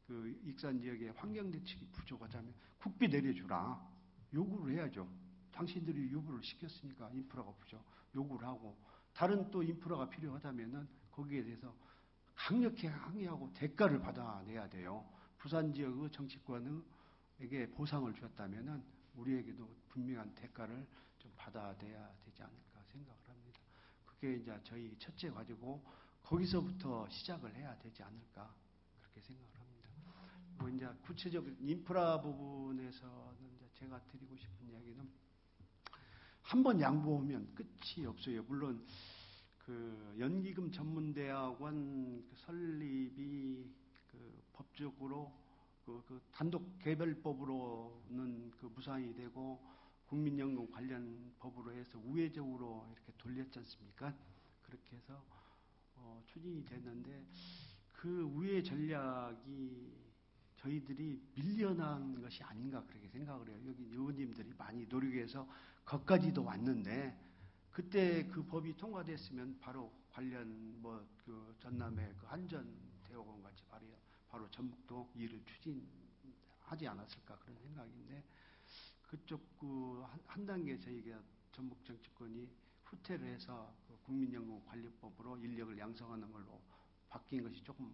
그 익산 지역의 환경 대책이 부족하다면 국비 내려주라. 요구를 해야죠. 당신들이 유보를 시켰으니까 인프라가 부족. 요구를 하고 다른 또 인프라가 필요하다면은 거기에 대해서 강력히 항의하고 대가를 받아내야 돼요. 부산 지역의 정치권에게 보상을 주었다면은 우리에게도 분명한 대가를 좀 받아내야 되지 않을까 생각을 합니다. 그게 이제 저희 첫째 과제고 거기서부터 시작을 해야 되지 않을까 그렇게 생각을 합니다. 그리고 이제 구체적인 인프라 부분에서는 이제 제가 드리고 싶은 이야기는 한번 양보하면 끝이 없어요. 물론 그 연기금 전문대학원 그 설립이 그 법적으로 그 단독 개별법으로는 그 무산이 되고 국민연금 관련 법으로 해서 우회적으로 이렇게 돌렸지 않습니까? 그렇게 해서 추진이 됐는데 그 우회 전략이 저희들이 밀려난 것이 아닌가 그렇게 생각을 해요. 여기 의원님들이 많이 노력해서 거기까지도 왔는데 그때 그 법이 통과됐으면 바로 관련 그 전남의 그 한전대학원 같이 바로 전북도 이를 추진하지 않았을까 그런 생각인데 그쪽 그 한 단계 저희가 전북 정치권이 후퇴를 해서 그 국민연금 관리법으로 인력을 양성하는 걸로 바뀐 것이 조금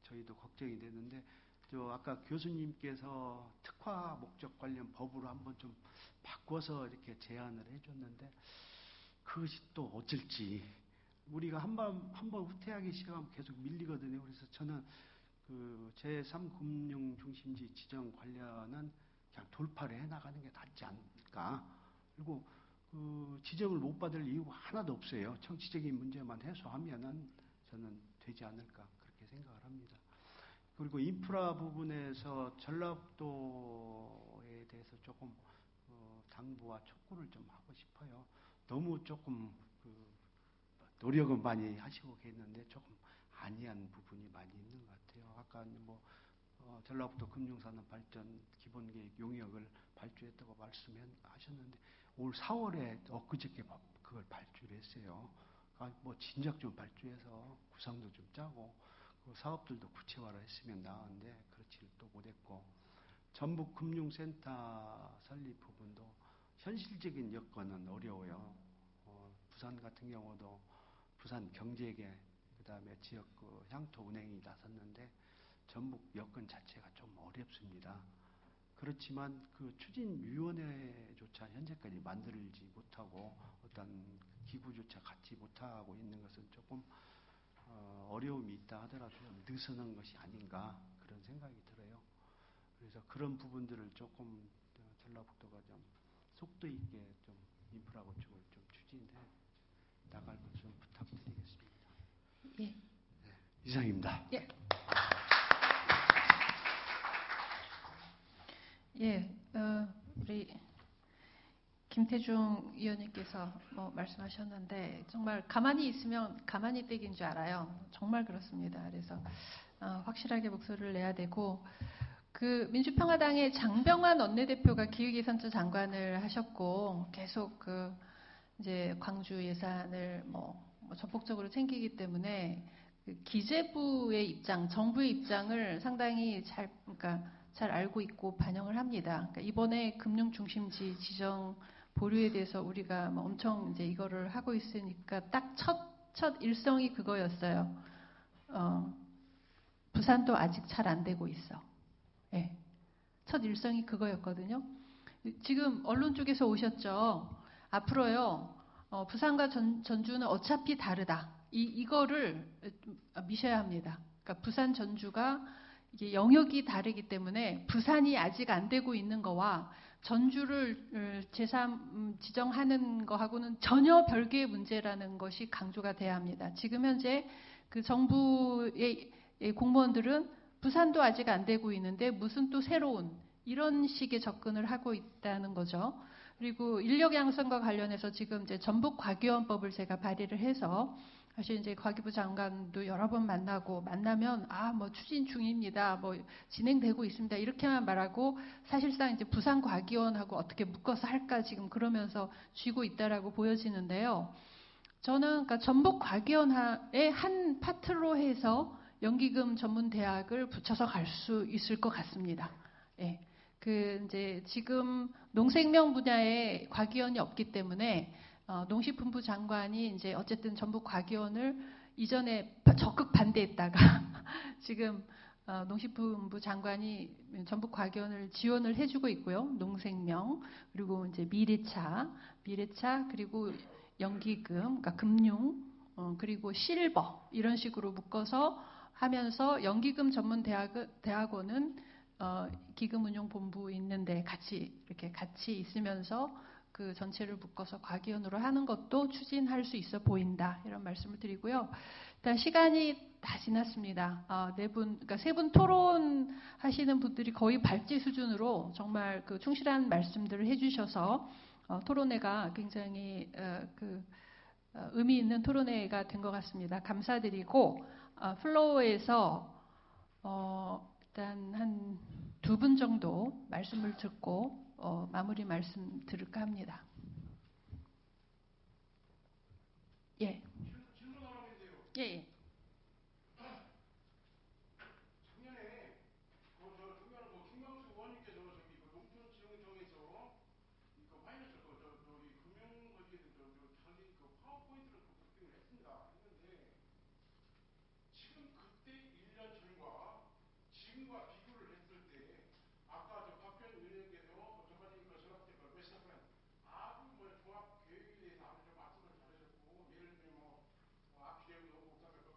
저희도 걱정이 되는데 아까 교수님께서 특화 목적 관련 법으로 한번 좀 바꿔서 이렇게 제안을 해줬는데 그것이 또 어쩔지 우리가 한번 후퇴하기 시작하면 계속 밀리거든요. 그래서 저는 그 제3금융중심지 지정 관련은 그냥 돌파를 해나가는 게 낫지 않을까. 그리고 그 지정을 못 받을 이유가 하나도 없어요. 정치적인 문제만 해소하면은 저는 되지 않을까 그렇게 생각을 합니다. 그리고 인프라 부분에서 전라북도에 대해서 조금 당부와 촉구를 좀 하고 싶어요. 너무 조금 노력은 많이 하시고 계셨는데 조금 아니한 부분이 많이 있는 것 같아요. 아까 전라북도 금융산업 발전 기본계획 용역을 발주했다고 말씀하셨는데 올 4월에 엊그저께 그걸 발주를 했어요. 뭐 진작 좀 발주해서 구상도 좀 짜고 그 사업들도 구체화를 했으면 나았는데 그렇지를 또 못했고, 전북금융센터 설립 부분도 현실적인 여건은 어려워요. 부산 같은 경우도 부산 경제계 그다음에 지역 향토 운행이 나섰는데 전북 여건 자체가 좀 어렵습니다. 그렇지만 그 추진위원회조차 현재까지 만들지 못하고 어떤 기구조차 갖지 못하고 있는 것은 조금 어려움이 있다 하더라도 좀 느슨한 것이 아닌가 그런 생각이 들어요. 그래서 그런 부분들을 조금 전라북도가 좀 속도 있게 좀 인프라 구축을 좀 추진해 나갈 것 좀 부탁드리겠습니다. 예. 네, 이상입니다. 예. 예, 우리 김태중 의원님께서 말씀하셨는데 정말 가만히 있으면 가만히 떼긴 줄 알아요. 정말 그렇습니다. 그래서 확실하게 목소리를 내야 되고, 그 민주평화당의 장병환 원내대표가 기획예산처 장관을 하셨고 계속 이제 광주 예산을 전폭적으로 챙기기 때문에 그 기재부의 입장, 정부의 입장을 상당히 잘 알고 있고 반영을 합니다. 그러니까 이번에 금융중심지 지정 보류에 대해서 우리가 엄청 이제 이거를 하고 있으니까 딱 첫 일성이 그거였어요. 부산도 아직 잘 안 되고 있어. 예. 첫 일성이 그거였거든요. 지금 언론 쪽에서 오셨죠. 앞으로요, 부산과 전주는 어차피 다르다. 이거를 미셔야 합니다. 그러니까 부산, 전주가 이게 영역이 다르기 때문에 부산이 아직 안 되고 있는 거와 전주를 제3 지정하는 거하고는 전혀 별개의 문제라는 것이 강조가 돼야 합니다. 지금 현재 그 정부의 공무원들은 부산도 아직 안 되고 있는데 무슨 또 새로운 이런 식의 접근을 하고 있다는 거죠. 그리고 인력 양성과 관련해서 지금 이제 전북과기원법을 제가 발의를 해서 사실 이제 과기부 장관도 여러 번 만나면 추진 중입니다. 진행되고 있습니다. 이렇게만 말하고 사실상 이제 부산과기원하고 어떻게 묶어서 할까 지금 그러면서 쥐고 있다라고 보여지는데요. 저는 그러니까 전북과기원의 한 파트로 해서 연기금 전문대학을 붙여서 갈 수 있을 것 같습니다. 예. 이제 지금 농생명 분야에 과기원이 없기 때문에 농식품부 장관이 이제 어쨌든 전북 과기원을 이전에 적극 반대했다가 지금 농식품부 장관이 전북 과기원을 지원을 해주고 있고요. 농생명 그리고 이제 미래차 그리고 연기금, 그러니까 금융 그리고 실버 이런 식으로 묶어서 하면서 연기금 전문 대학원은 기금운용본부 있는데 이렇게 같이 있으면서 그 전체를 묶어서 과기원으로 하는 것도 추진할 수 있어 보인다. 이런 말씀을 드리고요. 일단 시간이 다 지났습니다. 그러니까 세 분 토론하시는 분들이 거의 발제 수준으로 정말 그 충실한 말씀들을 해주셔서 토론회가 굉장히 의미 있는 토론회가 된 것 같습니다. 감사드리고 플로어에서 일단 한 2분 정도 말씀을 듣고 마무리 말씀 들을까 합니다. 예. 질문 하나 있는데요. 예. 작년에 김광수 의원님께서 농촌지능청에서 파이낸셜 금융 관계된 자기 파워포인트를 발표를 했습니다. 했는데 지금 그때 1년 전과 지금과 비교를 했을 때 아까 박변 의원님께서 저까지 전학때 웨스트 플랜 아주 종합 계획에 대해서 아주 좀 말씀을 잘해줬고 예를 들면 아키레오 연구공사가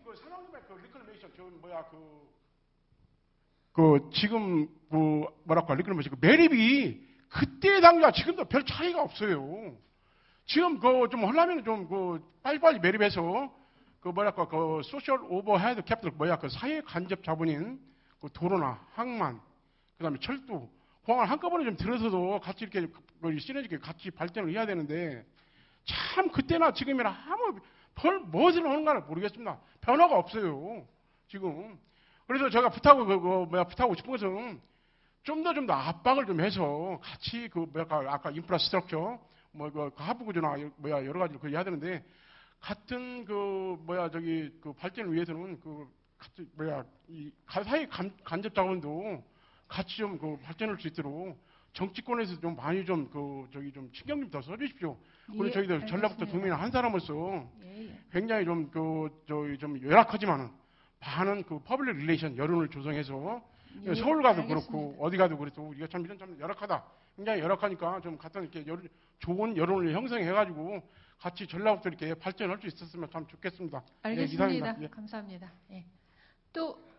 그 사장님의 그 리클레이션 그 지금 그 뭐랄까 리클레이션 그 매립이 그때 당시와 지금도 별 차이가 없어요. 지금 그 좀 하려면 좀 그 빨리빨리 매립해서 그 뭐랄까 그 소셜 오버헤드 캐피털 그 사회 간접 자본인 그 도로나 항만 그다음에 철도 공항을 한꺼번에 좀 들어서도 같이 이렇게 시너지게 같이 발전을 해야 되는데 참 그때나 지금이나 아무 무엇을 하는가를 모르겠습니다. 변화가 없어요. 지금. 그래서 제가 부탁하고 싶은 것은 좀 더 압박을 좀 해서 같이 아까 인프라스트럭처 그 하부구조나 여러 가지를 해야 되는데 같은 그 발전을 위해서는 이 사회 간접 자본도 같이 좀 발전할 수 있도록 정치권에서 좀 많이 좀 신경 좀 더 써주십시오. 우리 저희들 전라북도 도민 한 사람으로서 굉장히 좀 열악하지만은 많은 그 퍼블릭 릴레이션 여론을 조성해서 서울 가도 그렇고 어디 가도 그렇고 우리가 참 열악하다. 굉장히 열악하니까 좀 같은 이렇게 좋은 여론을 형성해가지고 같이 전라북도 이렇게 발전할 수 있었으면 참 좋겠습니다. 알겠습니다. 예, 감사합니다. 예. 또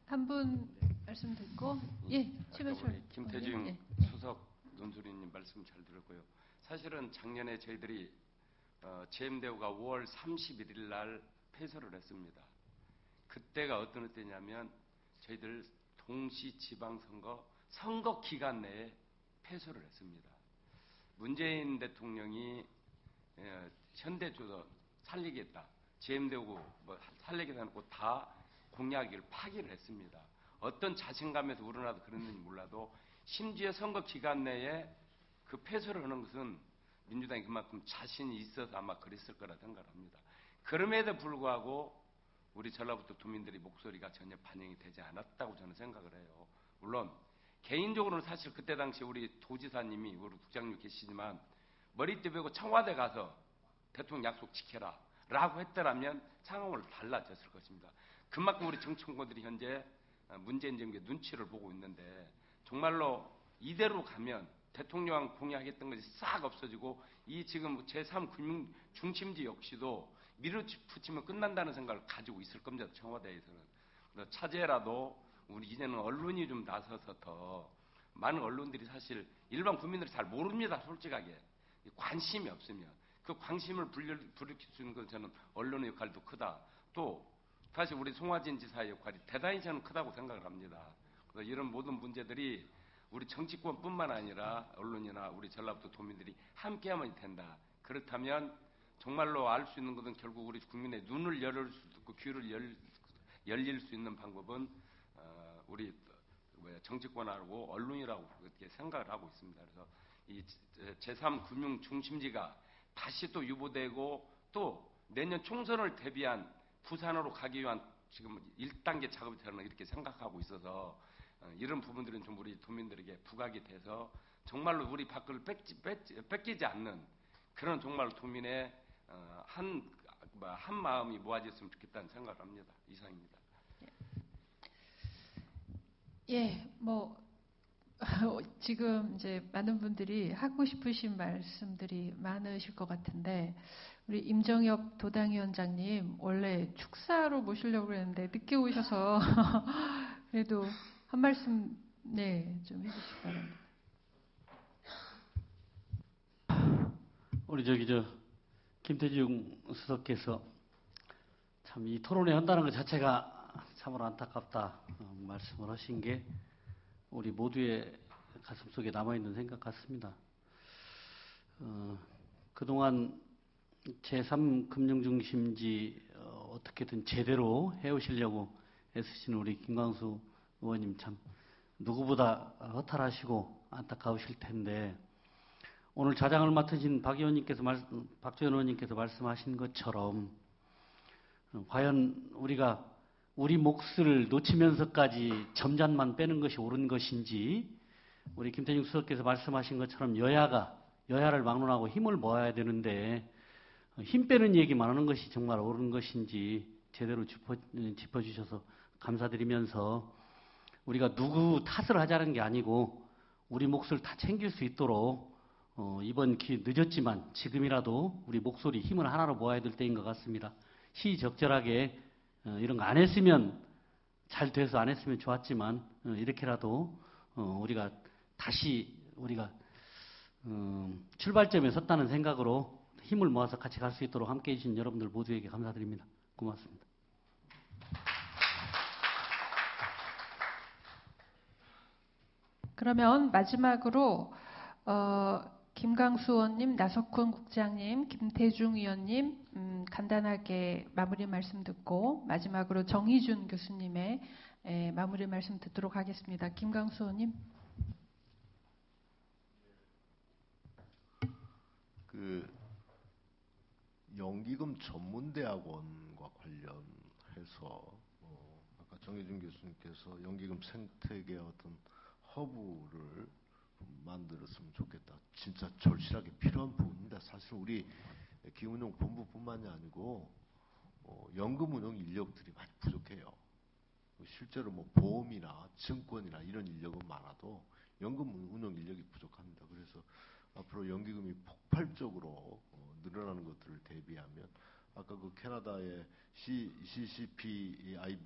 한 분 말씀 듣고 최배철 김태중 수석 논술위원님 말씀 잘 들었고요. 사실은 작년에 저희들이 제임대우가 5월 31일 날 폐쇄를 했습니다. 그때가 어떤 때냐면 저희들 동시지방선거 선거 기간 내에 폐쇄를 했습니다. 문재인 대통령이 현대조선 살리겠다, 제임대우 살리겠다 놓고 다 공약을 파기를 했습니다. 어떤 자신감에서 우러나도 그랬는지 몰라도 심지어 선거 기간 내에 그 폐쇄를 하는 것은 민주당이 그만큼 자신이 있어서 아마 그랬을 거라 생각합니다. 그럼에도 불구하고 우리 전라북도 도민들의 목소리가 전혀 반영이 되지 않았다고 저는 생각을 해요. 물론 개인적으로는 사실 그때 당시 우리 도지사님이 우리 국장님 계시지만 머리띠 베고 청와대 가서 대통령 약속 지켜라 라고 했더라면 상황은 달라졌을 것입니다. 그만큼 우리 정치권들이 현재 문재인 정부의 눈치를 보고 있는데 정말로 이대로 가면 대통령 공약했던 것이 싹 없어지고 이 지금 제3금융 중심지 역시도 밀어붙이면 끝난다는 생각을 가지고 있을 겁니다. 청와대에서는. 차제라도 우리 이제는 언론이 좀 나서서 더 많은 언론들이 사실 일반 국민들이 잘 모릅니다. 솔직하게. 관심이 없으면. 그 관심을 불러킬 수 있는 건 저는 언론의 역할도 크다. 또 사실 우리 송화진 지사의 역할이 대단히 저는 크다고 생각을 합니다. 그래서 이런 모든 문제들이 우리 정치권뿐만 아니라 언론이나 우리 전라북도 도민들이 함께하면 된다. 그렇다면 정말로 알 수 있는 것은 결국 우리 국민의 눈을 열을 수 있고 귀를 열릴 수 있는 방법은 우리 정치권하고 언론이라고 그렇게 생각을 하고 있습니다. 그래서 이 제3금융 중심지가 다시 또 유보되고 또 내년 총선을 대비한 부산으로 가기 위한 지금 1단계 작업이 저는 이렇게 생각하고 있어서 이런 부분들은 좀 우리 도민들에게 부각이 돼서 정말로 우리 밖을 뺏기지 않는 그런 정말 도민의 한 마음이 모아졌으면 좋겠다는 생각을 합니다. 이상입니다. 지금 이제 많은 분들이 하고 싶으신 말씀들이 많으실 것 같은데 우리 임정혁 도당위원장님 원래 축사로 모시려고 했는데 늦게 오셔서 그래도 한 말씀 좀 해주시기 바랍니다. 우리 김태중 수석께서 참 이 토론회 한다는 것 자체가 참으로 안타깝다 말씀을 하신 게 우리 모두의 가슴속에 남아있는 생각 같습니다. 그동안 제3금융중심지 어떻게든 제대로 해오시려고 애쓰시는 우리 김광수 의원님 참 누구보다 허탈하시고 안타까우실 텐데 오늘 자장을 맡으신 박 의원님께서 말씀하신 것처럼 과연 우리가 우리 몫을 놓치면서까지 점잔만 빼는 것이 옳은 것인지 우리 김태중 수석께서 말씀하신 것처럼 여야를 막론하고 힘을 모아야 되는데 힘 빼는 얘기만 하는 것이 정말 옳은 것인지 제대로 짚어주셔서 감사드리면서 우리가 누구 탓을 하자는 게 아니고 우리 몫을 다 챙길 수 있도록 이번 기회 늦었지만 지금이라도 우리 목소리 힘을 하나로 모아야 될 때인 것 같습니다. 시적절하게 이런 거 안 했으면 잘 돼서 안 했으면 좋았지만 이렇게라도 우리가 다시 우리가 출발점에 섰다는 생각으로 힘을 모아서 같이 갈 수 있도록 함께해 주신 여러분들 모두에게 감사드립니다. 고맙습니다. 그러면 마지막으로 김강수 의원님, 나석훈 국장님, 김태중 위원님 간단하게 마무리 말씀 듣고 마지막으로 정의준 교수님의 마무리 말씀 듣도록 하겠습니다. 김강수 의원님. 그 연기금 전문대학원과 관련해서 아까 정혜준 교수님께서 연기금 생태계의 어떤 허브를 만들었으면 좋겠다. 진짜 절실하게 필요한 부분입니다. 사실 우리 기운용 본부뿐만이 아니고 연금 운용 인력들이 많이 부족해요. 실제로 뭐 보험이나 증권이나 이런 인력은 많아도 연금 운용 인력이 부족합니다. 그래서 앞으로 연기금이 폭발적으로 늘어나는 것들을 대비하면 아까 그 캐나다의 CCPIB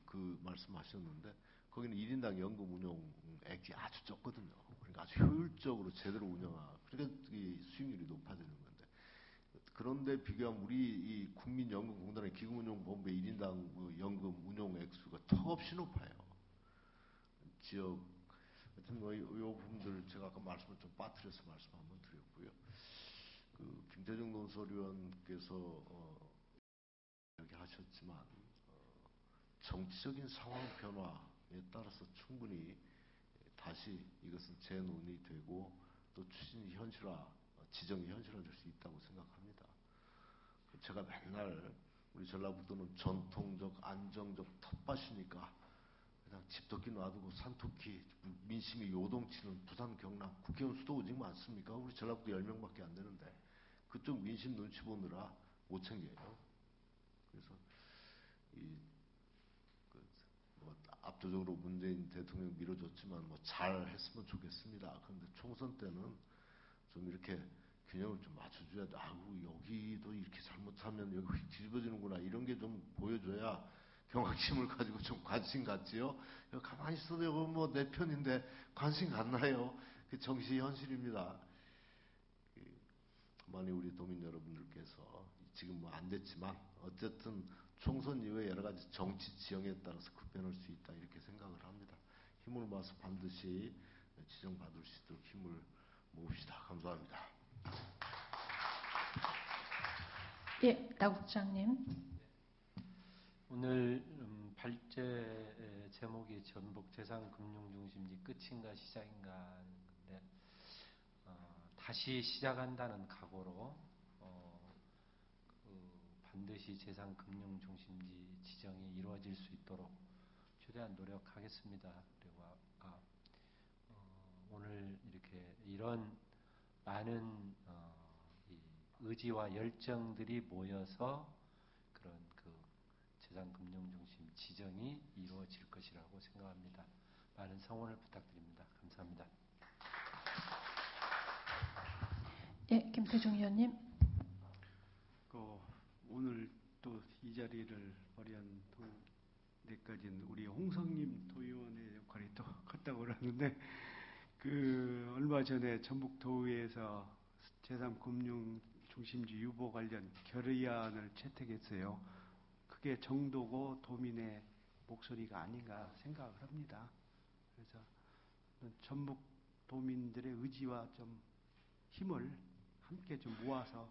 그 말씀하셨는데 거기는 1인당 연금 운용액이 아주 적거든요. 그러니까 아주 효율적으로 제대로 운영하고 그러니까 이 수익률이 높아지는 건데 그런데 비교하면 우리 이 국민연금공단의 기금운용본부의 1인당 그 연금 운용 액수가 턱없이 높아요. 지역 하여튼 뭐 이 부분들 제가 아까 말씀을 좀 빠뜨려서 말씀 한번 드렸고요. 그 김태중 논설위원께서 이야기하셨지만 정치적인 상황 변화에 따라서 충분히 다시 이것은 재논의되고 또 추진이 현실화, 지정이 현실화될 수 있다고 생각합니다. 제가 맨날 우리 전라북도는 전통적 안정적 텃밭이니까 그냥 집토끼 놔두고 산토끼 민심이 요동치는 부산 경남 국회의원 수도 오직 많습니까? 우리 전라북도 10명밖에 안 되는데 그쪽 민심 눈치 보느라 못 챙겨요. 그래서 압도적으로 문재인 대통령 밀어줬지만 뭐 잘 했으면 좋겠습니다. 그런데 총선 때는 좀 이렇게 균형을 좀 맞춰줘야 돼. 아우 여기도 이렇게 잘못하면 여기 휙 뒤집어지는구나 이런 게 좀 보여줘야 경각심을 가지고 좀 관심 갖지요. 가만히 있어도 이거 뭐 내 편인데 관심 갖나요? 그 정시 현실입니다. 많이 우리 도민 여러분들께서 지금 뭐 안 됐지만 어쨌든 총선 이후에 여러 가지 정치 지형에 따라서 급변할 수 있다 이렇게 생각을 합니다. 힘을 모아서 반드시 지정받을 수 있도록 힘을 모읍시다. 감사합니다. 예, 나 국장님. 오늘 발제 제목이 전북 대상금융중심지 끝인가 시작인가 하는데 다시 시작한다는 각오로 반드시 재상금융중심지 지정이 이루어질 수 있도록 최대한 노력하겠습니다. 그리고 아까 오늘 이렇게 이런 많은 이 의지와 열정들이 모여서 그런 그 재상금융중심 지정이 이루어질 것이라고 생각합니다. 많은 성원을 부탁드립니다. 감사합니다. 예, 김태중 의원님. 오늘 또 이 자리를 벌이한 데까지는 우리 홍성님 도의원의 역할이 또 컸다고 그러는데 얼마 전에 전북도의회에서 제3금융중심지 유보 관련 결의안을 채택했어요. 그게 정도고 도민의 목소리가 아닌가 생각을 합니다. 그래서 전북 도민들의 의지와 좀 힘을 함께 좀 모아서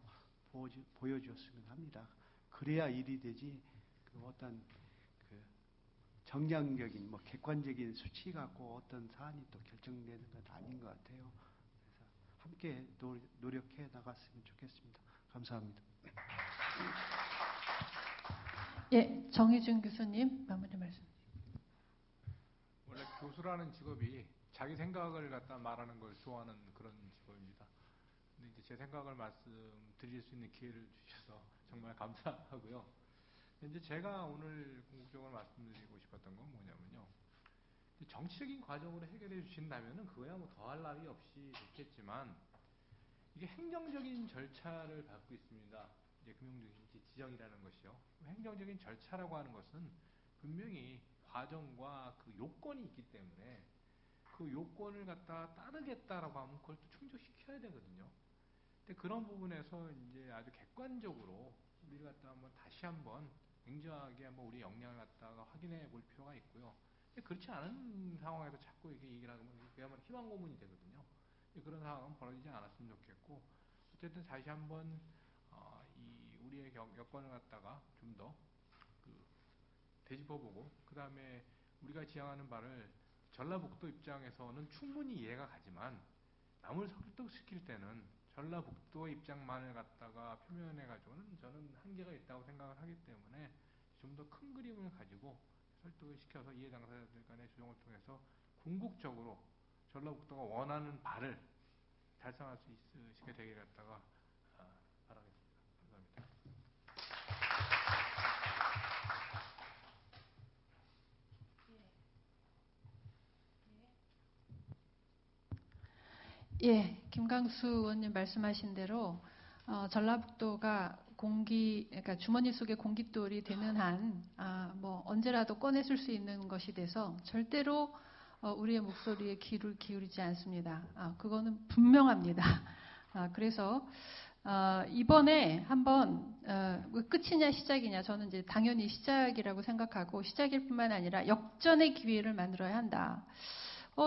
보여주었으면 합니다. 그래야 일이 되지 어떤 정량적인 객관적인 수치 갖고 어떤 사안이 또 결정되는 건 아닌 것 같아요. 그래서 함께 노력해 나갔으면 좋겠습니다. 감사합니다. 예, 정의준 교수님 마무리 말씀. 원래 교수라는 직업이 자기 생각을 갖다 말하는 걸 좋아하는 그런 직업입니다. 근데 이제 제 생각을 말씀드릴 수 있는 기회를 주셔서 정말 감사하고요. 이제 제가 오늘 궁극적으로 말씀드리고 싶었던 건 뭐냐면요. 정치적인 과정으로 해결해 주신다면은 그거야 뭐 더할 나위 없이 좋겠지만 이게 행정적인 절차를 밟고 있습니다. 이제 금융중심지 지정이라는 것이요. 행정적인 절차라고 하는 것은 분명히 과정과 그 요건이 있기 때문에 그 요건을 갖다 따르겠다라고 하면 그걸 또 충족시켜야 되거든요. 근데 그런 부분에서 이제 아주 객관적으로 우리가 갖다 한번 다시 한번 냉정하게 한번 우리 역량을 갖다가 확인해 볼 필요가 있고요. 근데 그렇지 않은 상황에서 자꾸 이렇게 얘기를 하면 그야말로 희망 고문이 되거든요. 그런 상황은 벌어지지 않았으면 좋겠고, 어쨌든 다시 한번 이 우리의 여건을 갖다가 좀 더 되짚어보고, 그 다음에 우리가 지향하는 바를 전라북도 입장에서는 충분히 이해가 가지만 남을 설득시킬 때는 전라북도의 입장만을 갖다가 표면해가지고는 저는 한계가 있다고 생각을 하기 때문에 좀 더 큰 그림을 가지고 설득을 시켜서 이해 당사자들 간의 조정을 통해서 궁극적으로 전라북도가 원하는 바를 달성할 수 있게 되게 갖다가 바라겠습니다. 감사합니다. 예, 김강수 의원님 말씀하신 대로 전라북도가 그러니까 주머니 속에 공깃돌이 되는 한, 뭐 언제라도 꺼내줄 수 있는 것이 돼서 절대로 우리의 목소리에 귀를 기울이지 않습니다. 그거는 분명합니다. 그래서 이번에 한번 끝이냐 시작이냐, 저는 이제 당연히 시작이라고 생각하고, 시작일 뿐만 아니라 역전의 기회를 만들어야 한다.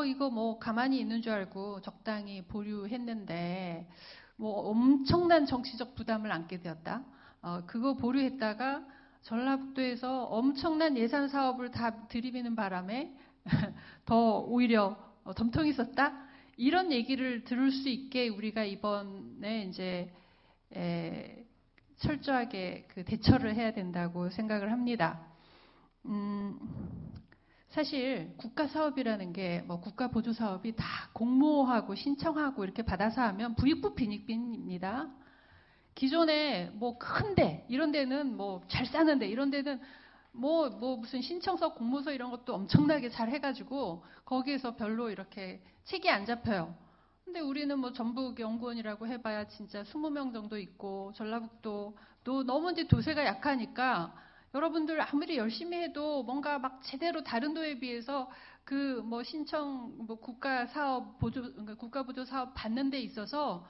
이거 뭐 가만히 있는 줄 알고 적당히 보류했는데 뭐 엄청난 정치적 부담을 안게 되었다. 그거 보류했다가 전라북도에서 엄청난 예산 사업을 다 들이미는 바람에 더 오히려 덤통이 있었다. 이런 얘기를 들을 수 있게 우리가 이번에 이제 철저하게 그 대처를 해야 된다고 생각을 합니다. 사실 국가 사업이라는 게 뭐 국가 보조 사업이 다 공모하고 신청하고 이렇게 받아서 하면 부익부 빈익빈입니다. 기존에 뭐 큰데 이런 데는 뭐 잘 사는데 이런 데는 뭐 무슨 신청서 공모서 이런 것도 엄청나게 잘 해가지고 거기에서 별로 이렇게 책이 안 잡혀요. 근데 우리는 뭐 전북연구원이라고 해봐야 진짜 20명 정도 있고, 전라북도도 너무 이제 도세가 약하니까 여러분들 아무리 열심히 해도 뭔가 막 제대로 다른 도에 비해서 그 뭐 신청 뭐 국가 사업 보조, 그러니까 국가 보조 사업 받는 데 있어서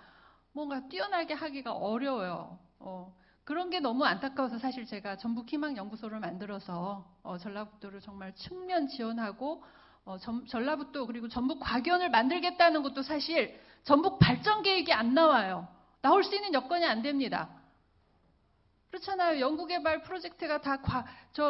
뭔가 뛰어나게 하기가 어려워요. 그런 게 너무 안타까워서 사실 제가 전북희망연구소를 만들어서 전라북도를 정말 측면 지원하고 전라북도 그리고 전북과기원을 만들겠다는 것도 사실 전북 발전 계획이 안 나와요. 나올 수 있는 여건이 안 됩니다. 그렇잖아요. 연구개발 프로젝트가 다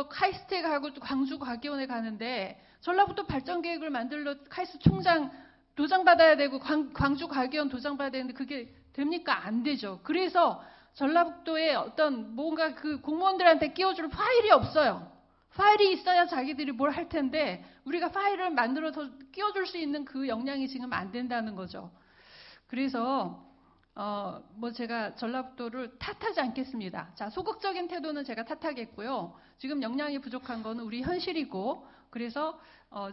카이스트에 가고 또 광주과기원에 가는데 전라북도 발전계획을 만들러 카이스트 총장 도장받아야 되고 광주과기원 도장받아야 되는데 그게 됩니까? 안 되죠. 그래서 전라북도에 어떤 뭔가 그 공무원들한테 끼워줄 파일이 없어요. 파일이 있어야 자기들이 뭘 할 텐데 우리가 파일을 만들어서 끼워줄 수 있는 그 역량이 지금 안 된다는 거죠. 그래서 뭐 제가 전라북도를 탓하지 않겠습니다. 자, 소극적인 태도는 제가 탓하겠고요. 지금 역량이 부족한 거는 우리 현실이고, 그래서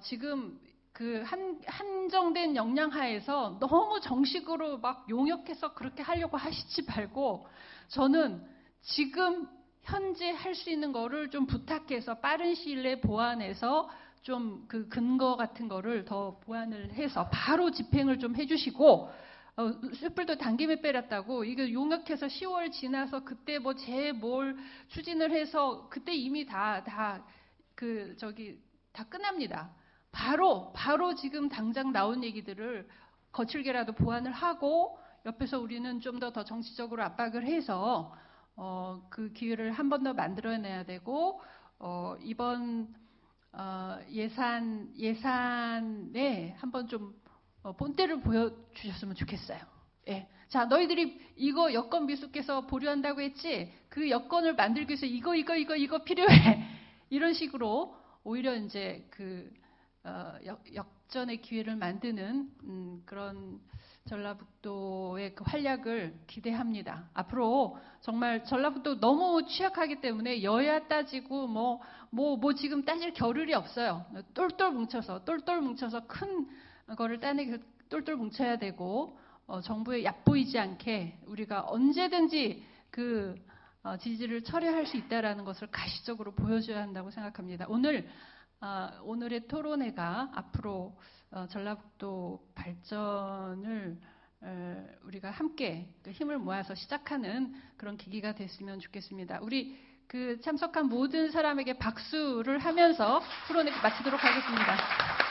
지금 그 한정된 역량 하에서 너무 정식으로 막 용역해서 그렇게 하려고 하시지 말고, 저는 지금 현재 할 수 있는 거를 좀 부탁해서 빠른 시일 내에 보완해서 좀 그 근거 같은 거를 더 보완을 해서 바로 집행을 좀 해주시고, 숯불도 당김에 빼렸다고 이거 용역해서 10월 지나서 그때 뭐 뭘 추진을 해서 그때 이미 다 끝납니다. 바로 지금 당장 나온 얘기들을 거칠게라도 보완을 하고 옆에서 우리는 좀 더 정치적으로 압박을 해서 그 기회를 한 번 더 만들어내야 되고, 이번 예산에 한번 좀 본때를 보여주셨으면 좋겠어요. 예. 자, 너희들이 이거 여건 미숙해서 보류한다고 했지? 그 여건을 만들기 위해서 이거 필요해. 이런 식으로 오히려 이제 그 역전의 기회를 만드는 그런 전라북도의 그 활약을 기대합니다. 앞으로 정말 전라북도 너무 취약하기 때문에 여야 따지고 뭐 지금 따질 겨를이 없어요. 똘똘 뭉쳐서 큰 거를 따내기 똘똘 뭉쳐야 되고, 정부에 얕보이지 않게 우리가 언제든지 그 지지를 철회할 수 있다라는 것을 가시적으로 보여줘야 한다고 생각합니다. 오늘의 토론회가 앞으로 전라북도 발전을 우리가 함께 힘을 모아서 시작하는 그런 계기가 됐으면 좋겠습니다. 우리 참석한 모든 사람에게 박수를 하면서 토론회 마치도록 하겠습니다.